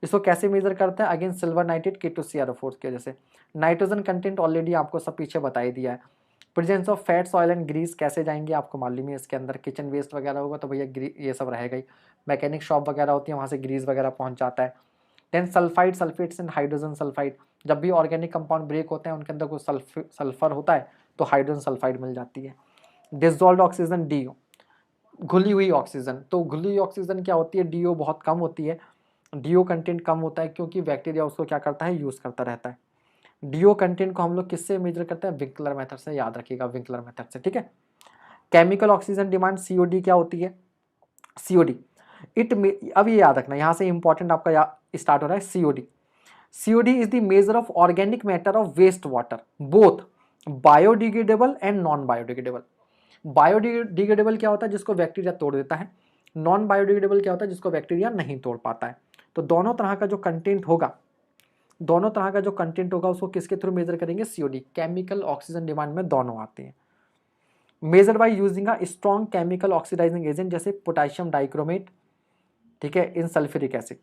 S1: इसको कैसे मेजर करते हैं, अगेन सिल्वर नाइट्रेट K2CrO4 की वजह से। नाइट्रोजन कंटेंट ऑलरेडी आपको सब पीछे बता ही दिया है। Presence of fats, oil and grease कैसे जाएंगे आपको मालूम है, इसके अंदर किचन वेस्ट वगैरह होगा तो भैया ये सब रहेगा ही। मैकेनिक शॉप वगैरह होती है वहाँ से ग्रीस वगैरह पहुँच जाता है। Then sulphide, sulphates and hydrogen sulphide, जब भी ऑर्गेनिक कंपाउंड ब्रेक होते हैं उनके अंदर कोई सल्फर होता है तो हाइड्रोजन सल्फाइड मिल जाती है। डिसॉल्व्ड ऑक्सीजन, DO, घुली हुई ऑक्सीजन। तो घुली हुई ऑक्सीजन क्या होती है, DO बहुत कम होती है। DO कंटेंट कम होता है क्योंकि बैक्टीरिया उसको क्या करता है, यूज करता रहता है। डीओ कंटेंट को हम लोग किससे मेजर करते हैं? विंकलर मेथड से, याद रखिएगा विंकलर मेथड से, ठीक है। केमिकल ऑक्सीजन डिमांड सीओडी क्या होती है? सीओडी अब ये याद रखना, यहां से इंपॉर्टेंट आपका स्टार्ट हो रहा है COD. COD is the measure of organic matter of waste water, both biodegradable and non biodegradable. Biodegradable क्या होता है? जिसको बैक्टीरिया तोड़ देता है। नॉन बायोडिग्रेडेबल क्या होता है? जिसको बैक्टीरिया नहीं तोड़ पाता है। तो दोनों तरह का जो कंटेंट होगा उसको किसके थ्रू मेजर करेंगे? सीओडी। केमिकल ऑक्सीजन डिमांड में दोनों आते हैं। Measure by using a strong chemical oxidising agent, जैसे पोटेशियम डाइक्रोमेट, ठीक है, इन सल्फ्यूरिक एसिड,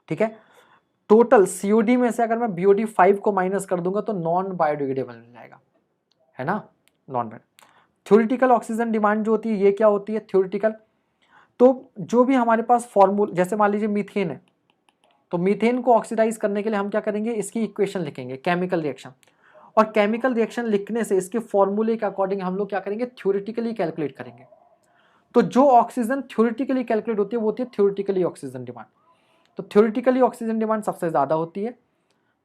S1: ठीक है। टोटल सीओडी में से अगर मैं बीओडी 5 को माइनस कर दूंगा तो नॉन बायोडिग्रेडेबल मिल जाएगा, है ना, non bio. Theoretical oxygen demand जो होती है ये क्या होती है? थ्योरेटिकल, तो जो भी हमारे पास फॉर्मूला, जैसे मान लीजिए मीथेन है, तो मीथेन को ऑक्सीडाइज करने के लिए हम क्या करेंगे? इसकी इक्वेशन लिखेंगे, केमिकल रिएक्शन, और केमिकल रिएक्शन लिखने से इसके फॉर्मूले के अकॉर्डिंग हम लोग क्या करेंगे? थ्योरेटिकली कैलकुलेट करेंगे। तो जो ऑक्सीजन थ्योरेटिकली कैलकुलेट होती है वो होती है थ्योरेटिकली ऑक्सीजन डिमांड। तो थ्योरेटिकली ऑक्सीजन डिमांड सबसे ज्यादा होती है,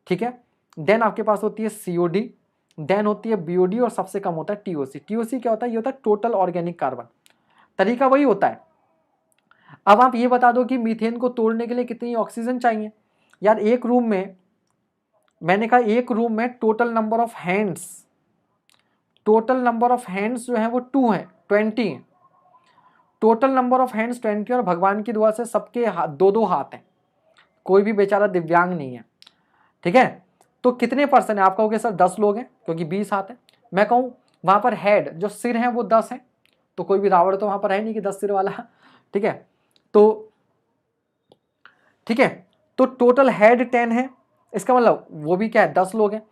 S1: ठीक है। देन आपके पास होती है सीओडी, देन होती है बीओडी, और सबसे कम होता है टीओसी। टीओसी क्या होता है? ये होता है टोटल ऑर्गेनिक कार्बन। तरीका वही होता है। अब आप ये बता दो कि मीथेन को तोड़ने के लिए कितनी ऑक्सीजन चाहिए। यार एक रूम में, मैंने कहा एक रूम में टोटल नंबर ऑफ हैंड्स जो है वो 2 है, 20 है। टोटल नंबर ऑफ हैंड्स 20, और भगवान की दुआ से सबके दो दो हाथ हैं, कोई भी बेचारा दिव्यांग नहीं है, ठीक है। तो कितने पर्सन है? आप कहोगे सर 10 लोग हैं क्योंकि 20 हाथ है। मैं कहूं वहां पर हेड जो सिर है वो 10 है, तो कोई भी रावण तो वहां पर है नहीं कि 10 सिर वाला, ठीक है। तो ठीक है, तो टोटल हेड 10 है, इसका मतलब वो भी क्या है? 10 लोग हैं।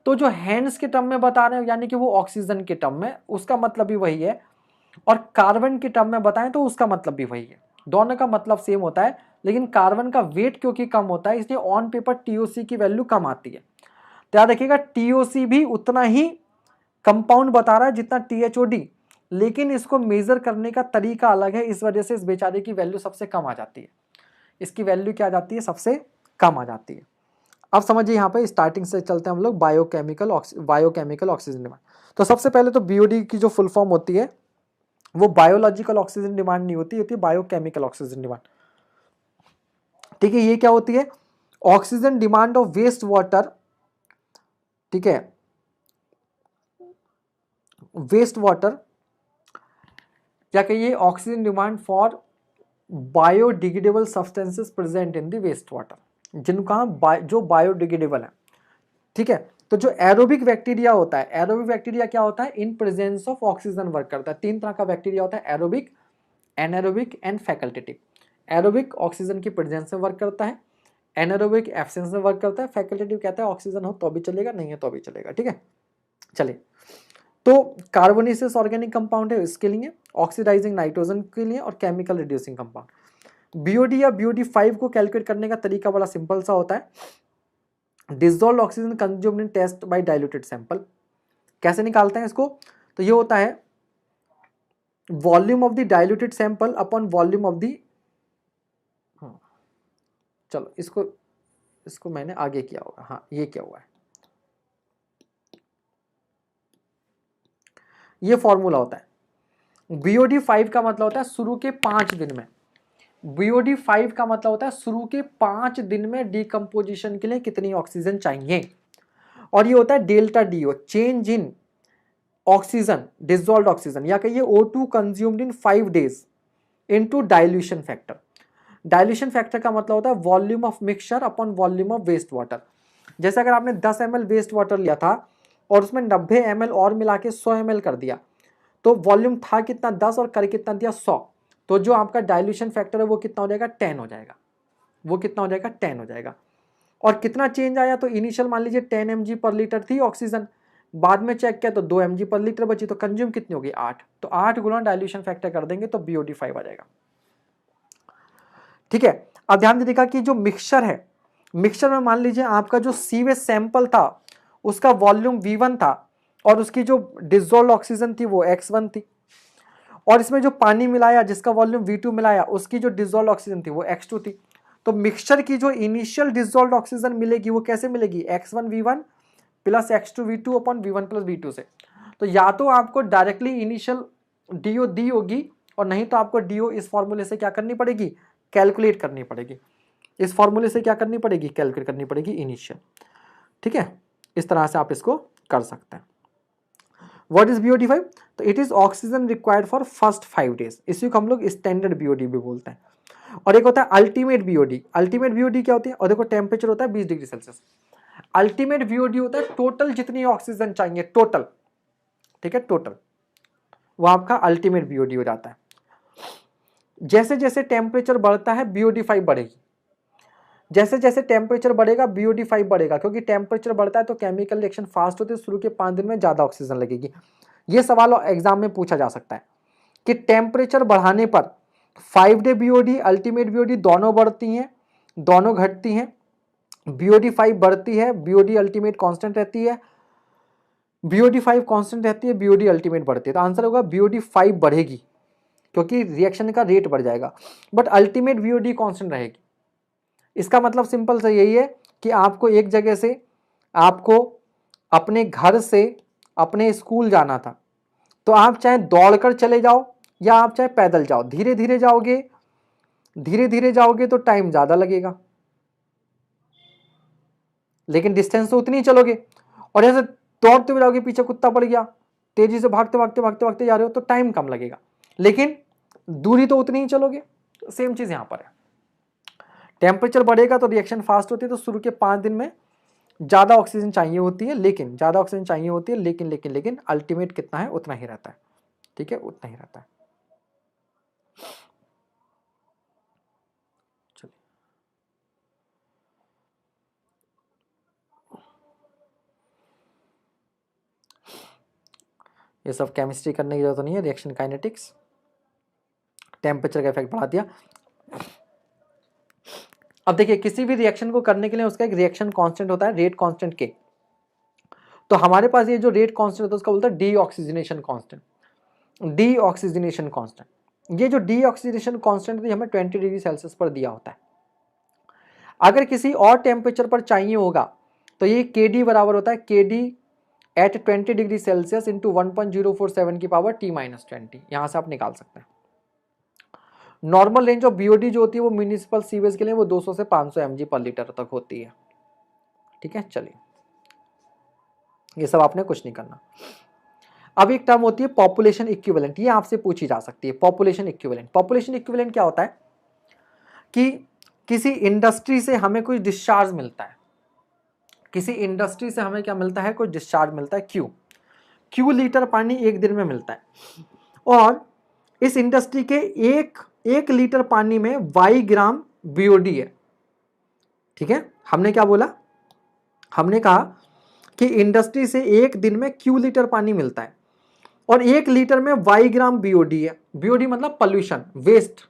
S1: तो जो हैंड्स के टर्म में बता रहे हो यानी कि वो ऑक्सीजन के टर्म में, उसका मतलब भी वही है, और कार्बन के टर्म में बताएं तो उसका मतलब भी वही है। दोनों का मतलब सेम होता है, लेकिन कार्बन का वेट क्योंकि कम होता है इसलिए ऑन पेपर टीओसी की वैल्यू कम आती है। तो याद रखिएगा टीओसी भी उतना ही कंपाउंड बता रहा है जितना टीएचओडी, लेकिन इसको मेजर करने का तरीका अलग है, इस वजह से इस बेचारे की वैल्यू सबसे कम आ जाती है। इसकी वैल्यू क्या आ जाती है? सबसे कम आ जाती है। अब समझिए यहाँ पे स्टार्टिंग से चलते हैं हम लोग, बायोकेमिकल ऑक्सीजन डिमांड। तो सबसे पहले तो बीओडी की जो फुल फॉर्म होती है वो बायोलॉजिकल ऑक्सीजन डिमांड नहीं होती, होती है बायोकेमिकल ऑक्सीजन डिमांड, ठीक है। ये क्या होती है? Oxygen demand of waste water, ठीक है, वेस्ट वाटर, क्या कहिए? Oxygen demand for biodegradable substances present in the waste water, जिनका जो बायोडिग्रेडेबल है, ठीक है। तो जो एरोबिक बैक्टीरिया होता है, एरोबिक बैक्टीरिया क्या होता है? In presence of oxygen work करता है। 3 तरह का बैक्टीरिया होता है, aerobic, anaerobic and facultative. Aerobic oxygen की प्रेजेंस में वर्क करता है, एनारोबिक एब्सेंस में वर्क करता है, फैकल्टेटिव कहता है ऑक्सीजन हो तो भी चलेगा, नहीं है तो भी चलेगा, ठीक है। चलिए, तो कार्बोनेसियस ऑर्गेनिक कंपाउंड है इसके लिए, ऑक्सीडाइजिंग नाइट्रोजन के लिए, और केमिकल रिड्यूसिंग कंपाउंड। बीओडी या बीओडी 5 को कैलकुलेट करने का तरीका बड़ा सिंपल सा होता है, dissolved oxygen consumed in test by diluted sample. कैसे निकालते हैं इसको? तो ये होता है volume of the diluted sample upon volume of the, चलो इसको मैंने आगे किया होगा, हाँ ये क्या हुआ है, ये फॉर्मूला होता है। बीओडी 5 का मतलब होता है शुरू के 5 दिन में, बीओडी 5 का मतलब होता है शुरू के 5 दिन में डिकम्पोजिशन के लिए कितनी ऑक्सीजन चाहिए, और ये होता है delta DO, change in oxygen, dissolved oxygen, या कहिए O2 consumed in 5 days into dilution factor. Dilution factor का मतलब होता है volume of mixture upon volume of waste water. जैसे अगर आपने 10 ml वेस्ट वाटर लिया था और उसमें 90 ml और मिला के 100 ml कर दिया, तो वॉल्यूम था कितना? 10, और कर कितना दिया? 100। तो जो आपका डाइल्यूशन फैक्टर है वो कितना हो जाएगा? 10 हो जाएगा। वो कितना हो जाएगा? 10 हो जाएगा। और कितना चेंज आया? तो इनिशियल मान लीजिए 10 mg पर लीटर थी ऑक्सीजन, बाद में चेक किया तो 2 mg पर लीटर बची, तो कंज्यूम कितनी होगी? 8। तो 8 गुना डाइल्यूशन फैक्टर कर देंगे तो बीओडी 5 आ जाएगा, ठीक है। अब ध्यान दीजिएगा कि जो मिक्सचर है, मिक्सचर में मान लीजिए आपका जो सीवेज सैंपल था उसका वॉल्यूम V1 था, और उसकी जो डिसॉल्व्ड ऑक्सीजन थी वो X1 थी, और इसमें जो पानी मिलाया जिसका वॉल्यूम V2 मिलाया उसकी जो डिसॉल्व्ड ऑक्सीजन थी वो X2 थी। तो मिक्सचर की जो इनिशियल डिसॉल्व्ड ऑक्सीजन मिलेगी वो कैसे मिलेगी, x1v1 plus x2v2 upon v1 plus v2 से। तो या तो आपको डायरेक्टली इनिशियल DO दी होगी और नहीं तो आपको DO इस फॉर्मूले से क्या करनी पड़ेगी, कैलकुलेट करनी पड़ेगी। इस फॉर्मूले से क्या करनी पड़ेगी, कैलकुलेट करनी पड़ेगी इनिशियल। ठीक है, इस तरह से आप इसको कर सकते हैं। What is BOD5? तो it is oxygen required for first 5 days, इसी को हम लोग स्टैंडर्ड BOD भी बोलते हैं। और एक होता है अल्टीमेट BOD। अल्टीमेट BOD क्या होती है, और देखो टेम्परेचर होता है 20 डिग्री सेल्सियस। अल्टीमेट BOD होता है टोटल जितनी ऑक्सीजन चाहिए, टोटल, ठीक है, टोटल, वो आपका अल्टीमेट BOD हो जाता है। जैसे जैसे टेम्परेचर बढ़ता है BOD5 बढ़ेगी, जैसे जैसे टेम्परेचर बढ़ेगा BOD5 बढ़ेगा, क्योंकि टेम्परेचर बढ़ता है तो केमिकल रिएक्शन फास्ट होते हैं, शुरू के 5 दिन में ज्यादा ऑक्सीजन लगेगी। ये सवाल एग्जाम में पूछा जा सकता है कि टेम्परेचर बढ़ाने पर 5 डे BOD, अल्टीमेट BOD दोनों बढ़ती हैं, दोनों घटती हैं, BOD5 बढ़ती है, BOD अल्टीमेट कांस्टेंट रहती है, BOD5 कांस्टेंट रहती है, BOD अल्टीमेट बढ़ती है। तो आंसर होगा BOD5 बढ़ेगी क्योंकि रिएक्शन का रेट बढ़ जाएगा, बट अल्टीमेट BOD कांस्टेंट रहेगी। इसका मतलब सिंपल सा यही है कि आपको एक जगह से, आपको अपने घर से अपने स्कूल जाना था, तो आप चाहे दौड़कर चले जाओ या आप चाहे पैदल जाओ, धीरे धीरे जाओगे, धीरे धीरे जाओगे तो टाइम ज्यादा लगेगा, लेकिन डिस्टेंस तो उतनी ही चलोगे। और ऐसे दौड़ते हुए जाओगे, पीछे कुत्ता पड़ गया, तेजी से भागते भागते भागते भागते जा रहे हो तो टाइम कम लगेगा, लेकिन दूरी तो उतनी ही चलोगे। सेम चीज यहां पर है, टेम्परेचर बढ़ेगा तो रिएक्शन फास्ट होती है, तो शुरू के 5 दिन में ज्यादा ऑक्सीजन चाहिए होती है, लेकिन ज्यादा ऑक्सीजन चाहिए होती है, लेकिन लेकिन लेकिन अल्टीमेट कितना है, उतना ही रहता है। ठीक है, उतना ही रहता है। चलिए, ये सब केमिस्ट्री करने की जरूरत नहीं है, रिएक्शन काइनेटिक्स, टेम्परेचर का इफेक्ट बढ़ा दिया। अब देखिए, किसी भी रिएक्शन को करने के लिए उसका एक रिएक्शन कांस्टेंट होता है, रेट कांस्टेंट के। तो हमारे पास ये जो रेट कांस्टेंट होता है उसका बोलता है डीऑक्सीजनेशन कांस्टेंट, डीऑक्सीजनेशन कांस्टेंट। ये जो डीऑक्सीजनेशन कांस्टेंट है हमें 20 डिग्री सेल्सियस पर दिया होता है। अगर किसी और टेम्परेचर पर चाहिए होगा तो ये KD बराबर होता है KD at 20 degree Celsius into 1.047 की पावर T-20। यहां से आप निकाल सकते हैं। नॉर्मल रेंज ऑफ BOD जो होती है वो म्यूनिसिपल सीवेज के लिए वो 200 से 500 mg पर लीटर तक होती है। ठीक है, चलिए, ये सब आपने कुछ नहीं करना। अब एक टर्म होती है पॉपुलेशन इक्विवेलेंट, ये आपसे पूछी जा सकती है। पॉपुलेशन इक्विवेलेंट, पॉपुलेशन इक्विवेलेंट क्या होता है कि किसी इंडस्ट्री से हमें कुछ डिस्चार्ज मिलता है, किसी इंडस्ट्री से हमें क्या मिलता है, कुछ डिस्चार्ज मिलता है, Q लीटर पानी एक दिन में मिलता है, और इस इंडस्ट्री के एक लीटर पानी में y ग्राम BOD है। ठीक है, हमने क्या बोला, हमने कहा कि इंडस्ट्री से एक दिन में Q लीटर पानी मिलता है और 1 लीटर में y ग्राम BOD है। BOD मतलब पॉल्यूशन, वेस्ट।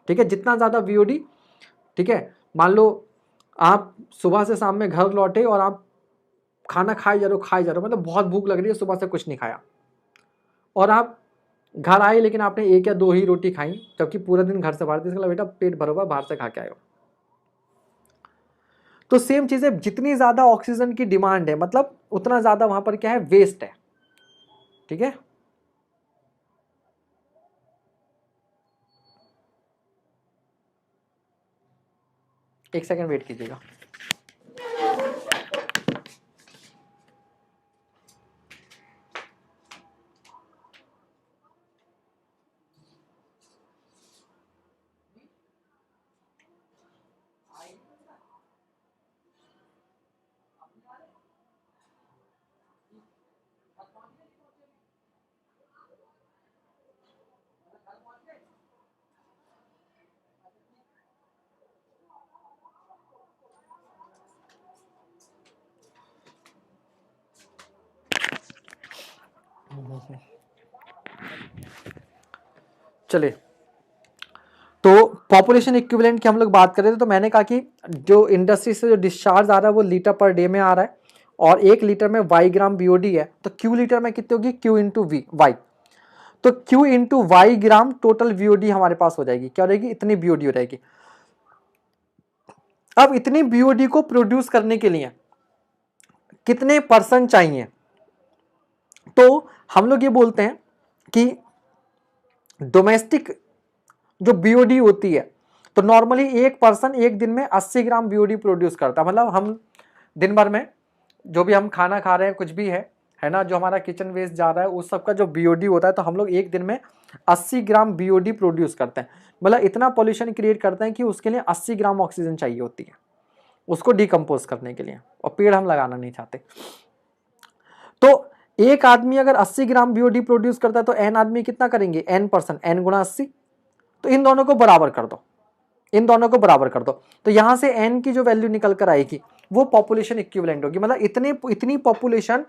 S1: ठीक है, जितना ज्यादा BOD, ठीक है, मान लो आप सुबह से शाम में घर लौटे और आप खाना खाए जा रहे हो, मतलब बहुत भूख लग रही है, सुबह से कुछ नहीं खाया, और आप घर आए लेकिन आपने 1 या 2 ही रोटी खाई, जबकि पूरा दिन घर से बाहर थे, इसका बेटा पेट भरा हुआ, बाहर से खा के आए हो। तो सेम चीज है, जितनी ज्यादा ऑक्सीजन की डिमांड है मतलब उतना ज्यादा वहां पर क्या है, वेस्ट है। ठीक है, एक सेकंड वेट कीजिएगा। चलिए, तो पॉपुलेशन इक्विवेलेंट की हम लोग बात कर रहे थे, तो मैंने कहा कि जो इंडस्ट्री से जो डिस्चार्ज आ रहा है वो लीटर पर डे में आ रहा है, और 1 लीटर में y ग्राम BOD है, तो Q लीटर में कितनी होगी, Q इंटू y। तो Q इंटू y ग्राम टोटल BOD हमारे पास हो जाएगी, क्या हो जाएगी, इतनी BOD हो जाएगी। अब इतनी बीओडी को प्रोड्यूस करने के लिए कितने पर्सन चाहिए, तो हम लोग ये बोलते हैं कि डोमेस्टिक जो बीओडी होती है, तो नॉर्मली एक पर्सन एक दिन में 80 ग्राम बीओडी प्रोड्यूस करता है। मतलब हम दिन भर में जो भी हम खाना खा रहे हैं, कुछ भी है ना, जो हमारा किचन वेस्ट जा रहा है उस सब का जो बीओडी होता है, तो हम लोग एक दिन में 80 ग्राम बीओडी प्रोड्यूस करते हैं। मतलब इतना पॉल्यूशन क्रिएट करते हैं कि उसके लिए 80 ग्राम ऑक्सीजन चाहिए होती है उसको डिकम्पोज करने के लिए, और पेड़ हम लगाना नहीं चाहते। तो एक आदमी अगर 80 ग्राम बीओडी प्रोड्यूस करता है तो एन आदमी कितना करेंगे, एन पर्सन, एन गुणा 80। तो इन दोनों को बराबर कर दो, इन दोनों को बराबर कर दो, तो यहां से एन की जो वैल्यू निकल कर आएगी वो पॉपुलेशन इक्विवेलेंट होगी। मतलब इतनी पॉपुलेशन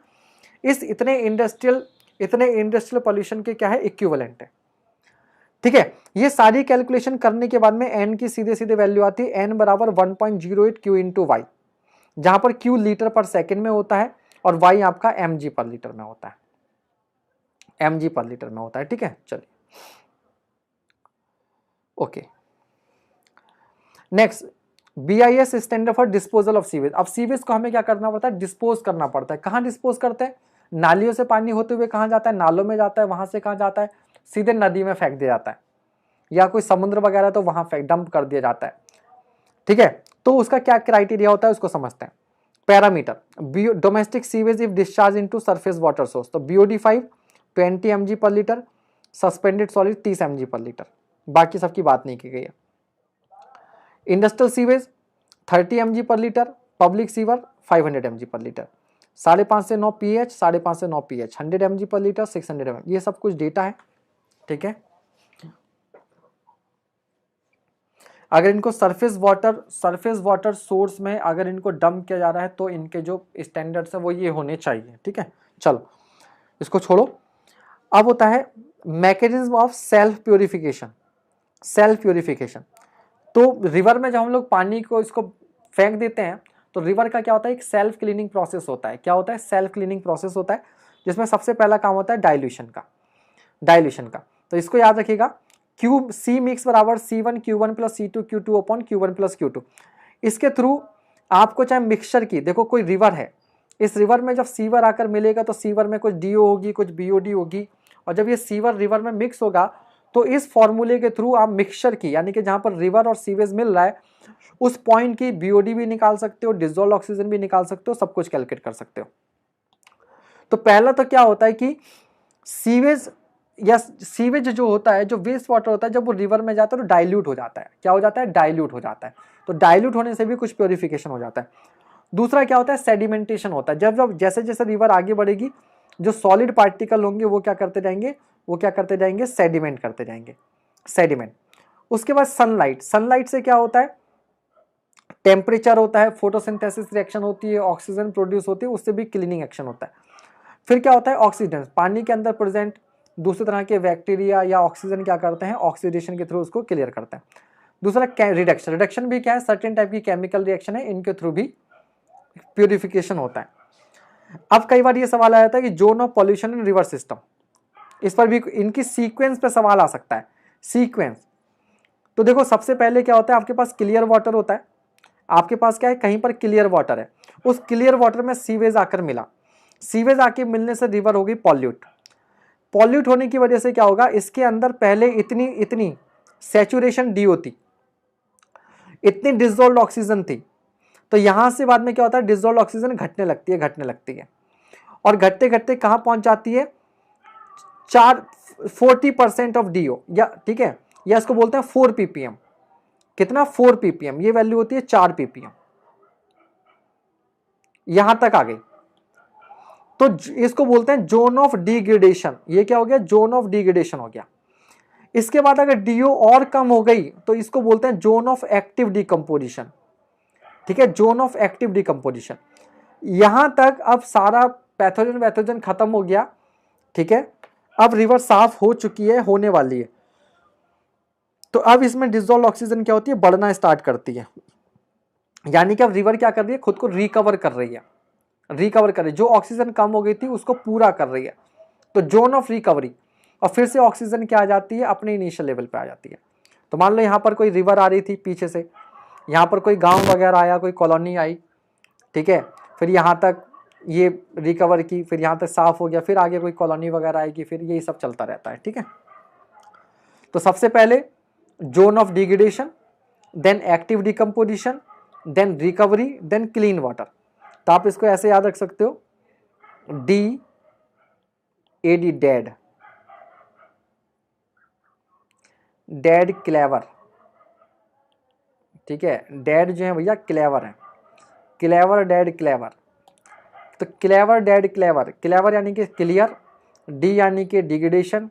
S1: इस इतने इंडस्ट्रियल पॉल्यूशन के क्या है, इक्विवेलेंट है। ठीक है, ये सारी कैलकुलेशन करने के बाद में एन की सीधे सीधे वैल्यू आती है, एन बराबर 1.08 क्यू इंटू वाई, जहां पर क्यू लीटर पर सेकेंड में होता है और वाई आपका mg पर लीटर में होता है, mg पर लीटर में होता है। ठीक है, चलिए okay. Next, BIS standard for disposal of sewage. अब सीवेज को हमें क्या करना पड़ता है, डिस्पोज करना पड़ता है। कहाँ डिस्पोज करते हैं, नालियों से पानी होते हुए कहाँ जाता है, नालों में जाता है, वहां से कहाँ जाता है, सीधे नदी में फेंक दिया जाता है, या कोई समुद्र वगैरह तो वहां फेंक डंप कर दिया जाता है। ठीक है, तो उसका क्या क्राइटेरिया होता है उसको समझते हैं। Parameter, domestic sewage if discharge into surface water source, तो BOD 5 20 mg पर लीटर, सस्पेंडेड सॉलिड 30 mg पर लीटर, बाकी सबकी बात नहीं की गई है। इंडस्ट्रियल सीवेज 30 mg पर लीटर, पब्लिक सीवर 500 mg पर लीटर, 5.5 से 9 pH, 5.5 से 9 pH, 100 mg पर लीटर, 600 mg, ये सब कुछ डेटा है। ठीक है, अगर इनको सरफेस वाटर सोर्स में अगर इनको डंप किया जा रहा है तो इनके जो स्टैंडर्ड्स है वो ये होने चाहिए। ठीक है, चलो इसको छोड़ो। अब होता है मैकेनिज्म ऑफ सेल्फ प्योरिफिकेशन। तो रिवर में जब हम लोग पानी को इसको फेंक देते हैं तो रिवर का क्या होता है, एक सेल्फ क्लीनिंग प्रोसेस होता है। क्या होता है, सेल्फ क्लीनिंग प्रोसेस होता है, जिसमें सबसे पहला काम होता है डाइल्यूशन का। तो इसको याद रखिएगा, क्यूब सी मिक्स बराबर C1 Q1 plus C2 Q2 upon Q1 plus Q2। इसके थ्रू आपको चाहे मिक्सचर की, देखो कोई रिवर है, इस रिवर में जब सीवर आकर मिलेगा तो सीवर में कुछ DO होगी, कुछ BOD होगी, और जब ये सीवर रिवर में मिक्स होगा तो इस फॉर्मूले के थ्रू आप मिक्सचर की, यानी कि जहां पर रिवर और सीवेज मिल रहा है उस पॉइंट की BOD भी निकाल सकते हो, डिसॉल्व ऑक्सीजन भी निकाल सकते हो, सब कुछ कैलकुलेट कर सकते हो। तो पहला तो क्या होता है कि सीवेज जो होता है, जो वेस्ट वाटर होता है, जब वो रिवर में जाता है तो डाइल्यूट हो जाता है। क्या हो जाता है, डाइल्यूट हो जाता है। तो डाइल्यूट होने से भी कुछ प्योरिफिकेशन हो जाता है। दूसरा क्या होता है, सेडिमेंटेशन होता है। जब जैसे जैसे रिवर आगे बढ़ेगी जो सॉलिड पार्टिकल होंगे वो क्या करते जाएंगे, सेडिमेंट करते जाएंगे, सेडिमेंट। उसके बाद सनलाइट से क्या होता है, टेम्परेचर होता है, फोटोसिंथेसिस रिएक्शन होती है, ऑक्सीजन प्रोड्यूस होती है, उससे भी क्लीनिंग एक्शन होता है। फिर क्या होता है, ऑक्सीडेंस, पानी के अंदर प्रेजेंट दूसरे तरह के बैक्टीरिया या ऑक्सीजन क्या करते हैं, ऑक्सीडेशन के थ्रू उसको क्लियर करते हैं। दूसरा रिडक्शन भी क्या है, सर्टेन टाइप की केमिकल रिएक्शन है, इनके थ्रू भी प्यूरिफिकेशन होता है। अब कई बार ये सवाल आ जाता है कि zone of pollution in river system, इस पर भी इनकी सीक्वेंस पे सवाल आ सकता है। सीक्वेंस, तो देखो सबसे पहले क्या होता है, आपके पास क्लियर वाटर होता है, आपके पास क्या है, कहीं पर क्लियर वाटर है, उस क्लियर वाटर में सीवेज आकर मिला, सीवेज आके मिलने से रिवर हो गई पॉल्यूट होने की वजह से क्या होगा, इसके अंदर पहले इतनी सैचुरेशन डी होती, इतनी डिसॉल्व्ड ऑक्सीजन थी, तो यहां से बाद में क्या होता है, डिसॉल्व्ड ऑक्सीजन घटने लगती है और घटते घटते कहां पहुंच जाती है, 40% ऑफ DO, या ठीक है, या इसको बोलते हैं 4 ppm। कितना, 4 ppm, ये वैल्यू होती है 4 ppm, यहां तक आ गई तो इसको बोलते हैं जोन ऑफ डिग्रेडेशन। ये क्या हो गया, जोन ऑफ डिग्रेडेशन हो गया। इसके बाद अगर DO और कम हो गई तो इसको बोलते हैं जोन ऑफ एक्टिव डिकम्पोजिशन। ठीक है, जोन ऑफ एक्टिव डिकम्पोजिशन। यहां तक अब सारा पैथोजन खत्म हो गया। ठीक है, अब रिवर साफ हो चुकी है, होने वाली है, तो अब इसमें डिसॉल्व ऑक्सीजन क्या होती है, बढ़ना स्टार्ट करती है, यानी कि अब रिवर क्या कर रही है, खुद को रिकवर कर रही है, जो ऑक्सीजन कम हो गई थी उसको पूरा कर रही है। तो जोन ऑफ रिकवरी, और फिर से ऑक्सीजन क्या आ जाती है, अपने इनिशियल लेवल पे आ जाती है। तो मान लो यहाँ पर कोई रिवर आ रही थी पीछे से, यहाँ पर कोई गांव वगैरह आया, कोई कॉलोनी आई, ठीक है, फिर यहाँ तक ये रिकवर की, फिर यहाँ तक साफ हो गया, फिर आगे कोई कॉलोनी वगैरह आएगी, फिर यही सब चलता रहता है, ठीक है। तो सबसे पहले zone of degradation, then active decomposition, then recovery, then clean water. तो आप इसको ऐसे याद रख सकते हो, D A D, dead, dead clever, ठीक है, डेड जो है भैया क्लेवर है, क्लेवर डेड क्लेवर। तो क्लेवर डेड क्लेवर, क्लेवर यानी कि क्लियर, डी यानी कि डिग्रेडेशन,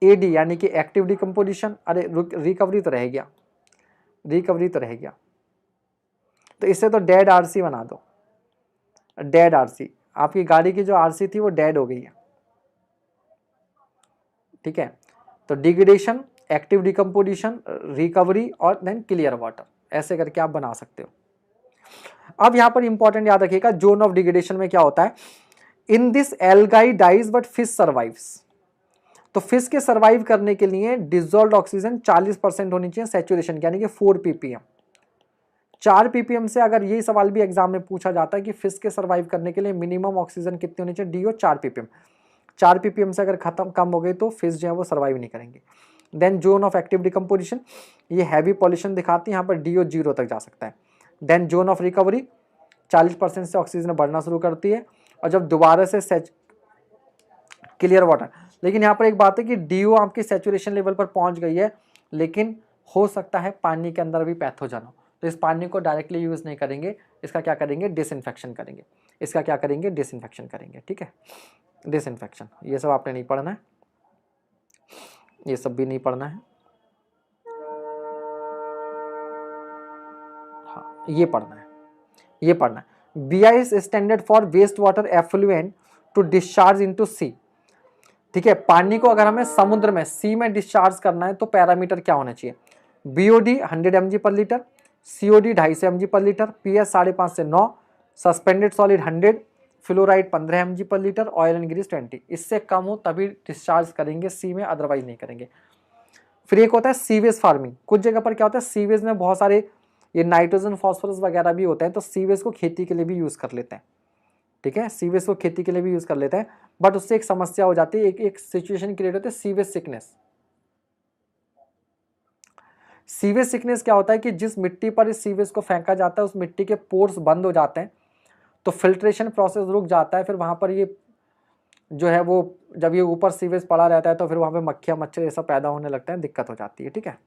S1: ए डी यानी कि एक्टिव डिकम्पोजिशन, अरे रिकवरी तो रह गया, रिकवरी तो रह गया, तो इससे तो डेड आरसी बना दो, डेड आरसी, आपकी गाड़ी की जो आरसी थी वो डेड हो गई है, ठीक है। तो डिग्रेडेशन, एक्टिव डिकम्पोजिशन, रिकवरी और देन क्लियर वाटर, ऐसे करके आप बना सकते हो। अब यहां पर इंपॉर्टेंट याद रखिएगा, जोन ऑफ डिग्रेडेशन में क्या होता है, in this algae dies but fish survives. तो फिश के सर्वाइव करने के लिए डिजोल्व्ड ऑक्सीजन 40% होनी चाहिए सैचुरेशन, यानी कि 4 ppm। 4 ppm से अगर ये सवाल भी एग्जाम में पूछा जाता है कि फिश के सर्वाइव करने के लिए मिनिमम ऑक्सीजन कितनी होनी चाहिए, DO 4 ppm। 4 ppm से अगर खत्म कम हो गई तो फिश जो है वो सर्वाइव नहीं करेंगे। Then zone of active decomposition, ये हैवी पॉल्यूशन दिखाती है, यहाँ पर DO 0 तक जा सकता है। देन जोन ऑफ रिकवरी, 40% से ऑक्सीजन बढ़ना शुरू करती है, और जब दोबारा से क्लियर वाटर, लेकिन यहाँ पर एक बात है कि DO आपकी सैचुरेशन लेवल पर पहुंच गई है, लेकिन हो सकता है पानी के अंदर भी पैथोजन हो, तो इस पानी को डायरेक्टली यूज़ नहीं करेंगे, इसका क्या करेंगे, डिसइंफेक्शन करेंगे, इसका क्या करेंगे, डिसइंफेक्शन करेंगे, ठीक है, डिसइंफेक्शन। ये सब आपने नहीं पढ़ना है, ये सब भी नहीं पढ़ना है, हाँ ये पढ़ना है, ये पढ़ना है। BI is standard for waste water effluent to discharge into sea, ठीक है, पानी को अगर हमें समुद्र में, सी में डिस्चार्ज करना है तो पैरामीटर क्या होना चाहिए, BOD 100 mg पर लीटर, COD 250 mg पर लीटर, PS 5.5 से 9, सस्पेंडेड सॉलिड 100, फ्लोराइड 15 mg पर लीटर, ऑयल एंड ग्रीस 20। इससे कम हो तभी डिस्चार्ज करेंगे सी में, अदरवाइज नहीं करेंगे। फिर एक होता है सीवेज फार्मिंग, कुछ जगह पर क्या होता है, सीवेज में बहुत सारे ये नाइट्रोजन फॉस्फोरस वगैरह भी होते हैं, तो सीवेज को खेती के लिए भी यूज़ कर लेते हैं, ठीक है, सीवेज को खेती के लिए भी यूज़ कर लेते हैं, बट उससे एक समस्या हो जाती है, एक सिचुएशन क्रिएट होती है, सीवेज सिकनेस। सीवेज सिकनेस क्या होता है कि जिस मिट्टी पर इस सीवेज को फेंका जाता है उस मिट्टी के पोर्स बंद हो जाते हैं, तो फिल्ट्रेशन प्रोसेस रुक जाता है, फिर वहाँ पर ये जो है वो जब ये ऊपर सीवेज पड़ा रहता है तो फिर वहाँ पे मक्खियाँ मच्छर ये सब पैदा होने लगते हैं, दिक्कत हो जाती है, ठीक है।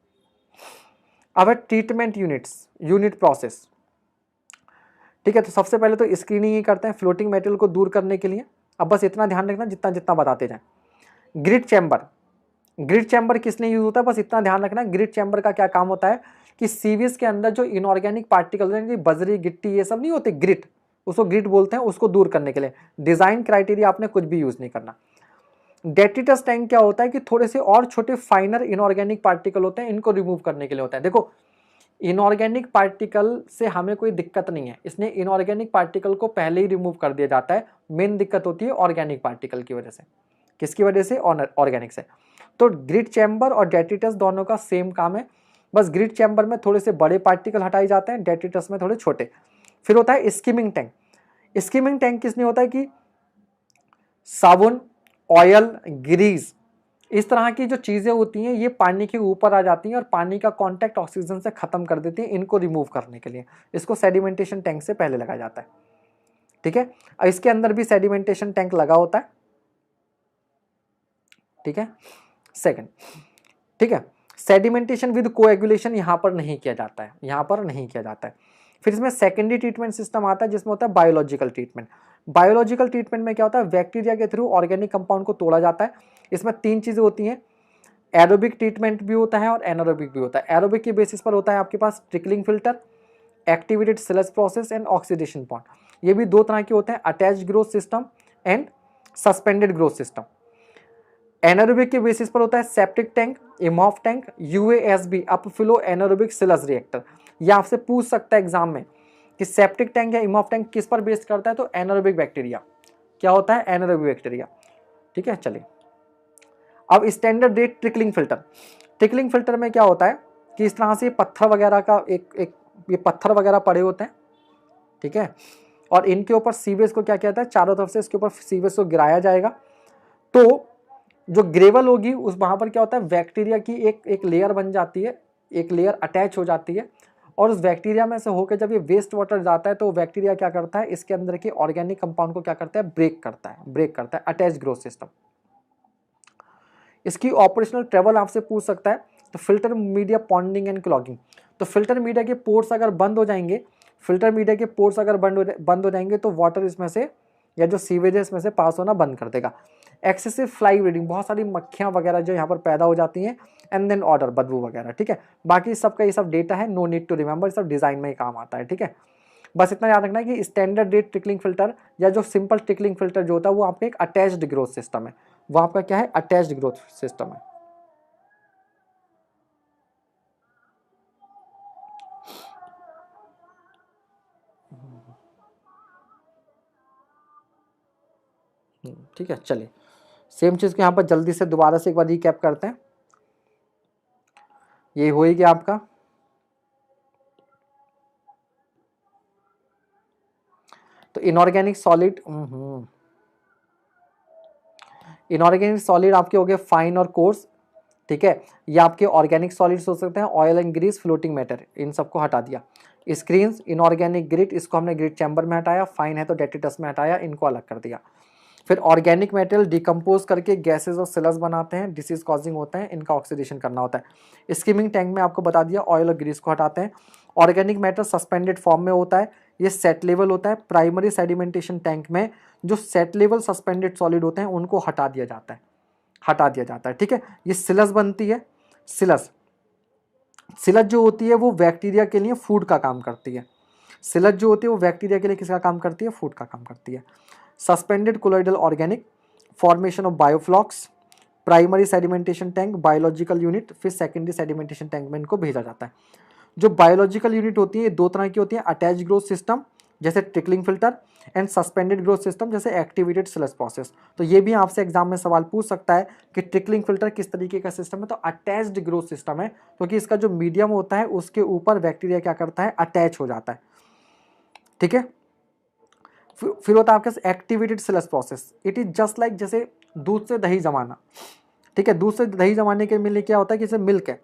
S1: अब है ट्रीटमेंट यूनिट प्रोसेस, ठीक है। तो सबसे पहले तो स्क्रीनिंग ही करते हैं फ्लोटिंग मटेरियल को दूर करने के लिए। अब बस इतना ध्यान रखना जितना जितना बताते जाएं। ग्रिड चैम्बर, ग्रिड चैम्बर किस लिए यूज होता है, बस इतना ध्यान रखना, ग्रिड चैम्बर का क्या काम होता है कि सीवेज के अंदर जो इनऑर्गेनिक पार्टिकल, बजरी गिट्टी ये सब नहीं होते, ग्रिट, उसको ग्रिड बोलते हैं, उसको दूर करने के लिए। डिजाइन क्राइटेरिया आपने कुछ भी यूज नहीं करना। डेट्रिटस टैंक क्या होता है कि थोड़े से और छोटे फाइनर इनऑर्गेनिक पार्टिकल होते हैं, इनको रिमूव करने के लिए होता है। देखो इनऑर्गेनिक पार्टिकल से हमें कोई दिक्कत नहीं है, इसलिए इनऑर्गेनिक पार्टिकल को पहले ही रिमूव कर दिया जाता है। मेन दिक्कत होती है ऑर्गेनिक पार्टिकल की वजह से। किसकी वजह से, ऑर्गेनिक से। तो ग्रिड चैम्बर और डेट्रिटस दोनों का सेम काम है, बस ग्रिड चैम्बर में थोड़े से बड़े पार्टिकल हटाए जाते हैं, डेट्रिटस में थोड़े छोटे। फिर होता है स्किमिंग टैंक। स्किमिंग टैंक किसने होता है कि साबुन, ऑयल, ग्रीस, इस तरह की जो चीज़ें होती हैं ये पानी के ऊपर आ जाती हैं और पानी का कांटेक्ट ऑक्सीजन से ख़त्म कर देती हैं। इनको रिमूव करने के लिए इसको सेडिमेंटेशन टैंक से पहले लगाया जाता है, ठीक है। और इसके अंदर भी सेडिमेंटेशन टैंक लगा होता है, ठीक है। सेकंड, ठीक है, सेडिमेंटेशन विद कोएगुलेशन यहाँ पर नहीं किया जाता है, यहाँ पर नहीं किया जाता है। फिर इसमें सेकेंडरी ट्रीटमेंट सिस्टम आता है जिसमें होता है बायोलॉजिकल ट्रीटमेंट। बायोलॉजिकल ट्रीटमेंट में क्या होता है, बैक्टीरिया के थ्रू ऑर्गेनिक कंपाउंड को तोड़ा जाता है। इसमें 3 चीज़ें होती हैं, एरोबिक ट्रीटमेंट भी होता है और एनारोबिक भी होता है। एरोबिक के बेसिस पर होता है आपके पास trickling filter, activated sludge process and oxidation pond. ये भी 2 तरह के होते हैं, attached growth system and suspended growth system. Anaerobic के बेसिस पर होता है septic tank, Imhoff tank, UASB upflow anaerobic sludge reactor. ये आपसे पूछ सकता है एग्जाम में कि सेप्टिक टैंक या इमॉफ टैंक किस पर बेस्ड करता है, तो एनारोबिक बैक्टीरिया। क्या होता है, एनारोबिक बैक्टीरिया, ठीक है। चलिए अब standard rate trickling filter. Trickling filter में क्या होता है कि इस तरह से पत्थर वगैरह का एक ये पत्थर वगैरह पड़े होते हैं, ठीक है, और इनके ऊपर सीवेज को क्या कहता है, चारों तरफ से इसके ऊपर सीवेज को गिराया जाएगा। तो जो ग्रेवल होगी उस वहाँ पर क्या होता है, बैक्टीरिया की एक लेयर बन जाती है, एक लेयर अटैच हो जाती है, और उस बैक्टीरिया में से होकर जब ये वेस्ट वाटर जाता है तो बैक्टीरिया क्या करता है, इसके अंदर के ऑर्गेनिक कंपाउंड को क्या करता है, ब्रेक करता है अटैच ग्रोथ सिस्टम। इसकी ऑपरेशनल ट्रेवल आपसे पूछ सकता है, तो फिल्टर मीडिया पॉन्डिंग एंड क्लॉगिंग। तो फिल्टर मीडिया के पोर्ट्स अगर बंद हो जाएंगे, फिल्टर मीडिया के पोर्ट्स अगर बंद हो जाएंगे तो वाटर इसमें से या जो सीवेज है इसमें से पास होना बंद कर देगा। एक्सेसिव फ्लाई ब्रीडिंग, बहुत सारी मक्खियाँ वगैरह जो यहाँ पर पैदा हो जाती हैं, एंड देन ऑर्डर, बदबू वगैरह, ठीक है। बाकी सबका ये सब डेटा है, नो नीड टू रिमेंबर, सब डिजाइन में ही काम आता है, ठीक है। बस इतना याद रखना है कि स्टैंडर्ड रेट ट्रिकलिंग फिल्टर या जो सिंपल ट्रिकलिंग फिल्टर जो होता है वो आपका एक अटैच्ड ग्रोथ सिस्टम है, वो आपका क्या है, अटैच्ड ग्रोथ सिस्टम है। ठीक है, चलिए सेम चीज को यहाँ पर जल्दी से दोबारा से एक बार रिकैप करते हैं। ये हो ही गया आपका, तो इनऑर्गेनिक सॉलिड, इनऑर्गेनिक सॉलिड आपके हो गए फाइन और कोर्स, ठीक है। ये आपके ऑर्गेनिक सॉलिड्स हो सकते हैं, oil and grease, floating matter, इन सबको हटा दिया। स्क्रीन्स, इनऑर्गेनिक ग्रिट, इसको हमने ग्रिट चैम्बर में हटाया, फाइन है तो डेट्रिटस में हटाया, इनको अलग कर दिया। फिर ऑर्गेनिक मेटेरियल डिकम्पोज करके गैसेज और सिलस बनाते हैं, डिसीज कॉजिंग होते हैं, इनका ऑक्सीडेशन करना होता है। स्कीमिंग टैंक में आपको बता दिया, ऑयल और ग्रीस को हटाते हैं। ऑर्गेनिक मैटर सस्पेंडेड फॉर्म में होता है, ये सेट लेवल होता है। प्राइमरी सेडिमेंटेशन टैंक में जो सेट लेवल सस्पेंडेड सॉलिड होते हैं उनको हटा दिया जाता है, ठीक है। ये सिलस बनती है, सिलस जो होती है वो बैक्टीरिया के लिए फूड का काम करती है। सिलस जो होती है वो बैक्टीरिया के लिए किसका काम करती है, फूड का काम करती है। Suspended colloidal organic, formation of bioflocs, primary sedimentation tank, biological unit, फिर सेकेंडरी सेडिमेंटेशन टैंक में इनको भेजा जाता है। जो बायोलॉजिकल यूनिट होती है दो तरह की होती है, अटैच ग्रोथ सिस्टम जैसे trickling filter, and suspended growth system जैसे एक्टिवेटेड सिलस प्रोसेस। तो ये भी आपसे एग्जाम में सवाल पूछ सकता है कि ट्रिकलिंग फिल्टर किस तरीके का सिस्टम है, तो अटैच्ड ग्रोथ सिस्टम है, क्योंकि इसका जो मीडियम होता है उसके ऊपर बैक्टीरिया क्या करता है, अटैच हो जाता है, ठीक है। फिर होता है आपके activated sludge process, it is just like जैसे दूध से दही जमाना, ठीक है। दूध से दही जमाने के लिए क्या होता है कि जैसे मिल्क है,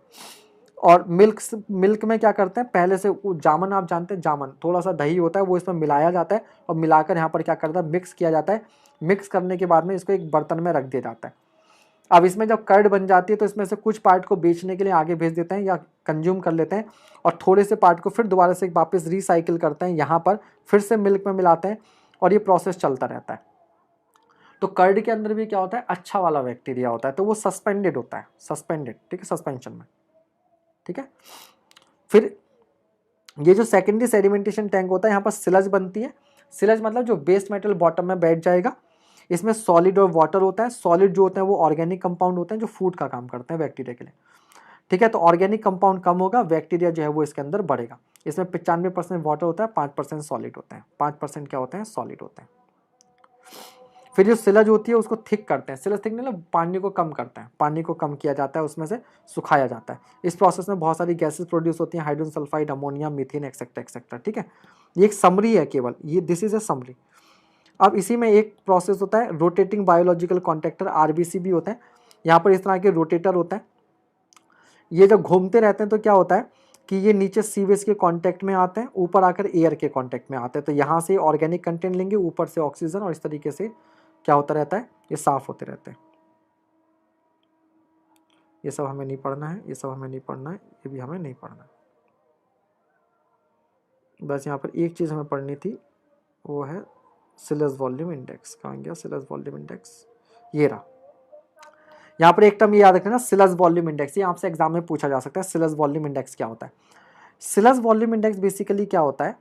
S1: और मिल्क में क्या करते हैं, पहले से जामन, आप जानते हैं जामन, थोड़ा सा दही होता है वो इसमें मिलाया जाता है, और मिलाकर यहाँ पर क्या करता है, मिक्स किया जाता है। मिक्स करने के बाद में इसको एक बर्तन में रख दिया जाता है। अब इसमें जब कर्ड बन जाती है तो इसमें से कुछ पार्ट को बेचने के लिए आगे भेज देते हैं या कंज्यूम कर लेते हैं, और थोड़े से पार्ट को फिर दोबारा से वापस रिसाइकिल करते हैं, यहाँ पर फिर से मिल्क में मिलाते हैं, और ये प्रोसेस चलता रहता है। तो कर्ड के अंदर भी क्या होता है, अच्छा वाला बैक्टीरिया होता है, तो वो सस्पेंडेड होता है, सस्पेंडेड, ठीक है, सस्पेंशन में, ठीक है। फिर ये जो सेकेंडरी सेडिमेंटेशन टैंक होता है, यहाँ पर सिलज बनती है। सिलज मतलब जो वेस्ट मेटल बॉटम में बैठ जाएगा, इसमें सॉलिड और वाटर होता है। सॉलिड जो होते हैं वो ऑर्गेनिक कंपाउंड होते हैं जो फूड का काम करते हैं बैक्टीरिया के लिए, ठीक है। तो ऑर्गेनिक कंपाउंड कम होगा, बैक्टीरिया जो है वो इसके अंदर बढ़ेगा। इसमें 95% वाटर होता है, 5% सॉलिड होते हैं, 5% क्या होते हैं, सॉलिड होते हैं। फिर जो सिलज होती है उसको थिक करते हैं, सिलज थिक मतलब पानी को कम करते हैं, पानी को कम किया जाता है, उसमें से सुखाया जाता है। इस प्रोसेस में बहुत सारी गैसेस प्रोड्यूस होती हैं, hydrogen sulphide, ammonia, methane, etcetera etcetera, ठीक है। ये एक समरी है केवल, ये दिस इज ए समरी। अब इसी में एक प्रोसेस होता है रोटेटिंग बायोलॉजिकल कॉन्ट्रैक्टर, आरबीसी भी होते हैं। यहाँ पर इस तरह के रोटेटर होते हैं, ये जब घूमते रहते हैं तो क्या होता है कि ये नीचे सीवेज के कांटेक्ट में आते हैं, ऊपर आकर एयर के कांटेक्ट में आते हैं, तो यहाँ से ऑर्गेनिक कंटेंट लेंगे, ऊपर से ऑक्सीजन, और इस तरीके से क्या होता रहता है, ये साफ होते रहते हैं। ये सब हमें नहीं पढ़ना है, ये सब हमें नहीं पढ़ना है, ये भी हमें नहीं पढ़ना है। बस यहाँ पर एक चीज़ हमें पढ़नी थी, वो है सिलस वॉल्यूम इंडेक्स। कहाँ गया सिलस वॉल्यूम इंडेक्स, ये रहा। यहाँ पर एक टर्म ये याद रखना, सिलस वॉल्यूम इंडेक्स, ये आपसे एग्जाम में पूछा जा सकता है। सिलस वॉल्यूम इंडेक्स क्या होता है? सिलस वॉल्यूम इंडेक्स बेसिकली क्या होता है?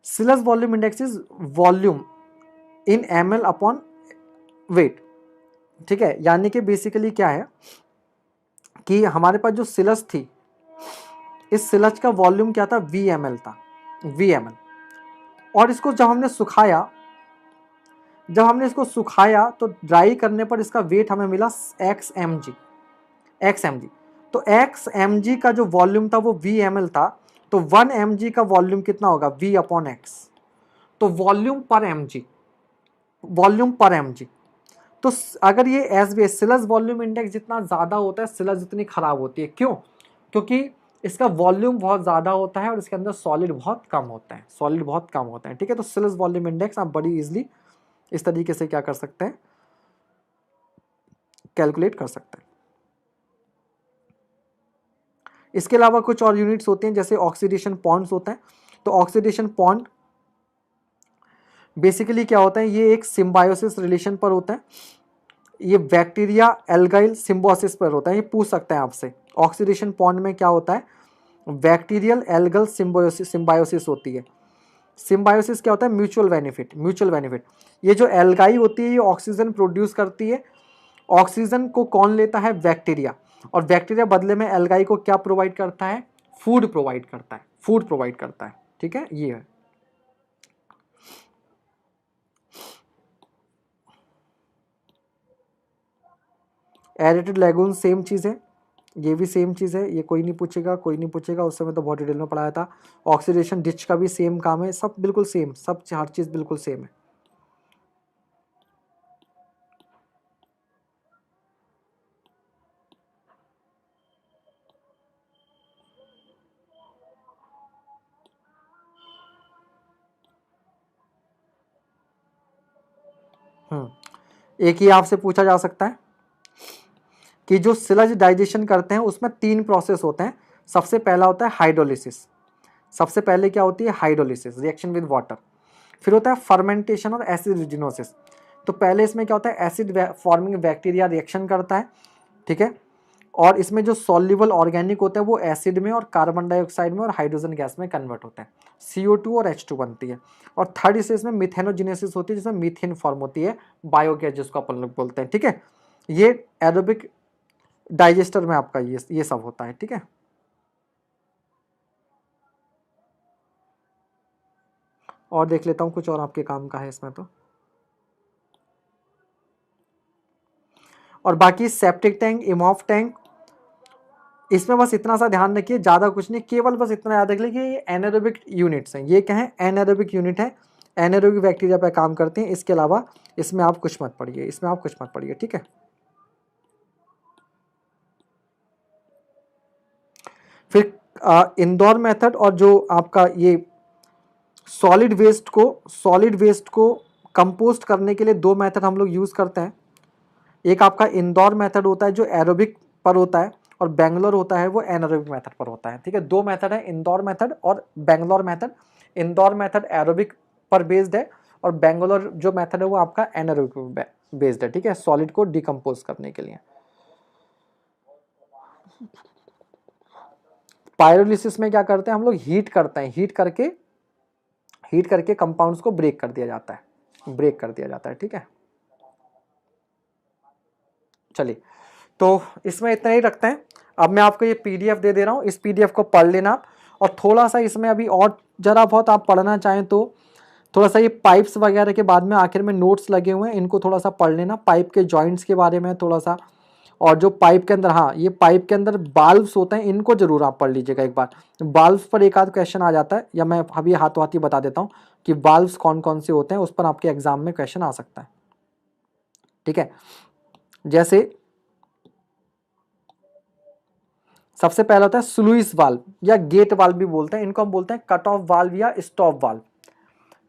S1: Sludge volume index is volume in ml upon weight, ठीक है। यानी कि बेसिकली क्या है कि हमारे पास जो सिलस थी, इस सिलस का वॉल्यूम क्या था, VmL था, VmL। और इसको जब हमने इसको सुखाया तो ड्राई करने पर इसका वेट हमें मिला XmG। तो XmG का जो वॉल्यूम था वो VmL था, तो 1 mg का वॉल्यूम कितना होगा, V अपॉन एक्स। तो वॉल्यूम पर mg, वॉल्यूम पर mg। तो अगर ये एस बी सिलज वॉल्यूम इंडेक्स जितना ज़्यादा होता है सिलज उतनी खराब होती है। क्यों? क्योंकि इसका वॉल्यूम बहुत ज़्यादा होता है और इसके अंदर सॉलिड बहुत कम होता है, सॉलिड बहुत कम होता है। ठीक है, तो सिलज वॉल्यूम इंडेक्स आप बड़ी इजीली इस तरीके से क्या कर सकते हैं, कैलकुलेट कर सकते हैं। इसके अलावा कुछ और यूनिट्स होते हैं जैसे ऑक्सीडेशन पॉन्ड्स होते हैं। तो ऑक्सीडेशन पॉन्ड बेसिकली क्या होता है, ये एक सिम्बायोसिस रिलेशन पर होता है। ये बैक्टीरिया एल्गाइल सिम्बायोसिस पर होता है। ये पूछ सकते हैं आपसे ऑक्सीडेशन पॉन्ड में क्या होता है, बैक्टीरियल एल्गल सिम्बायोसिस होती है। सिम्बायोसिस क्या होता है, म्यूचुअल बेनिफिट, म्यूचुअल बेनिफिट। ये जो एल्गाई होती है ये ऑक्सीजन प्रोड्यूस करती है। ऑक्सीजन को कौन लेता है, बैक्टीरिया। और बैक्टीरिया बदले में एल्गाई को क्या प्रोवाइड करता है, फूड प्रोवाइड करता है, फूड प्रोवाइड करता है। ठीक है, ये है। एरेटेड लैगून सेम चीज़ है, ये भी सेम चीज़ है। ये कोई नहीं पूछेगा, कोई नहीं पूछेगा, उस समय तो बहुत डिटेल में पढ़ाया था। ऑक्सीडेशन डिच का भी सेम काम है, सब बिल्कुल सेम, सब हर चीज़ बिल्कुल सेम है। एक ही आपसे पूछा जा सकता है कि जो सिलज डाइजेशन करते हैं उसमें 3 प्रोसेस होते हैं। सबसे पहला होता है हाइड्रोलिसिस। सबसे पहले क्या होती है, हाइड्रोलिसिस, रिएक्शन विद वाटर। फिर होता है फर्मेंटेशन और एसिडोजिनोसिस। तो पहले इसमें क्या होता है, एसिड फॉर्मिंग बैक्टीरिया रिएक्शन करता है। ठीक है, और इसमें जो सॉल्युबल ऑर्गेनिक होता है वो एसिड में और कार्बन डाइऑक्साइड में और हाइड्रोजन गैस में कन्वर्ट होता है। CO2 और H2 बनती है। और थर्ड स्टेज में मिथेनोजेनेसिस होती है जिसमें मीथेन फॉर्म होती है, बायोगैस जिसको अपन लोग बोलते हैं। ठीक है, ये एरोबिक डाइजेस्टर में आपका ये सब होता है। ठीक है, और देख लेता हूँ कुछ और आपके काम का है इसमें तो। और बाकी सेप्टिक टैंक, इमॉफ टैंक, इसमें बस इतना सा ध्यान रखिए, ज़्यादा कुछ नहीं, केवल बस इतना याद रख लीजिए कि ये एनारोबिक यूनिट्स हैं। ये क्या है, एनारोबिक यूनिट है, एनारोबिक बैक्टीरिया पर काम करते हैं। इसके अलावा इसमें आप कुछ मत पढ़िए, इसमें आप कुछ मत पढ़िए। ठीक है, फिर इंदौर मेथड और जो आपका ये सॉलिड वेस्ट को कंपोस्ट करने के लिए 2 मेथड हम लोग यूज़ करते हैं। एक आपका इंदौर मेथड होता है जो एरोबिक पर होता है, और बेंगलोर होता है वो एनारोबिक मेथड पर होता है। ठीक है, 2 मेथड है, इंदौर मेथड और Bangalore method. Indore method aerobic पर बेस्ड है और बेंगलोर जो मेथड है वो आपका एनारोबिक बेस्ड है। ठीक है, सॉलिड को डिकम्पोज करने के लिए। पायरोलिसिस में क्या करते हैं हम लोग, हीट करते हैं, हीट करके कंपाउंड्स को ब्रेक कर दिया जाता है, ब्रेक कर दिया जाता है। ठीक है, चलिए तो इसमें इतना ही रखते हैं। अब मैं आपको ये PDF दे दे रहा हूँ, इस PDF को पढ़ लेना आप। और थोड़ा सा इसमें अभी और जरा बहुत आप पढ़ना चाहें तो थोड़ा सा ये पाइप्स वगैरह के बाद में आखिर में नोट्स लगे हुए हैं, इनको थोड़ा सा पढ़ लेना, पाइप के जॉइंट्स के बारे में थोड़ा सा। और जो पाइप के अंदर, हाँ ये पाइप के अंदर बाल्व्स होते हैं, इनको जरूर आप पढ़ लीजिएगा एक बार। बाल्व्स पर एक आध क्वेश्चन आ जाता है, या मैं अभी हाथों हाथ ही बता देता हूँ कि बाल्व्स कौन कौन से होते हैं, उस पर आपके एग्जाम में क्वेश्चन आ सकता है। ठीक है, जैसे सबसे पहला होता है स्लुइस वाल्व या गेट वाल्व भी बोलते हैं, इनको हम बोलते हैं कट ऑफ वाल्व या स्टॉप वाल्व।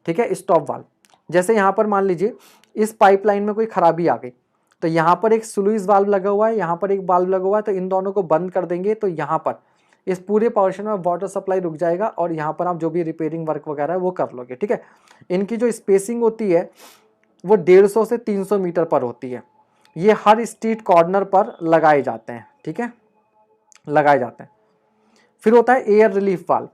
S1: ठीक है, स्टॉप वाल्व। जैसे यहाँ पर मान लीजिए इस पाइपलाइन में कोई खराबी आ गई, तो यहाँ पर एक स्लुइस वाल्व लगा हुआ है, यहाँ पर एक वाल्व लगा हुआ है, तो इन दोनों को बंद कर देंगे तो यहाँ पर इस पूरे पोर्शन में वाटर सप्लाई रुक जाएगा और यहाँ पर आप जो भी रिपेयरिंग वर्क वगैरह है वो कर लोगे। ठीक है, इनकी जो स्पेसिंग होती है वो 150 से 300 मीटर पर होती है। ये हर स्ट्रीट कॉर्नर पर लगाए जाते हैं। ठीक है, लगाए जाते हैं। फिर होता है एयर रिलीफ वाल्व।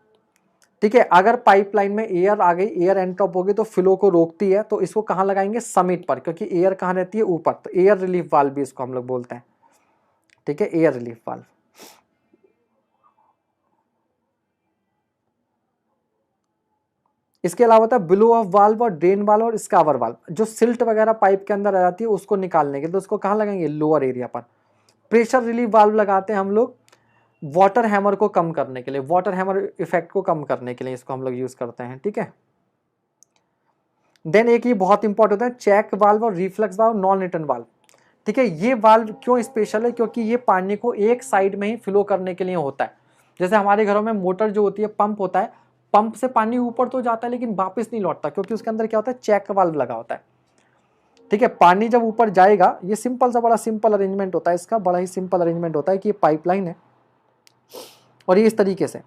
S1: ठीक है, अगर पाइपलाइन में एयर आ गई, एयर एंट्रॉप हो गई तो फ्लो को रोकती है, तो इसको कहाँ लगाएंगे, समिट पर, क्योंकि एयर कहाँ रहती है, ऊपर, तो एयर रिलीफ वाल्व भी इसको हम लोग बोलते हैं। ठीक है, एयर रिलीफ वाल्व। इसके अलावा होता है ब्लो ऑफ वाल्व और ड्रेन वाल्व और स्कावर वाल्व। जो सिल्ट वगैरह पाइप के अंदर आ जाती है उसको निकालने के लिए, तो उसको कहाँ लगाएंगे, लोअर एरिया पर। प्रेशर रिलीफ वाल्व लगाते हैं हम लोग वाटर हैमर को कम करने के लिए, वाटर हैमर इफेक्ट को कम करने के लिए इसको हम लोग यूज करते हैं, ठीक है। देन एक ये बहुत इंपॉर्टेंट होता है चेक वाल्व और reflux valve, non return valve, ठीक है। ये वाल्व क्यों स्पेशल है, क्योंकि ये पानी को एक साइड में ही फ्लो करने के लिए होता है। जैसे हमारे घरों में मोटर जो होती है, पंप होता है, पंप से पानी ऊपर तो जाता है लेकिन वापस नहीं लौटता, क्योंकि उसके अंदर क्या होता है, चेक वाल्व लगा होता है, ठीक है। पानी जब ऊपर जाएगा, ये सिंपल सा बड़ा सिंपल अरेंजमेंट होता है इसका, बड़ा ही सिंपल अरेंजमेंट होता है कि ये पाइपलाइन है और ये इस तरीके से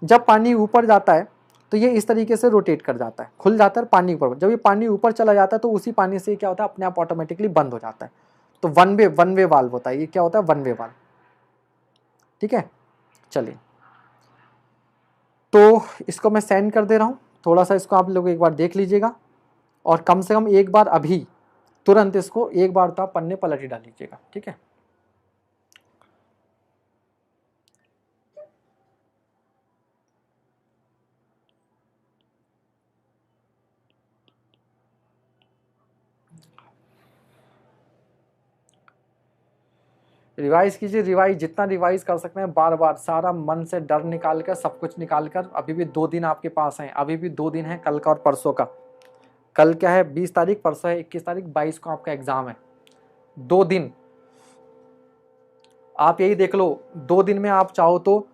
S1: जब पानी ऊपर जाता है तो ये इस तरीके से रोटेट कर जाता है, खुल जाता है पानी ऊपर। जब ये पानी ऊपर चला जाता है तो उसी पानी से क्या होता है, अपने आप ऑटोमेटिकली बंद हो जाता है। तो वन वे वाल्व होता है, ये क्या होता है, वन वे वाल्व, ठीक है। चलिए, तो इसको मैं सेंड कर दे रहा हूँ, थोड़ा सा इसको आप लोग एक बार देख लीजिएगा, और कम से कम एक बार अभी तुरंत इसको एक बार तो आप पन्ने पलट ही डाल लीजिएगा, ठीक है। रिवाइज कीजिए, रिवाइज जितना रिवाइज कर सकते हैं, बार बार सारा मन से डर निकाल कर, सब कुछ निकाल कर। अभी भी 2 दिन आपके पास हैं, अभी भी 2 दिन है, कल का और परसों का। कल क्या है, 20 तारीख, परसों है 21 तारीख, 22 को आपका एग्जाम है। 2 दिन आप यही देख लो, 2 दिन में आप चाहो तो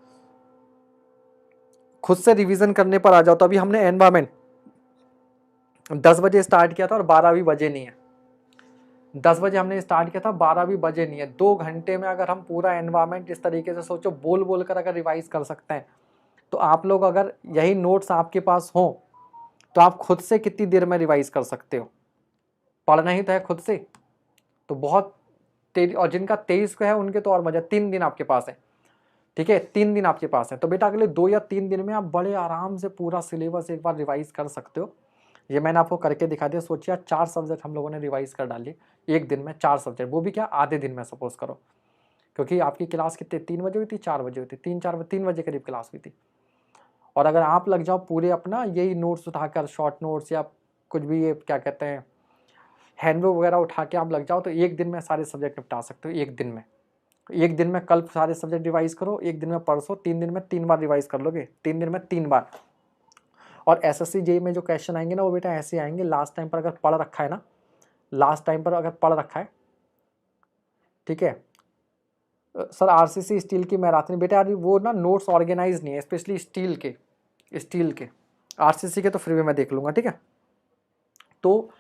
S1: खुद से रिवीजन करने पर आ जाओ। तो अभी हमने एनवायरमेंट 10 बजे स्टार्ट किया था और 12 भी बजे नहीं है। 10 बजे हमने स्टार्ट किया था, 12 भी बजे नहीं है। 2 घंटे में अगर हम पूरा एनवायरमेंट इस तरीके से सोचो, बोल बोल कर अगर रिवाइज कर सकते हैं, तो आप लोग अगर यही नोट्स आपके पास हो तो आप खुद से कितनी देर में रिवाइज कर सकते हो। पढ़ना ही तो है खुद से, तो बहुत तेज। और जिनका 23 को है उनके तो और मजा, 3 दिन आपके पास है, ठीक है, 3 दिन आपके पास है। तो बेटा अगले 2 या 3 दिन में आप बड़े आराम से पूरा सिलेबस एक बार रिवाइज कर सकते हो। ये मैंने आपको करके दिखा दिया। सोचिए 4 सब्जेक्ट हम लोगों ने रिवाइज कर डाली एक दिन में, 4 सब्जेक्ट, वो भी क्या आधे दिन में सपोज करो, क्योंकि आपकी क्लास कितने 3 बजे हुई थी, 4 बजे हुई थी, 3 बजे करीब क्लास हुई थी। और अगर आप लग जाओ पूरे अपना यही नोट्स उठाकर, शॉर्ट नोट्स या कुछ भी, ये क्या कहते हैं, हैंडबुक वगैरह उठा के आप लग जाओ, तो एक दिन में सारे सब्जेक्ट निपटा सकते हो। एक दिन में, एक दिन में कल सारे सब्जेक्ट रिवाइज करो, एक दिन में परसों, 3 दिन में 3 बार रिवाइज कर लोगे, 3 दिन में 3 बार। और एसएससी जेई में जो क्वेश्चन आएंगे ना, वो बेटा ऐसे आएंगे, लास्ट टाइम पर अगर पढ़ रखा है ना, लास्ट टाइम पर अगर पढ़ रखा है, ठीक है। सर आरसीसी स्टील की मैराथन, बेटा यार वो ना नोट्स ऑर्गेनाइज नहीं है, स्पेशली स्टील के। आरसीसी के तो फिर भी मैं देख लूंगा, ठीक है। तो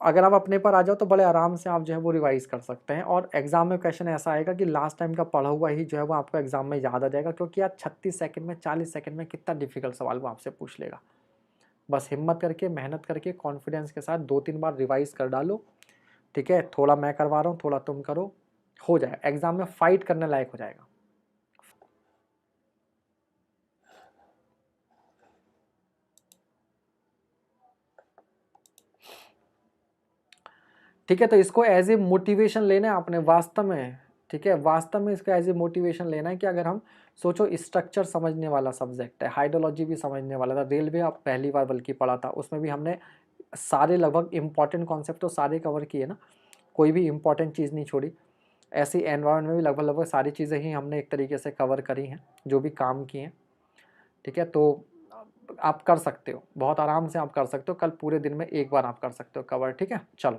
S1: अगर आप अपने पर आ जाओ तो बड़े आराम से आप जो है वो रिवाइज कर सकते हैं। और एग्जाम में क्वेश्चन ऐसा आएगा कि लास्ट टाइम का पढ़ा हुआ ही जो है वो आपको एग्जाम में याद आ जाएगा, क्योंकि यार 36 सेकंड में, 40 सेकंड में कितना डिफिकल्ट सवाल वो आपसे पूछ लेगा। बस हिम्मत करके, मेहनत करके, कॉन्फिडेंस के साथ 2-3 बार रिवाइज कर डालो, ठीक है। थोड़ा मैं करवा रहा हूँ, थोड़ा तुम करो, हो जाए एग्जाम में, फाइट करने लायक हो जाएगा। ठीक है, तो इसको एज ए मोटिवेशन लेना है आपने वास्तव में, ठीक है। वास्तव में इसको एज ए मोटिवेशन लेना है कि अगर हम सोचो, स्ट्रक्चर समझने वाला सब्जेक्ट है, हाइड्रोलॉजी भी समझने वाला था, रेलवे आप पहली बार बल्कि पढ़ा था, उसमें भी हमने सारे लगभग इंपॉर्टेंट कॉन्सेप्ट तो सारे कवर किए ना, कोई भी इंपॉर्टेंट चीज़ नहीं छोड़ी। ऐसी एनवायरनमेंट में भी लगभग लगभग सारी चीज़ें ही हमने एक तरीके से कवर करी हैं, जो भी काम किए हैं, ठीक है। तो आप कर सकते हो, बहुत आराम से आप कर सकते हो, कल पूरे दिन में एक बार आप कर सकते हो कवर, ठीक है। चलो।